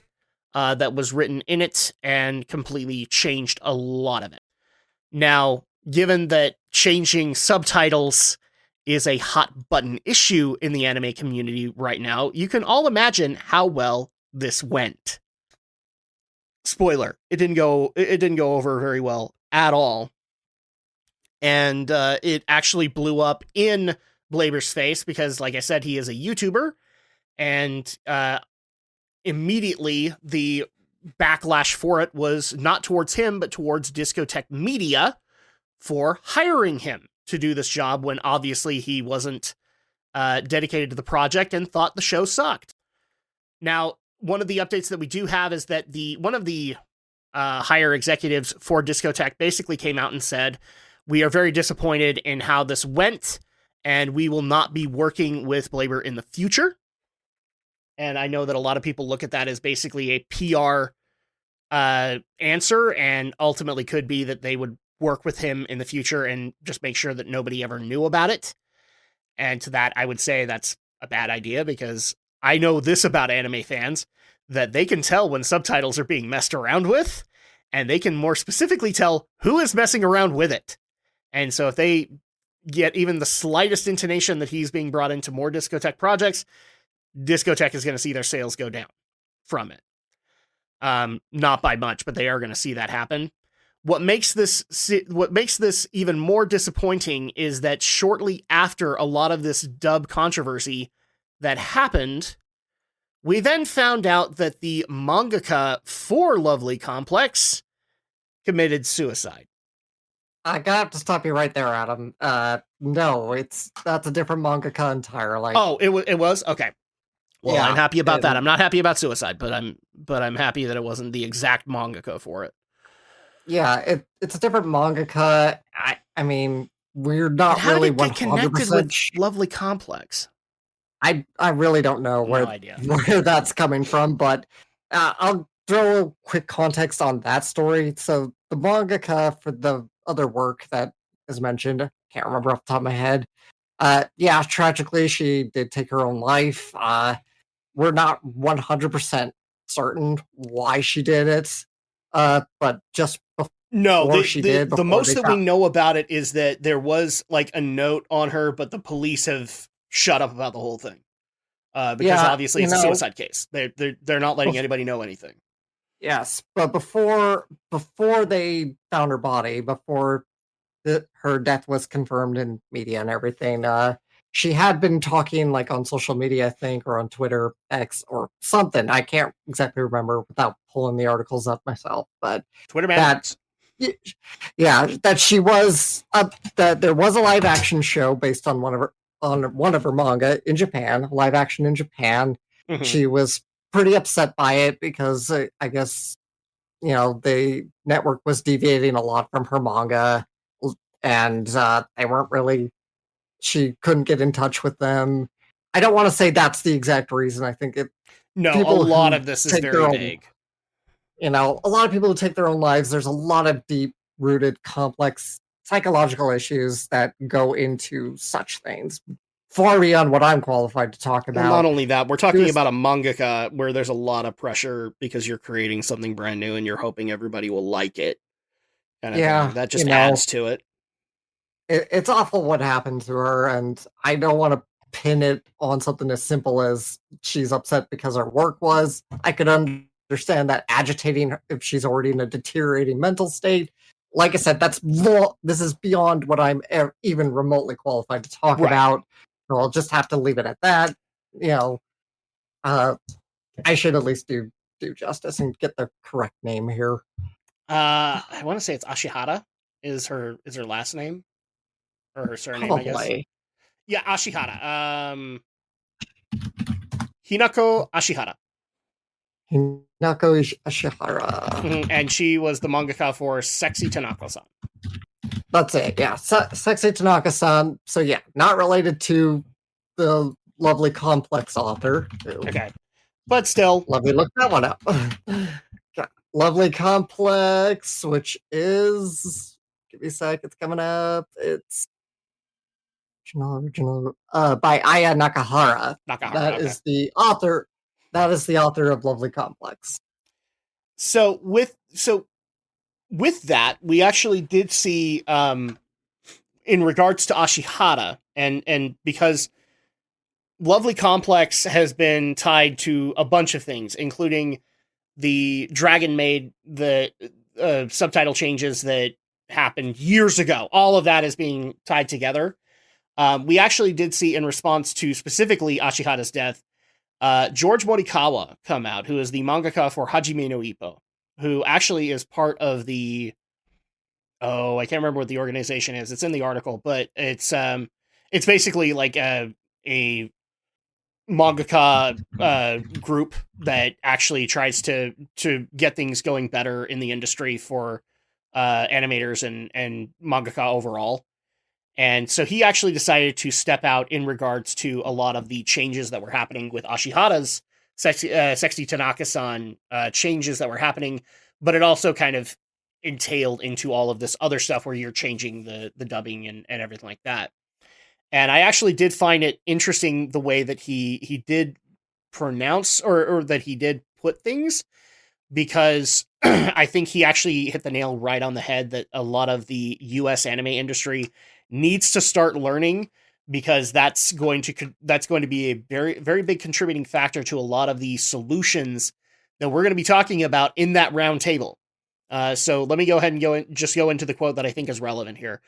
that was written in it and completely changed a lot of it. Now, given that changing subtitles is a hot button issue in the anime community right now, you can all imagine how well this went. Spoiler, it didn't go over very well at all. And it actually blew up in Blaber's face because, like I said, he is a YouTuber, and immediately the backlash for it was not towards him, but towards Discotek Media for hiring him to do this job when obviously he wasn't dedicated to the project and thought the show sucked. Now, one of the updates that we do have is that one of the higher executives for Discotek basically came out and said, we are very disappointed in how this went, and we will not be working with Blaber in the future. And I know that a lot of people look at that as basically a PR answer, and ultimately could be that they would work with him in the future and just make sure that nobody ever knew about it. And to that, I would say that's a bad idea, because I know this about anime fans, that they can tell when subtitles are being messed around with, and they can more specifically tell who is messing around with it. And so if they get even the slightest intonation that he's being brought into more Discotek projects, Discotek is going to see their sales go down from it. Not by much, but they are going to see that happen. What makes this even more disappointing is that shortly after a lot of this dub controversy that happened, we then found out that the mangaka for Lovely Complex committed suicide. I got to stop you right there, Adam. No, that's a different mangaka entirely. Oh, it was? Okay. Well, Yeah, I'm happy about that. I'm not happy about suicide, but I'm happy that it wasn't the exact mangaka for it. Yeah, it's a different mangaka. I mean, we're not really 100%. How did it get connected with Lovely Complex? I really don't know No idea. where that's coming from, but I'll throw a quick context on that story. So the mangaka for the other work that is mentioned, can't remember off the top of my head. Yeah, tragically, she did take her own life. We're not 100% certain why she did it, but just before the most that we know about it is that there was like a note on her, but the police have shut up about the whole thing because obviously it's a suicide case. They're not letting anybody know anything. Yes, but before they found her body, before her death was confirmed in media and everything, she had been talking like on social media, I think, or on Twitter, X, or something. I can't exactly remember without pulling the articles up myself, but Twitter man that works. yeah, that she was that there was a live action show based on one of her manga in Japan, live action in Japan. Mhm. She was pretty upset by it because I guess the network was deviating a lot from her manga, and they weren't really. She couldn't get in touch with them. I don't want to say that's the exact reason. I think No, a people lot who of this is take their very own, vague. a lot of people who take their own lives. There's a lot of deep rooted, complex psychological issues that go into such things, far beyond what I'm qualified to talk Well, not about. only that, we're talking about a mangaka where there's a lot of pressure because you're creating something brand new and you're hoping everybody will like it. Kind of Yeah, thing. That just adds to it. it's awful what happened to her, and I don't want to pin it on something as simple as she's upset because her work was. I could understand that agitating her if she's already in a deteriorating mental state. Like I said, this is beyond what I'm even remotely qualified to talk about. So I'll just have to leave it at that. I should at least do justice and get the correct name here. I want to say it's Ashihara is her last name or her surname, I guess. Probably. Yeah, Ashihara. Hinako Ashihara. Hinako Ashihara. And she was the mangaka for Sexy Tanaka-san. That's it, yeah. Sexy Tanaka-san. So yeah, not related to the lovely complex author. Okay. But still. Let me look that one up. Lovely complex, which is... Give me a sec, it's coming up. It's... Original, by Aya Nakahara. That is the author. That is the author of Lovely Complex. So with that, we actually did see in regards to Ashihara, and because Lovely Complex has been tied to a bunch of things, including the Dragon Maid, the subtitle changes that happened years ago. All of that is being tied together. We actually did see, in response to specifically Ashihara's death, George Morikawa come out, who is the mangaka for Hajime no Ippo, who actually is part of the... Oh, I can't remember what the organization is. It's in the article, but it's basically like a mangaka group that actually tries to get things going better in the industry for animators and mangaka overall. And so he actually decided to step out in regards to a lot of the changes that were happening with Ashihara's Sexy Tanaka-san changes that were happening, but it also kind of entailed into all of this other stuff where you're changing the dubbing and everything like that. And I actually did find it interesting the way that he did pronounce or that he did put things, because I think he actually hit the nail right on the head that a lot of the US anime industry needs to start learning, because that's going to be a very, very big contributing factor to a lot of the solutions that we're going to be talking about in that round table. So let me go ahead and go into the quote that I think is relevant here.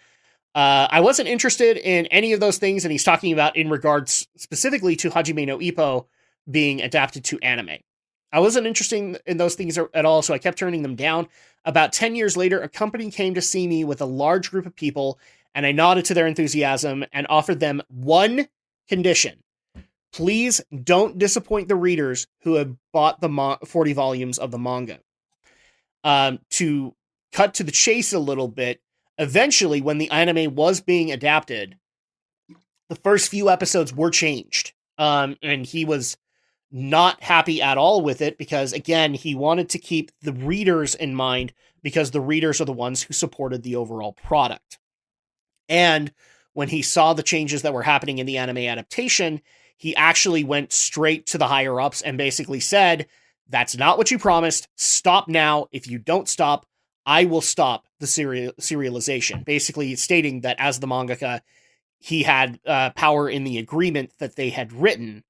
I wasn't interested in any of those things, and he's talking about in regards specifically to Hajime no Ippo being adapted to anime. I wasn't interested in those things at all, so I kept turning them down. About 10 years later, a company came to see me with a large group of people, and I nodded to their enthusiasm and offered them one condition. Please don't disappoint the readers who have bought the 40 volumes of the manga. To cut to the chase a little bit, eventually, when the anime was being adapted, the first few episodes were changed. And he was not happy at all with it because, again, he wanted to keep the readers in mind, because the readers are the ones who supported the overall product. And when he saw the changes that were happening in the anime adaptation, he actually went straight to the higher ups and basically said, "That's not what you promised. Stop now. If you don't stop, I will stop the serialization." Basically stating that as the mangaka, he had power in the agreement that they had written,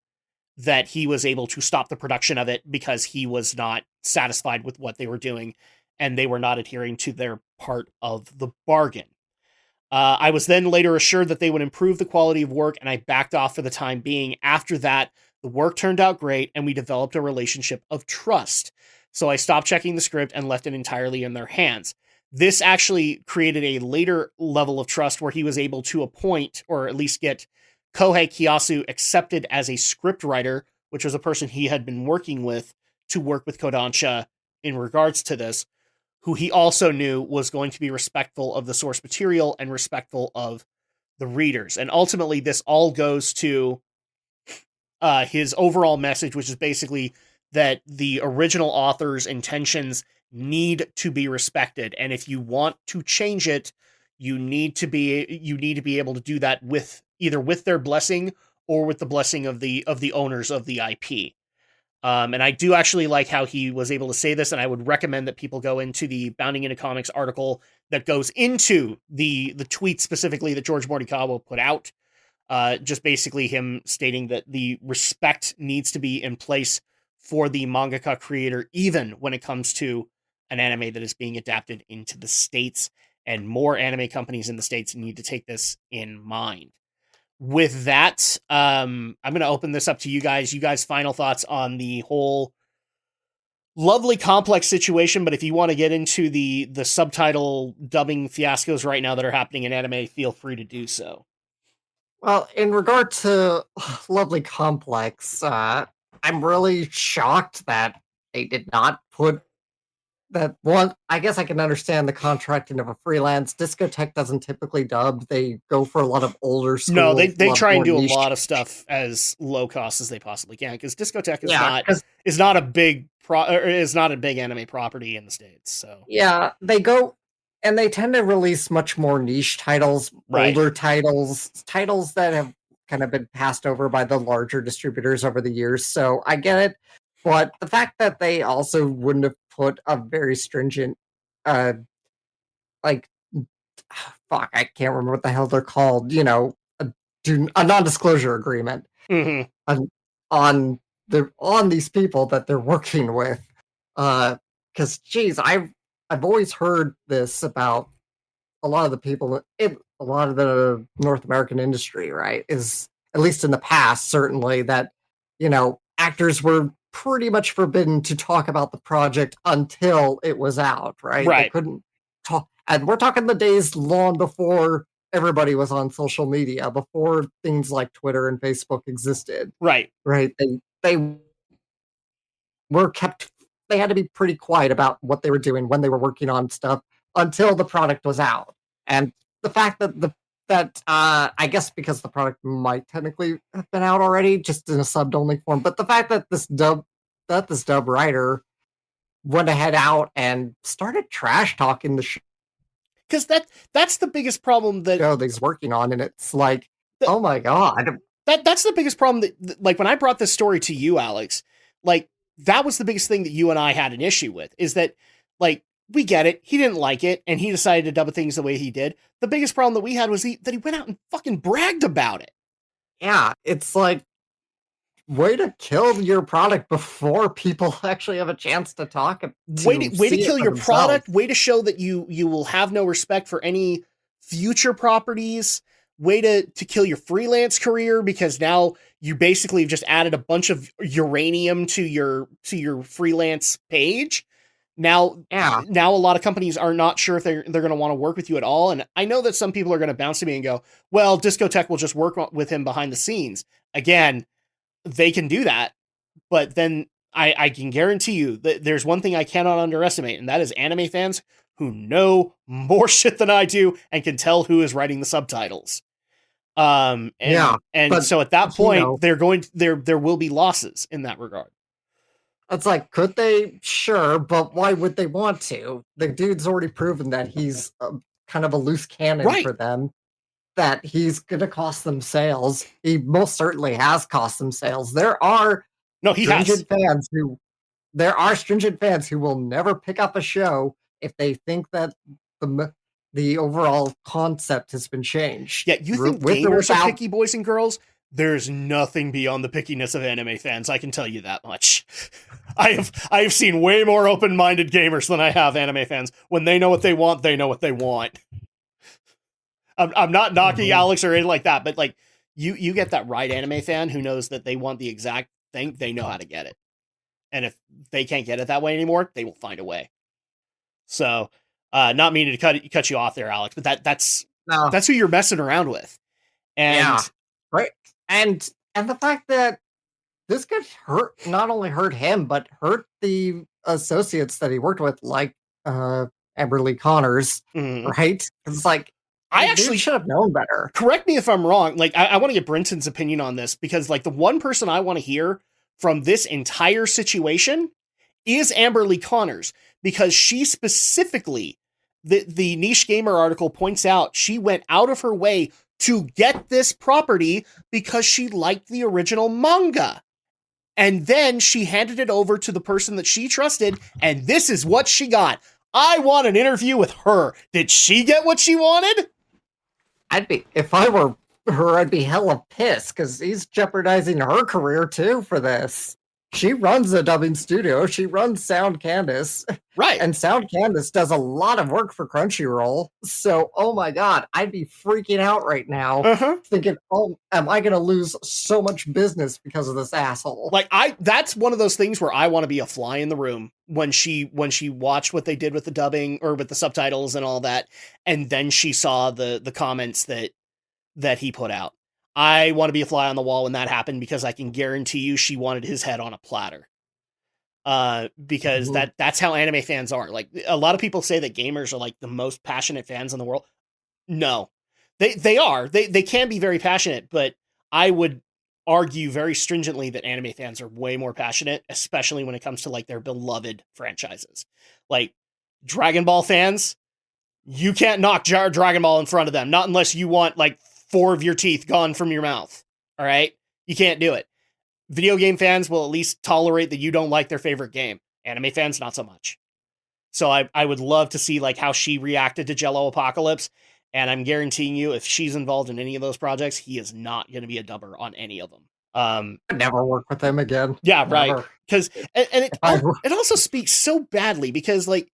that he was able to stop the production of it because he was not satisfied with what they were doing and they were not adhering to their part of the bargain. I was then later assured that they would improve the quality of work, and I backed off for the time being. After that, the work turned out great, and we developed a relationship of trust. So I stopped checking the script and left it entirely in their hands. This actually created a later level of trust where he was able to appoint, or at least get, Kohei Kiyasu accepted as a scriptwriter, which was a person he had been working with to work with Kodansha in regards to this, who he also knew was going to be respectful of the source material and respectful of the readers. And ultimately, this all goes to his overall message, which is basically that the original author's intentions need to be respected. And if you want to change it, you need to be able to do that with either with their blessing or with the blessing of the owners of the IP. And I do actually like how he was able to say this, and I would recommend that people go into the Bounding into Comics article that goes into the tweet specifically that George Morikawa put out. Just basically him stating that the respect needs to be in place for the mangaka creator, even when it comes to an anime that is being adapted into the States, and more anime companies in the States need to take this in mind. With that, I'm going to open this up to you guys. You guys' final thoughts on the whole lovely complex situation, but if you want to get into the subtitle dubbing fiascos right now that are happening in anime, feel free to do so. Well, in regard to Lovely Complex, I'm really shocked that they did not put that one. I guess I can understand the contracting of a freelance. Discotheque doesn't typically dub. They go for a lot of older school. No, they try and do a niche. lot of stuff as low cost as they possibly can, because Discotheque is 'cause- not a big is not a big anime property in the States. So Yeah, they go and they tend to release much more niche titles, Right. older titles that have kind of been passed over by the larger distributors over the years. So I get it. But the fact that they also wouldn't have put a very stringent, uh, like, fuck, I can't remember what the hell they're called, a non-disclosure agreement Mhm. on on these people that they're working with. Because geez, I've always heard this about a lot of the people in a lot of the North American industry, right? Is at least in the past, certainly that actors were pretty much forbidden to talk about the project until it was out, right? They Right. couldn't talk, and we're talking the days long before everybody was on social media, before things like Twitter and Facebook existed, Right. right? They were kept they had to be pretty quiet about what they were doing when they were working on stuff until the product was out. And the fact that I guess because the product might technically have been out already, just in a subbed only form, but the fact that this dub writer went ahead out and started trash talking the Because that's the biggest problem that show that he's working on, and it's like, The- oh my god. that's the biggest problem that like when I brought this story to you, Alex, like that was the biggest thing that you and I had an issue with, is that like we get it, he didn't like it and he decided to dub things the way he did. The biggest problem that we had was that he went out and fucking bragged about it. Yeah, it's like, way to kill your product before people actually have a chance to talk. Way to see it kill for your product. themselves. Way to show that you will have no respect for any future properties. Way to kill your freelance career, because now you basically have just added a bunch of uranium to your freelance page. Now Yeah, a lot of companies are not sure if they're going to want to work with you at all. And I know that some people are going to bounce to me and go, well, Discotheque will just work with him behind the scenes. Again, they can do that, but then I can guarantee you that there's one thing I cannot underestimate, and that is anime fans who know more shit than I do and can tell who is writing the subtitles. Yeah, but, so at that you point, know- there will be losses in that regard. it's like, could they? Sure, but why would they want to? The dude's already proven that he's kind of a loose cannon Right. for them. That he's going to cost them sales. He most certainly has cost them sales. There are stringent fans who will never pick up a show if they think that the overall concept has been changed. Yeah, you think With or gamers are without- picky, boys and girls? There's nothing beyond the pickiness of anime fans. I can tell you that much. I have seen way more open-minded gamers than I have anime fans. When they know what they want, they know what they want. I'm not knocking Alex or anything like that, but like you get that right anime fan who knows that they want the exact thing, they know how to get it. And if they can't get it that way anymore, they will find a way. So, not meaning to cut you off there, Alex, but that's who you're messing around with. And right. And the fact that this could not only hurt him, but hurt the associates that he worked with, like Amberly Connors, right? It's like, I actually should have known better. Correct me if I'm wrong. Like, I want to get Brenton's opinion on this, because like the one person I want to hear from this entire situation is Amberly Connors, because she specifically, the Niche Gamer article points out, she went out of her way to get this property because she liked the original manga. And then she handed it over to the person that she trusted, and this is what she got. I want an interview with her. Did she get what she wanted? If I were her, I'd be hella pissed, because he's jeopardizing her career too for this. She runs a dubbing studio. She runs Sound Canvas. Right. And Sound Canvas does a lot of work for Crunchyroll. So, oh my God, I'd be freaking out right now, thinking, oh, am I going to lose so much business because of this asshole? Like, that's one of those things where I want to be a fly in the room when she watched what they did with the dubbing or with the subtitles and all that. And then she saw the comments that he put out. I want to be a fly on the wall when that happened, because I can guarantee you she wanted his head on a platter. Because that's how anime fans are. Like, a lot of people say that gamers are like the most passionate fans in the world. No, they are. They can be very passionate, but I would argue very stringently that anime fans are way more passionate, especially when it comes to like their beloved franchises. Like Dragon Ball fans, you can't knock Dragon Ball in front of them, not unless you want like 4 of your teeth gone from your mouth. All right, you can't do it. Video game fans will at least tolerate that you don't like their favorite game. Anime fans, not so much. So I would love to see like how she reacted to Jelloapocalypse, and I'm guaranteeing you, if she's involved in any of those projects, he is not going to be a dubber on any of them. I'd never work with him again. Yeah, never. right. Because it also speaks so badly, because like,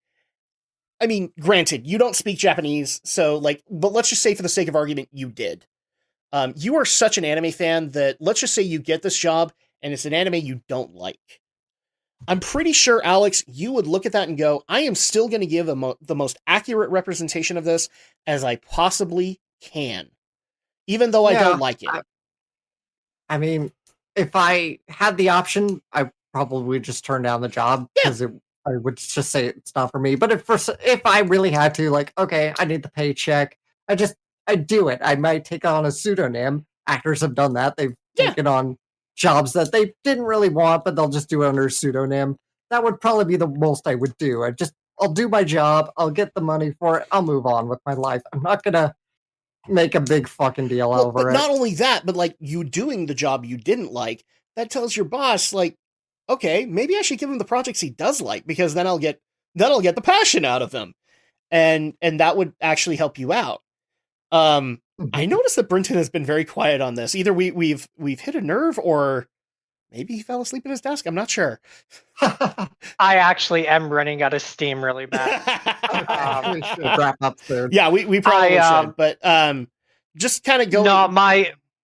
I mean, granted, you don't speak Japanese, so like, but let's just say for the sake of argument, you did. You are such an anime fan that let's just say you get this job and it's an anime you don't like. I'm pretty sure, Alex, you would look at that and go, I am still going to give the most accurate representation of this as I possibly can, even though I don't like it. I mean, if I had the option, I probably would just turn down the job, because I would just say it's not for me. But if I really had to, like, okay, I need the paycheck, I'd do it. I might take on a pseudonym. Actors have done that. They've taken on jobs that they didn't really want, but they'll just do it under a pseudonym. That would probably be the most I would do. I'll do my job. I'll get the money for it. I'll move on with my life. I'm not gonna make a big fucking deal over it. Not only that, but like, you doing the job you didn't like, that tells your boss, like, okay, maybe I should give him the projects he does like, because then I'll get the passion out of him. And that would actually help you out. I noticed that Brenton has been very quiet on this. Either we've hit a nerve, or maybe he fell asleep at his desk. I'm not sure. I actually am running out of steam really bad. We should wrap up soon. Yeah, we probably should. But just kind of going. No,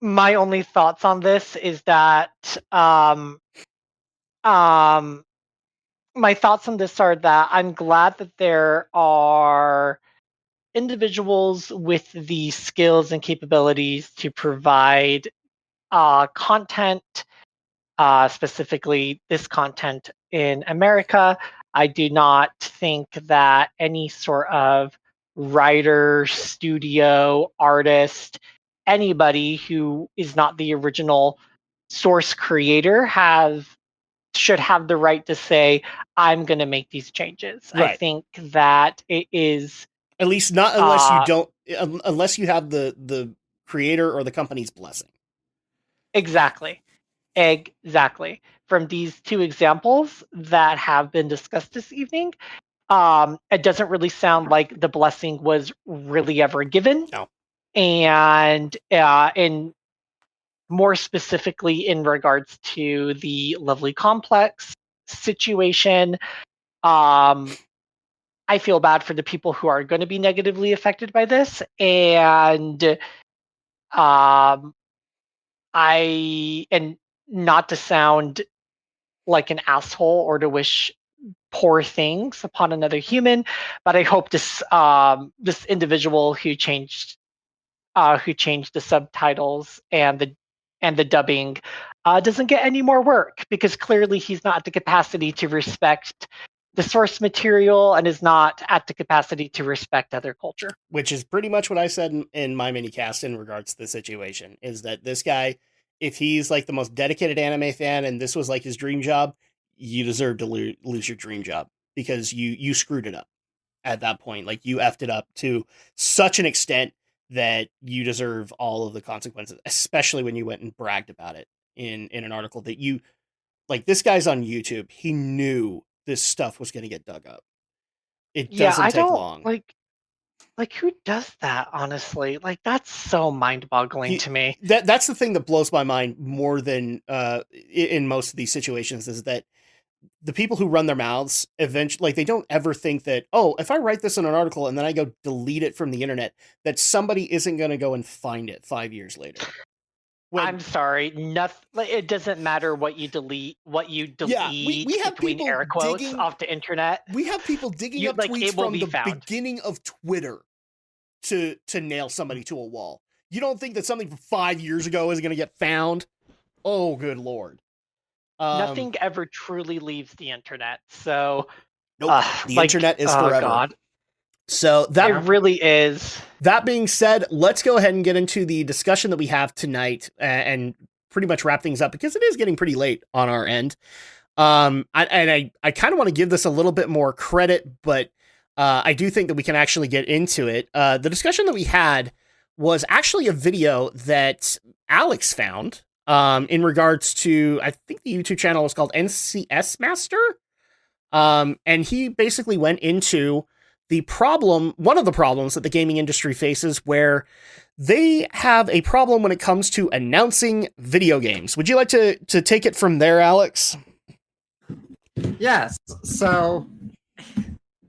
my only thoughts on this is that my thoughts on this are that I'm glad that there are individuals with the skills and capabilities to provide content, specifically this content in America. I do not think that any sort of writer, studio, artist, anybody who is not the original source creator should have the right to say, I'm going to make these changes. Right. I think that it is, at least not unless you don't, unless you have the creator or the company's blessing. Exactly. From these 2 examples that have been discussed this evening, it doesn't really sound like the blessing was really ever given. No. And in more specifically in regards to the Lovely Complex situation, I feel bad for the people who are going to be negatively affected by this, and and not to sound like an asshole or to wish poor things upon another human, but I hope this individual who changed the subtitles and the dubbing doesn't get any more work, because clearly he's not at the capacity to respect the source material and is not at the capacity to respect other culture. Which is pretty much what I said in my mini cast in regards to the situation, is that this guy, if he's like the most dedicated anime fan and this was like his dream job, you deserve to lose your dream job, because you screwed it up at that point. Like, you effed it up to such an extent that you deserve all of the consequences, especially when you went and bragged about it in an article that you, like, this guy's on YouTube. He knew this stuff was going to get dug up. It doesn't take long. Like who does that, honestly? Like, that's so mind-boggling to me. That's the thing that blows my mind more than in most of these situations, is that the people who run their mouths eventually, like, they don't ever think that, oh, if I write this in an article and then I go delete it from the internet, that somebody isn't going to go and find it 5 years later. I'm sorry, it doesn't matter what you delete. Yeah, we have between people air quotes digging off the internet. We have people digging up tweets from the beginning of Twitter to nail somebody to a wall. You don't think that something from 5 years ago is going to get found? Oh, good Lord. Nothing ever truly leaves the internet. So, nope, the internet is forever. God. So it really is. That being said, let's go ahead and get into the discussion that we have tonight and pretty much wrap things up, because it is getting pretty late on our end. I kind of want to give this a little bit more credit, but I do think that we can actually get into it. The discussion that we had was actually a video that Alex found in regards to, I think the YouTube channel was called NCS Master. And he basically went into one of the problems that the gaming industry faces, where they have a problem when it comes to announcing video games. Would you like to take it from there, Alex? Yes. So,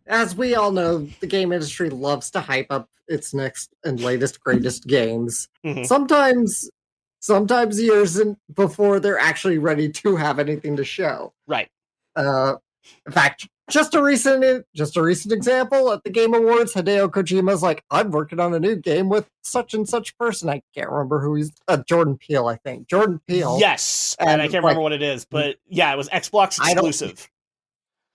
as we all know, the game industry loves to hype up its next and latest, greatest games. Mm-hmm. Sometimes years before they're actually ready to have anything to show. Right. In fact, just a recent example at the Game Awards, Hideo Kojima's like, I'm working on a new game with such and such person. I can't remember who he's. Jordan Peele, I think. Jordan Peele. Yes, and I can't remember what it is, but yeah, it was Xbox exclusive.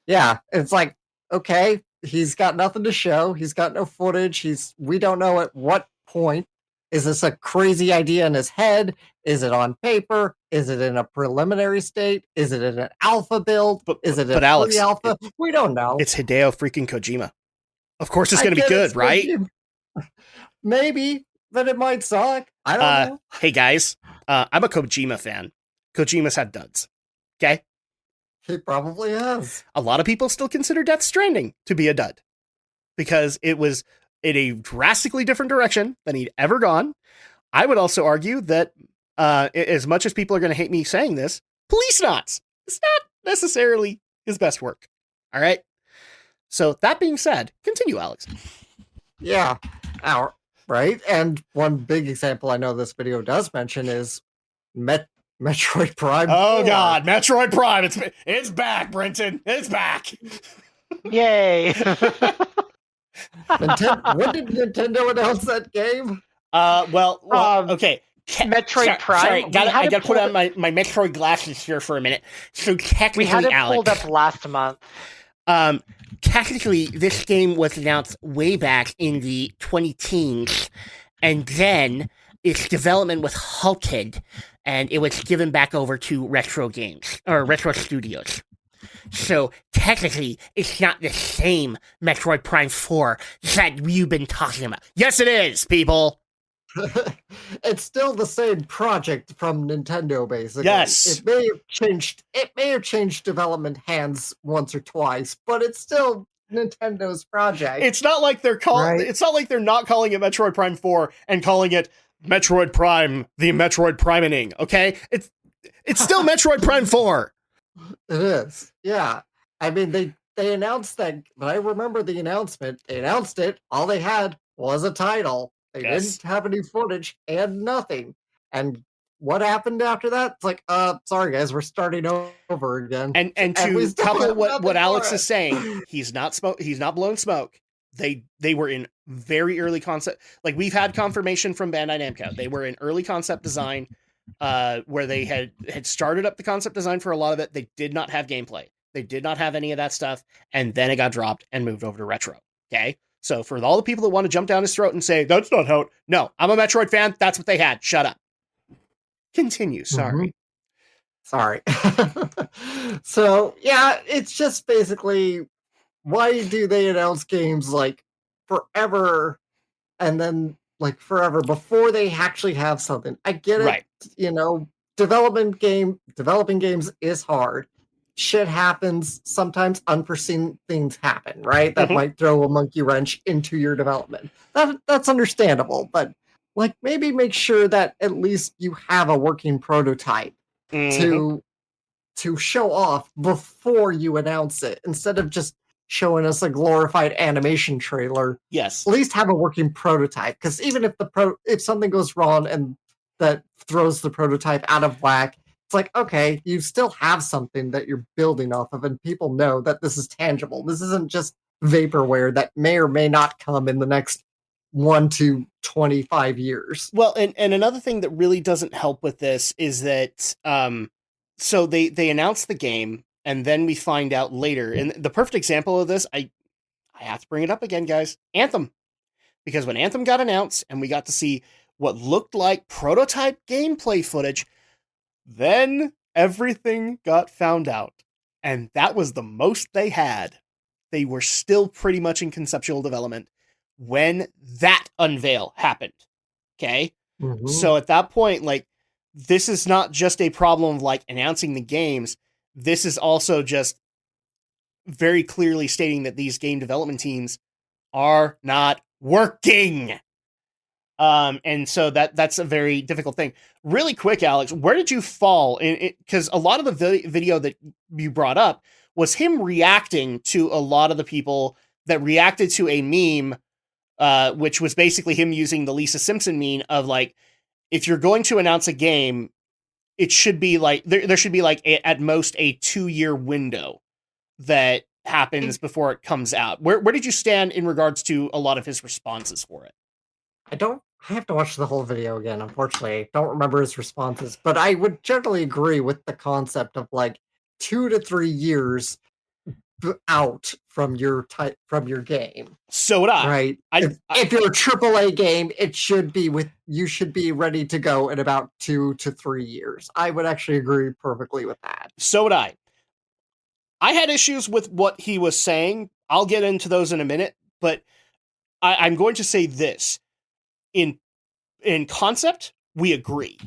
Yeah, it's like, okay, he's got nothing to show. He's got no footage. We don't know at what point. Is this a crazy idea in his head? Is it on paper? Is it in a preliminary state? Is it in an alpha build? Is it in pre-alpha? We don't know. It's Hideo freaking Kojima. Of course it's going to be good, right? Maybe, but it might suck. I don't know. Hey, guys, I'm a Kojima fan. Kojima's had duds, okay? He probably has. A lot of people still consider Death Stranding to be a dud, because it was in a drastically different direction than he'd ever gone. I would also argue that as much as people are going to hate me saying this, Policenauts is not necessarily his best work. All right. So that being said, continue, Alex. Yeah. Right. And one big example I know this video does mention is Metroid Prime. Oh 4. God, Metroid Prime. It's back, Brenton. It's back. Yay. When did Nintendo announce that game? Well, okay. Metroid Prime. Sorry, I got to put on my Metroid glasses here for a minute. So technically, we had it Alex, pulled up last month. Technically, this game was announced way back in the 2010s, and then its development was halted, and it was given back over to Retro Studios. So, technically, it's not the same Metroid Prime 4 that you've been talking about. Yes, it is, people! It's still the same project from Nintendo, basically. Yes! It may have changed development hands once or twice, but it's still Nintendo's project. It's not like they're It's not like they're not calling it Metroid Prime 4 and calling it Metroid Prime, the Metroid Priming, okay? It's still Metroid Prime 4! It is, yeah. I mean, they announced that, but I remember the announcement. They announced it. All they had was a title. They Yes. didn't have any footage and nothing. And what happened after that? It's like, sorry guys, we're starting over again. And we to still couple have what nothing Alex for is it. saying, he's not blowing smoke. They were in very early concept. Like, we've had confirmation from Bandai Namco. They were in early concept design, where they had started up the concept design for a lot of it. They did not have gameplay. They did not have any of that stuff, and then it got dropped and moved over to retro. Okay, so for all the people that want to jump down his throat and say that's not how, no, I'm a Metroid fan. That's what they had. Shut up. Continue. Sorry. Sorry. So yeah, it's just basically, why do they announce games like forever and then like forever before they actually have something? I get it. Right. Developing games is hard. Shit happens. Sometimes unforeseen things happen, right? That Mhm. might throw a monkey wrench into your development. That's understandable, but like maybe make sure that at least you have a working prototype Mhm. to show off before you announce it, instead of just showing us a glorified animation trailer. Yes. At least have a working prototype, because even if something goes wrong and that throws the prototype out of whack, it's like, okay, you still have something that you're building off of, and people know that this is tangible. This isn't just vaporware that may or may not come in the next 1 to 25 years. Well, and another thing that really doesn't help with this is that so they announce the game, and then we find out later. And the perfect example of this, I have to bring it up again, guys. Anthem. Because when Anthem got announced and we got to see what looked like prototype gameplay footage, then everything got found out. And that was the most they had. They were still pretty much in conceptual development when that unveil happened. Okay? Mhm. So at that point, like, this is not just a problem of like announcing the games. This is also just very clearly stating that these game development teams are not working. And so that's a very difficult thing. Really quick, Alex, where did you fall in it? Because a lot of the video that you brought up was him reacting to a lot of the people that reacted to a meme, which was basically him using the Lisa Simpson meme of like, if you're going to announce a game, it should be like there should be like at most a 2-year window that happens before it comes out. Where did you stand in regards to a lot of his responses for it? I have to watch the whole video again, unfortunately. I don't remember his responses, but I would generally agree with the concept of like 2 to 3 years out from your game. So would I. Right. If you're a AAA game, you should be ready to go in about 2 to 3 years. I would actually agree perfectly with that. So would I. I had issues with what he was saying. I'll get into those in a minute, but I'm going to say this. In concept, we agree.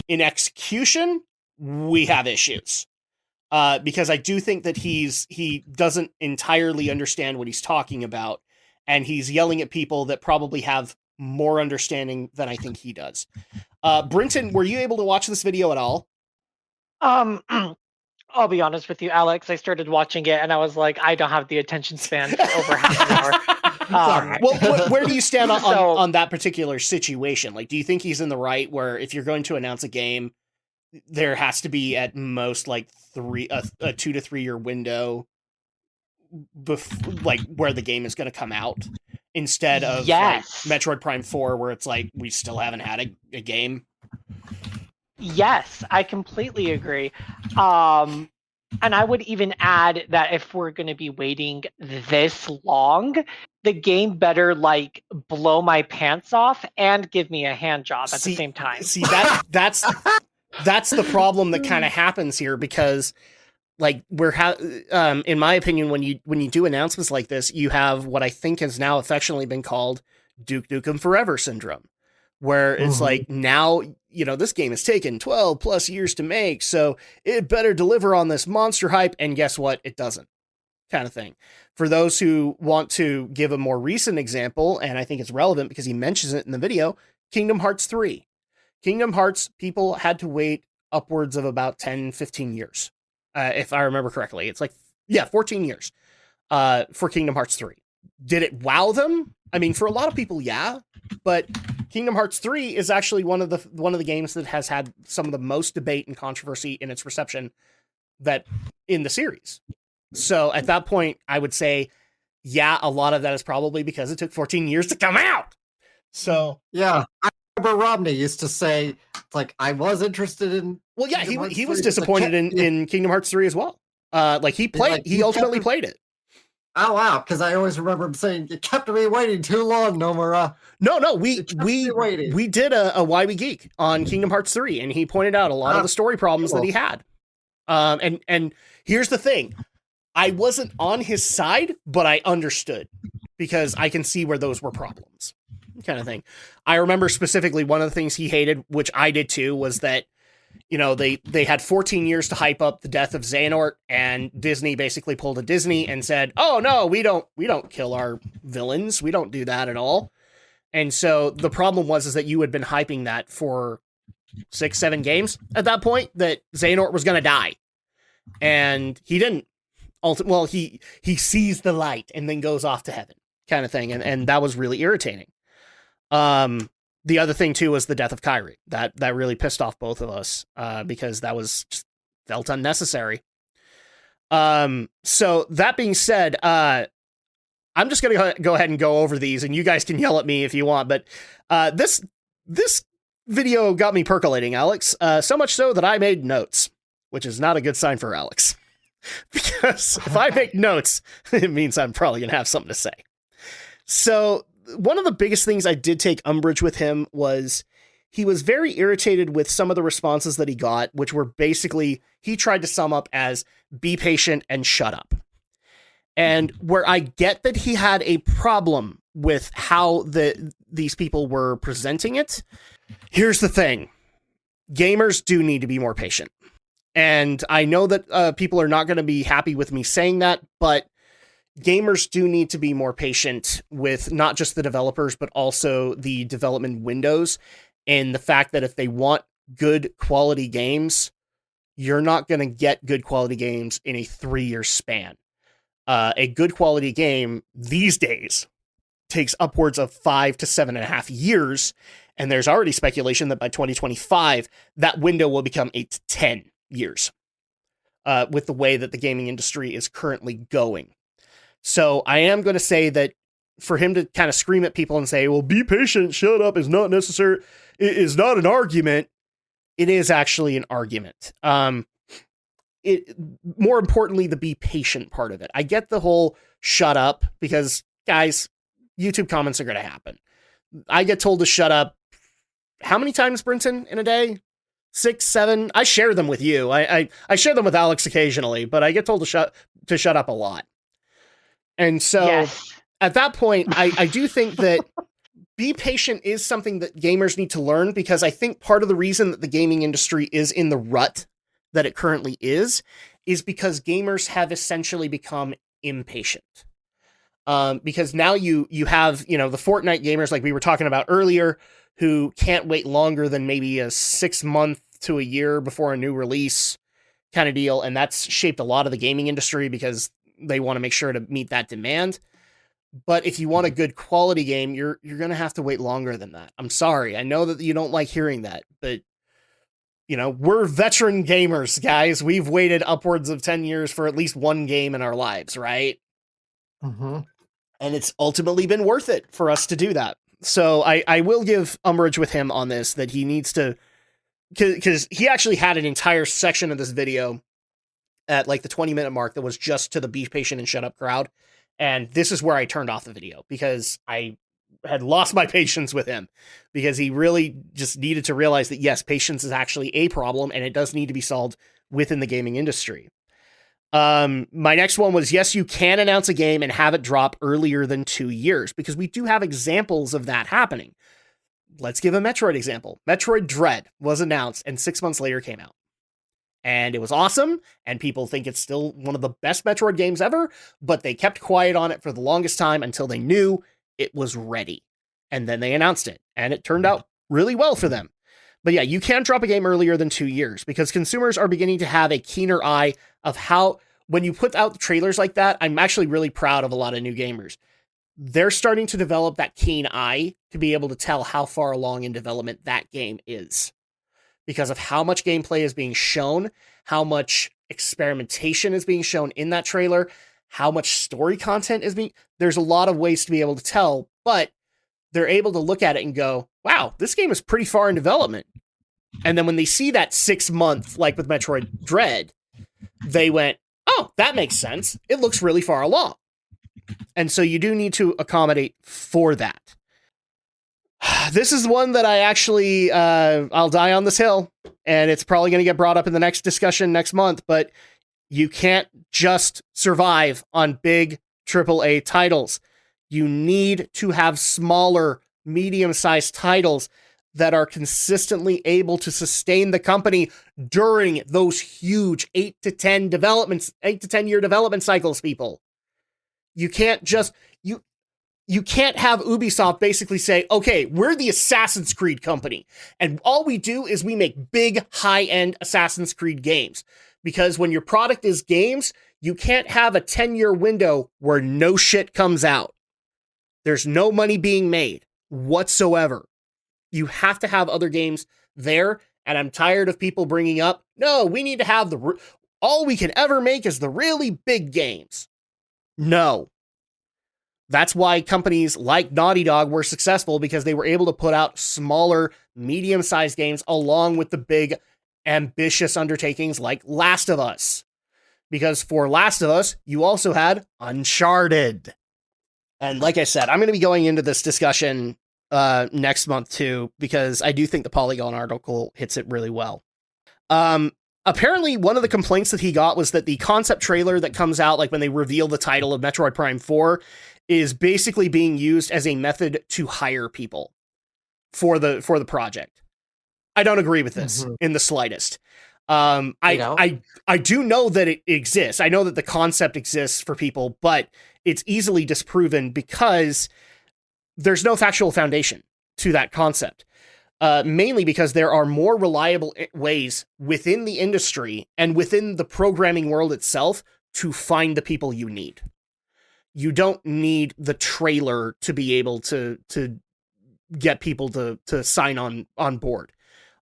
In execution, we have issues. Because I do think that he doesn't entirely understand what he's talking about, and he's yelling at people that probably have more understanding than I think he does. Brinton, were you able to watch this video at all? I'll be honest with you, Alex. I started watching it and I was like, I don't have the attention span for over half an hour. Well, where do you stand on that particular situation? Like, do you think he's in the right where if you're going to announce a game, there has to be at most like a 2 to 3 year window like where the game is going to come out, instead of like Metroid Prime 4 where it's like we still haven't had a game? Yes, I completely agree. And I would even add that if we're going to be waiting this long, the game better like blow my pants off and give me a hand job at the same time. See, that's the problem that kind of happens here, because like in my opinion, when you do announcements like this, you have what I think has now affectionately been called Duke Nukem Forever syndrome, where it's like, now, this game has taken 12 plus years to make, so it better deliver on this monster hype, and guess what? It doesn't, kind of thing. For those who want to give a more recent example, and I think it's relevant because he mentions it in the video, Kingdom Hearts 3. Kingdom Hearts, people had to wait upwards of about 10, 15 years. If I remember correctly. It's like Yeah, 14 years for Kingdom Hearts 3. Did it wow them? I mean, for a lot of people, yeah. But Kingdom Hearts 3 is actually one of the games that has had some of the most debate and controversy in its reception that in the series. So at that point, I would say, yeah, a lot of that is probably because it took 14 years to come out. So yeah, I remember Romney used to say, like, I was interested in. Well, yeah, Kingdom Hearts he was 3, but disappointed in Kingdom Hearts 3 as well. He ultimately played it. Oh wow, because I always remember him saying, "You kept me waiting too long, Nomura." No, we did a Why We Geek on Kingdom Hearts 3, and he pointed out a lot of the story problems that he had. And here's the thing. I wasn't on his side, but I understood because I can see where those were problems, kind of thing. I remember specifically one of the things he hated, which I did too, was that, you know, they had 14 years to hype up the death of Xehanort, and Disney basically pulled a Disney and said, "Oh no, we don't kill our villains. We don't do that at all." And so the problem was that you had been hyping that for 6-7 games at that point, that Xehanort was going to die, and he didn't. Well, he sees the light and then goes off to heaven, kind of thing, and that was really irritating. The other thing too was the death of Kyrie. That really pissed off both of us because that was just felt unnecessary. So that being said, I'm just gonna go ahead and go over these, and you guys can yell at me if you want. But this video got me percolating, Alex. So much so that I made notes, which is not a good sign for Alex. Because if I make notes, it means I'm probably going to have something to say. So one of the biggest things I did take umbrage with him was he was very irritated with some of the responses that he got, which were basically, he tried to sum up as be patient and shut up. And where I get that he had a problem with how these people were presenting it, here's the thing. Gamers do need to be more patient. And I know that people are not going to be happy with me saying that, but gamers do need to be more patient with not just the developers, but also the development windows. And the fact that if they want good quality games, you're not going to get good quality games in a 3-year span. A good quality game these days takes upwards of 5 to 7.5 years. And there's already speculation that by 2025, that window will become 8 to 10 years with the way that the gaming industry is currently going. So I am going to say that for him to kind of scream at people and say, well, be patient, shut up, is not necessary, it is not an argument. It is actually an argument. More importantly, the be patient part of it. I get the whole shut up because, guys, YouTube comments are going to happen. I get told to shut up how many times, Brinton, in a day? 6, 7. I share them with you. I share them with Alex occasionally, but I get told to shut up a lot. And so yes. At that point, I do think that be patient is something that gamers need to learn, because I think part of the reason that the gaming industry is in the rut that it currently is because gamers have essentially become impatient. Because now you have, the Fortnite gamers like we were talking about earlier, who can't wait longer than maybe a 6 month to a year before a new release kind of deal. And that's shaped a lot of the gaming industry because they want to make sure to meet that demand. But if you want a good quality game, you're going to have to wait longer than that. I'm sorry. I know that you don't like hearing that, but we're veteran gamers, guys. We've waited upwards of 10 years for at least one game in our lives, right? Mm-hmm. And it's ultimately been worth it for us to do that. So I will give umbrage with him on this, that he needs to, because he actually had an entire section of this video at like the 20-minute mark that was just to the be patient and shut up crowd. And this is where I turned off the video, because I had lost my patience with him, because he really just needed to realize that, yes, patience is actually a problem and it does need to be solved within the gaming industry. My next one was, yes, you can announce a game and have it drop earlier than 2 years, because we do have examples of that happening. Let's give a Metroid example. Metroid Dread was announced and 6 months later came out. And it was awesome, and people think it's still one of the best Metroid games ever, but they kept quiet on it for the longest time until they knew it was ready. And then they announced it, and it turned out really well for them. But yeah, you can drop a game earlier than 2 years, because consumers are beginning to have a keener eye of when you put out trailers like that, I'm actually really proud of a lot of new gamers. They're starting to develop that keen eye to be able to tell how far along in development that game is. Because of how much gameplay is being shown, how much experimentation is being shown in that trailer, how much story content is being... There's a lot of ways to be able to tell, but they're able to look at it and go, wow, this game is pretty far in development. And then when they see that 6 month, like with Metroid Dread, they went, oh, that makes sense. It looks really far along. And so you do need to accommodate for that. This is one that I actually, I'll die on this hill, and it's probably going to get brought up in the next discussion next month, but you can't just survive on big AAA titles. You need to have smaller, medium-sized titles that are consistently able to sustain the company during those huge 8 to 10 year development cycles, people. You can't just, you can't have Ubisoft basically say, okay, we're the Assassin's Creed company, and all we do is we make big, high-end Assassin's Creed games. Because when your product is games, you can't have a 10-year window where no shit comes out. There's no money being made whatsoever. You have to have other games there, and I'm tired of people bringing up, no, we need to have all we can ever make is the really big games. No. That's why companies like Naughty Dog were successful, because they were able to put out smaller, medium-sized games along with the big, ambitious undertakings like Last of Us. Because for Last of Us, you also had Uncharted. And like I said, I'm going to be going into this discussion next month too, because I do think the Polygon article hits it really well. Apparently, one of the complaints that he got was that the concept trailer that comes out, like when they reveal the title of Metroid Prime 4, is basically being used as a method to hire people for the project. I don't agree with this in the slightest. I do know that it exists. I know that the concept exists for people, but it's easily disproven because there's no factual foundation to that concept. Mainly because there are more reliable ways within the industry and within the programming world itself to find the people you need. You don't need the trailer to be able to get people to sign on board.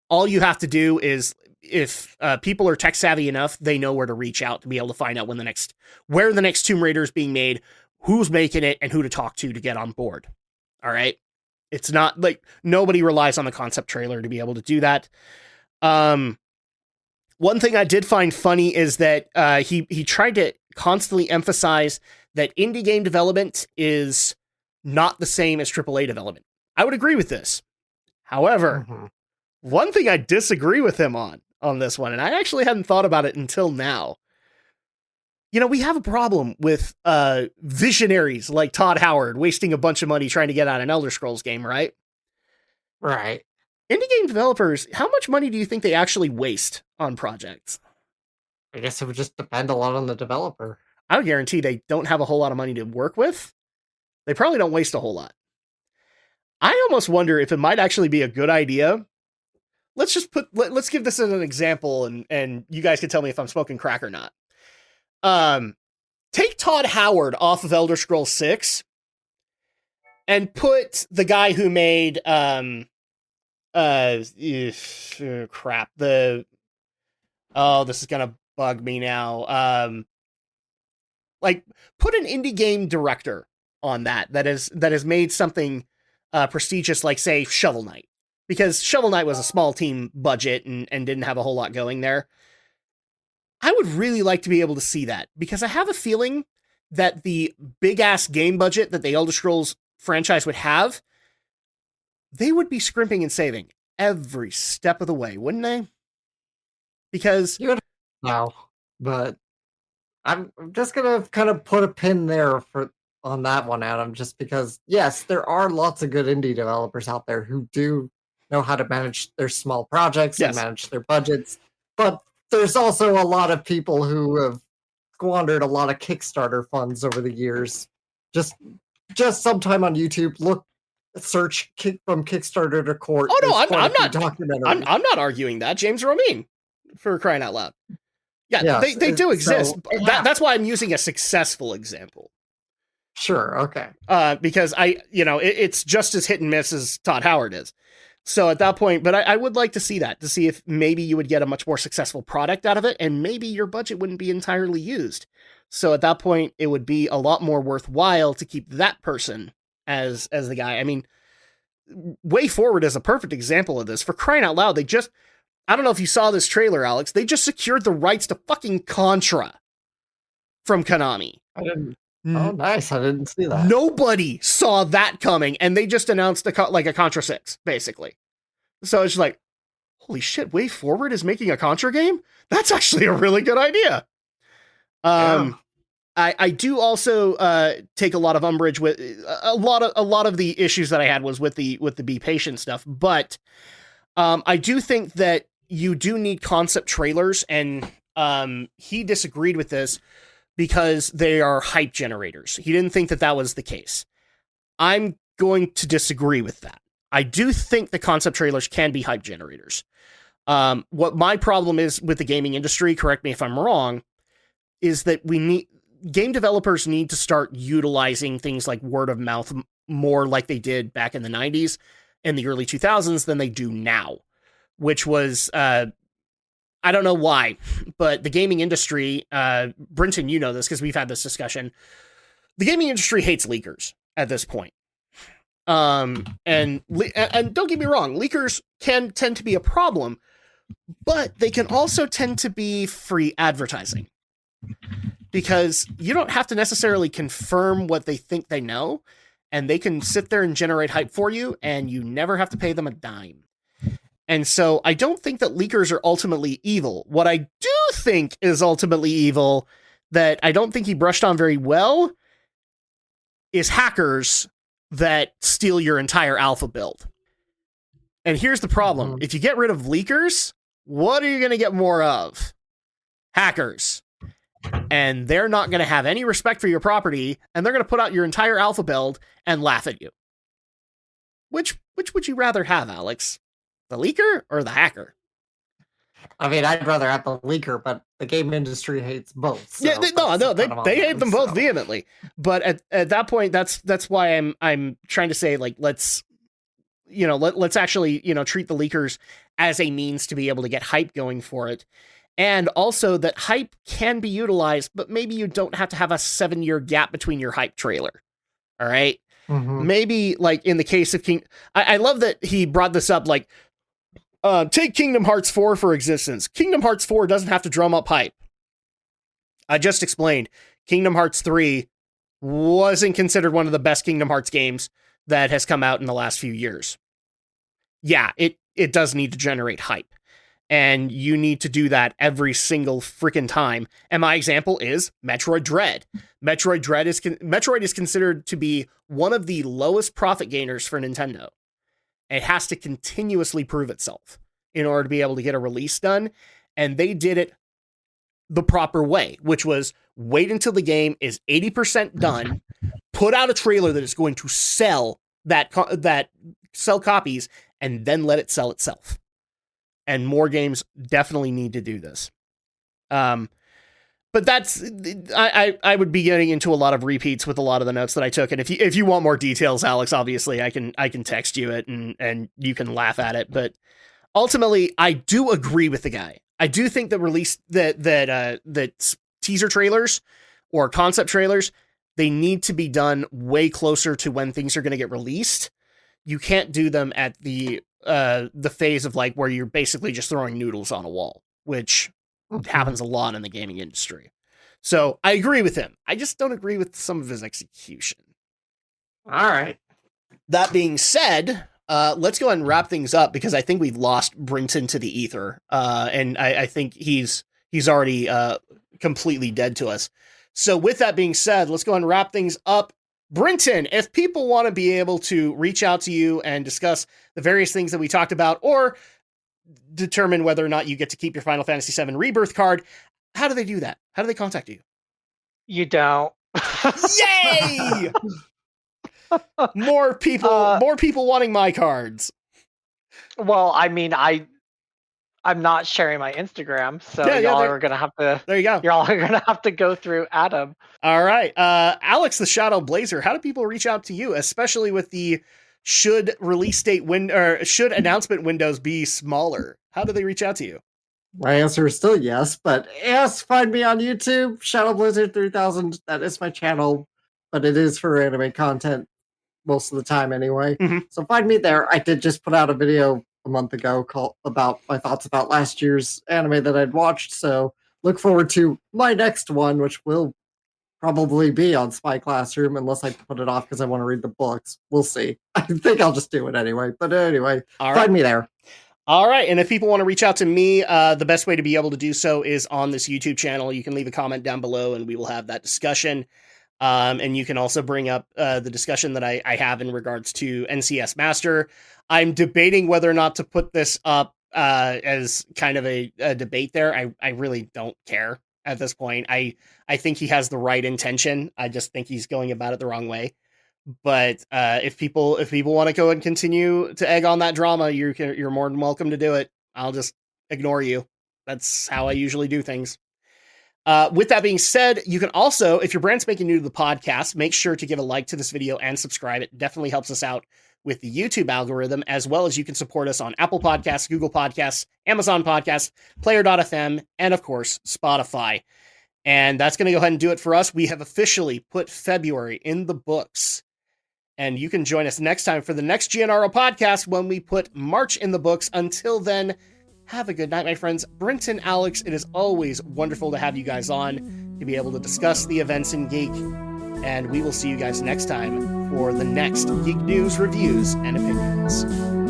All you have to do is, if people are tech savvy enough, they know where to reach out to be able to find out where the next Tomb Raider is being made, who's making it, and who to talk to get on board. All right. It's not like nobody relies on the concept trailer to be able to do that. One thing I did find funny is that he tried to constantly emphasize that indie game development is not the same as AAA development. I would agree with this. However, one thing I disagree with him on this one, and I actually hadn't thought about it until now. You know, we have a problem with visionaries like Todd Howard wasting a bunch of money trying to get out an Elder Scrolls game, right? Right. Indie game developers, how much money do you think they actually waste on projects? I guess it would just depend a lot on the developer. I would guarantee they don't have a whole lot of money to work with. They probably don't waste a whole lot. I almost wonder if it might actually be a good idea. Let's give this as an example, and you guys can tell me if I'm smoking crack or not. Take Todd Howard off of Elder Scrolls 6 and put the guy who made this is gonna bug me now. Like, put an indie game director on that has made something prestigious, like, say, Shovel Knight, because Shovel Knight was a small team budget and didn't have a whole lot going there. I would really like to be able to see that, because I have a feeling that the big-ass game budget that the Elder Scrolls franchise would have, they would be scrimping and saving every step of the way, wouldn't they? Because... No, but I'm just going to kind of put a pin there on that one, Adam, just because, yes, there are lots of good indie developers out there who do know how to manage their small projects and manage their budgets, but there's also a lot of people who have squandered a lot of Kickstarter funds over the years. Just sometime on YouTube, search from Kickstarter to court. Oh no, I'm not arguing that. James Romine, for crying out loud. Yeah, Yes, they do exist. so it happens. That's why I'm using a successful example. Sure, okay. Because it's just as hit and miss as Todd Howard is. So at that point, but I would like to see that, to see if maybe you would get a much more successful product out of it, and maybe your budget wouldn't be entirely used. So at that point, it would be a lot more worthwhile to keep that person as the guy. I mean, Way Forward is a perfect example of this. For crying out loud, I don't know if you saw this trailer, Alex, they just secured the rights to fucking Contra from Konami. I didn't. Oh, nice. I didn't see that. Nobody saw that coming, and they just announced a Contra 6, basically. So it's like, holy shit, Way Forward is making a Contra game? That's actually a really good idea. I do also take a lot of umbrage with a lot of the issues that I had was with the Be Patient stuff, but I do think that you do need concept trailers, and he disagreed with this because they are hype generators. He didn't think that was the case. I'm going to disagree with that. I do think the concept trailers can be hype generators. What my problem is with the gaming industry, correct me if I'm wrong, is that game developers need to start utilizing things like word of mouth more like they did back in the 90s and the early 2000s than they do now, which was, I don't know why, but the gaming industry, Brinton, you know this because we've had this discussion. The gaming industry hates leakers at this point. And don't get me wrong, leakers can tend to be a problem, but they can also tend to be free advertising because you don't have to necessarily confirm what they think they know, and they can sit there and generate hype for you, and you never have to pay them a dime. And so I don't think that leakers are ultimately evil. What I do think is ultimately evil, that I don't think he brushed on very well, is hackers that steal your entire alpha build. And here's the problem. If you get rid of leakers, what are you going to get more of? Hackers. And they're not going to have any respect for your property, and they're going to put out your entire alpha build and laugh at you. Which would you rather have, Alex? The leaker or the hacker? I mean, I'd rather have the leaker, but the game industry hates both. So yeah, they hate them both vehemently. But at that point, that's why I'm trying to say, like, let's actually, treat the leakers as a means to be able to get hype going for it. And also that hype can be utilized, but maybe you don't have to have a 7-year gap between your hype trailer. All right. Mm-hmm. Maybe like in the case of I love that he brought this up, like, take Kingdom Hearts 4 for existence. Kingdom Hearts 4 doesn't have to drum up hype. I just explained Kingdom Hearts 3 wasn't considered one of the best Kingdom Hearts games that has come out in the last few years. Yeah, it does need to generate hype. And you need to do that every single freaking time. And my example is Metroid Dread. Metroid is considered to be one of the lowest profit gainers for Nintendo. It has to continuously prove itself in order to be able to get a release done. And they did it the proper way, which was wait until the game is 80% done, put out a trailer that is going to sell sell copies, and then let it sell itself. And more games definitely need to do this. But that's, I would be getting into a lot of repeats with a lot of the notes that I took. And if you want more details, Alex, obviously I can text you it and you can laugh at it. But ultimately, I do agree with the guy. I do think that teaser trailers or concept trailers, they need to be done way closer to when things are going to get released. You can't do them at the phase of like where you're basically just throwing noodles on a wall, which happens a lot in the gaming industry. So I agree with him. I just don't agree with some of his execution. All right. That being said, let's go ahead and wrap things up because I think we've lost Brinton to the ether. And I think he's already completely dead to us. So with that being said, let's go ahead and wrap things up. Brinton, if people want to be able to reach out to you and discuss the various things that we talked about or determine whether or not you get to keep your Final Fantasy VII Rebirth card, how do they do that? How do they contact you? You don't. Yay! More people wanting my cards. Well, I mean, I'm not sharing my Instagram, so Yeah, y'all there- are gonna have to. There you go. Y'all are gonna have to go through Adam. All right. Alex the Shadow Blazer, how do people reach out to you, especially with the should release date or should announcement windows be smaller? How do they reach out to you? My answer is still yes, but yes, find me on YouTube, Shadow Blizzard 3000. That is my channel, but it is for anime content most of the time anyway. Mhm. So find me there. I did just put out a video a month ago about my thoughts about last year's anime that I'd watched. So look forward to my next one, which will probably be on Spy Classroom, unless I put it off because I want to read the books. We'll see. I think I'll just do it anyway. But anyway, find me there. All right, and if people want to reach out to me, the best way to be able to do so is on this YouTube channel. You can leave a comment down below, and we will have that discussion. And you can also bring up the discussion that I have in regards to NCS Master. I'm debating whether or not to put this up as kind of a debate there. I really don't care at this point. I think he has the right intention. I just think he's going about it the wrong way. But if people want to go and continue to egg on that drama, you're more than welcome to do it. I'll just ignore you. That's how I usually do things. With that being said, you can also, if you're brand spanking new to the podcast, make sure to give a like to this video and subscribe. It definitely helps us out with the YouTube algorithm, as well as you can support us on Apple Podcasts, Google Podcasts, Amazon Podcasts, Player.fm, and of course, Spotify. And that's going to go ahead and do it for us. We have officially put February in the books. And you can join us next time for the next GNRO podcast when we put March in the books. Until then, have a good night, my friends. Brent and Alex, it is always wonderful to have you guys on to be able to discuss the events in Geek. And we will see you guys next time for the next Geek News, Reviews, and Opinions.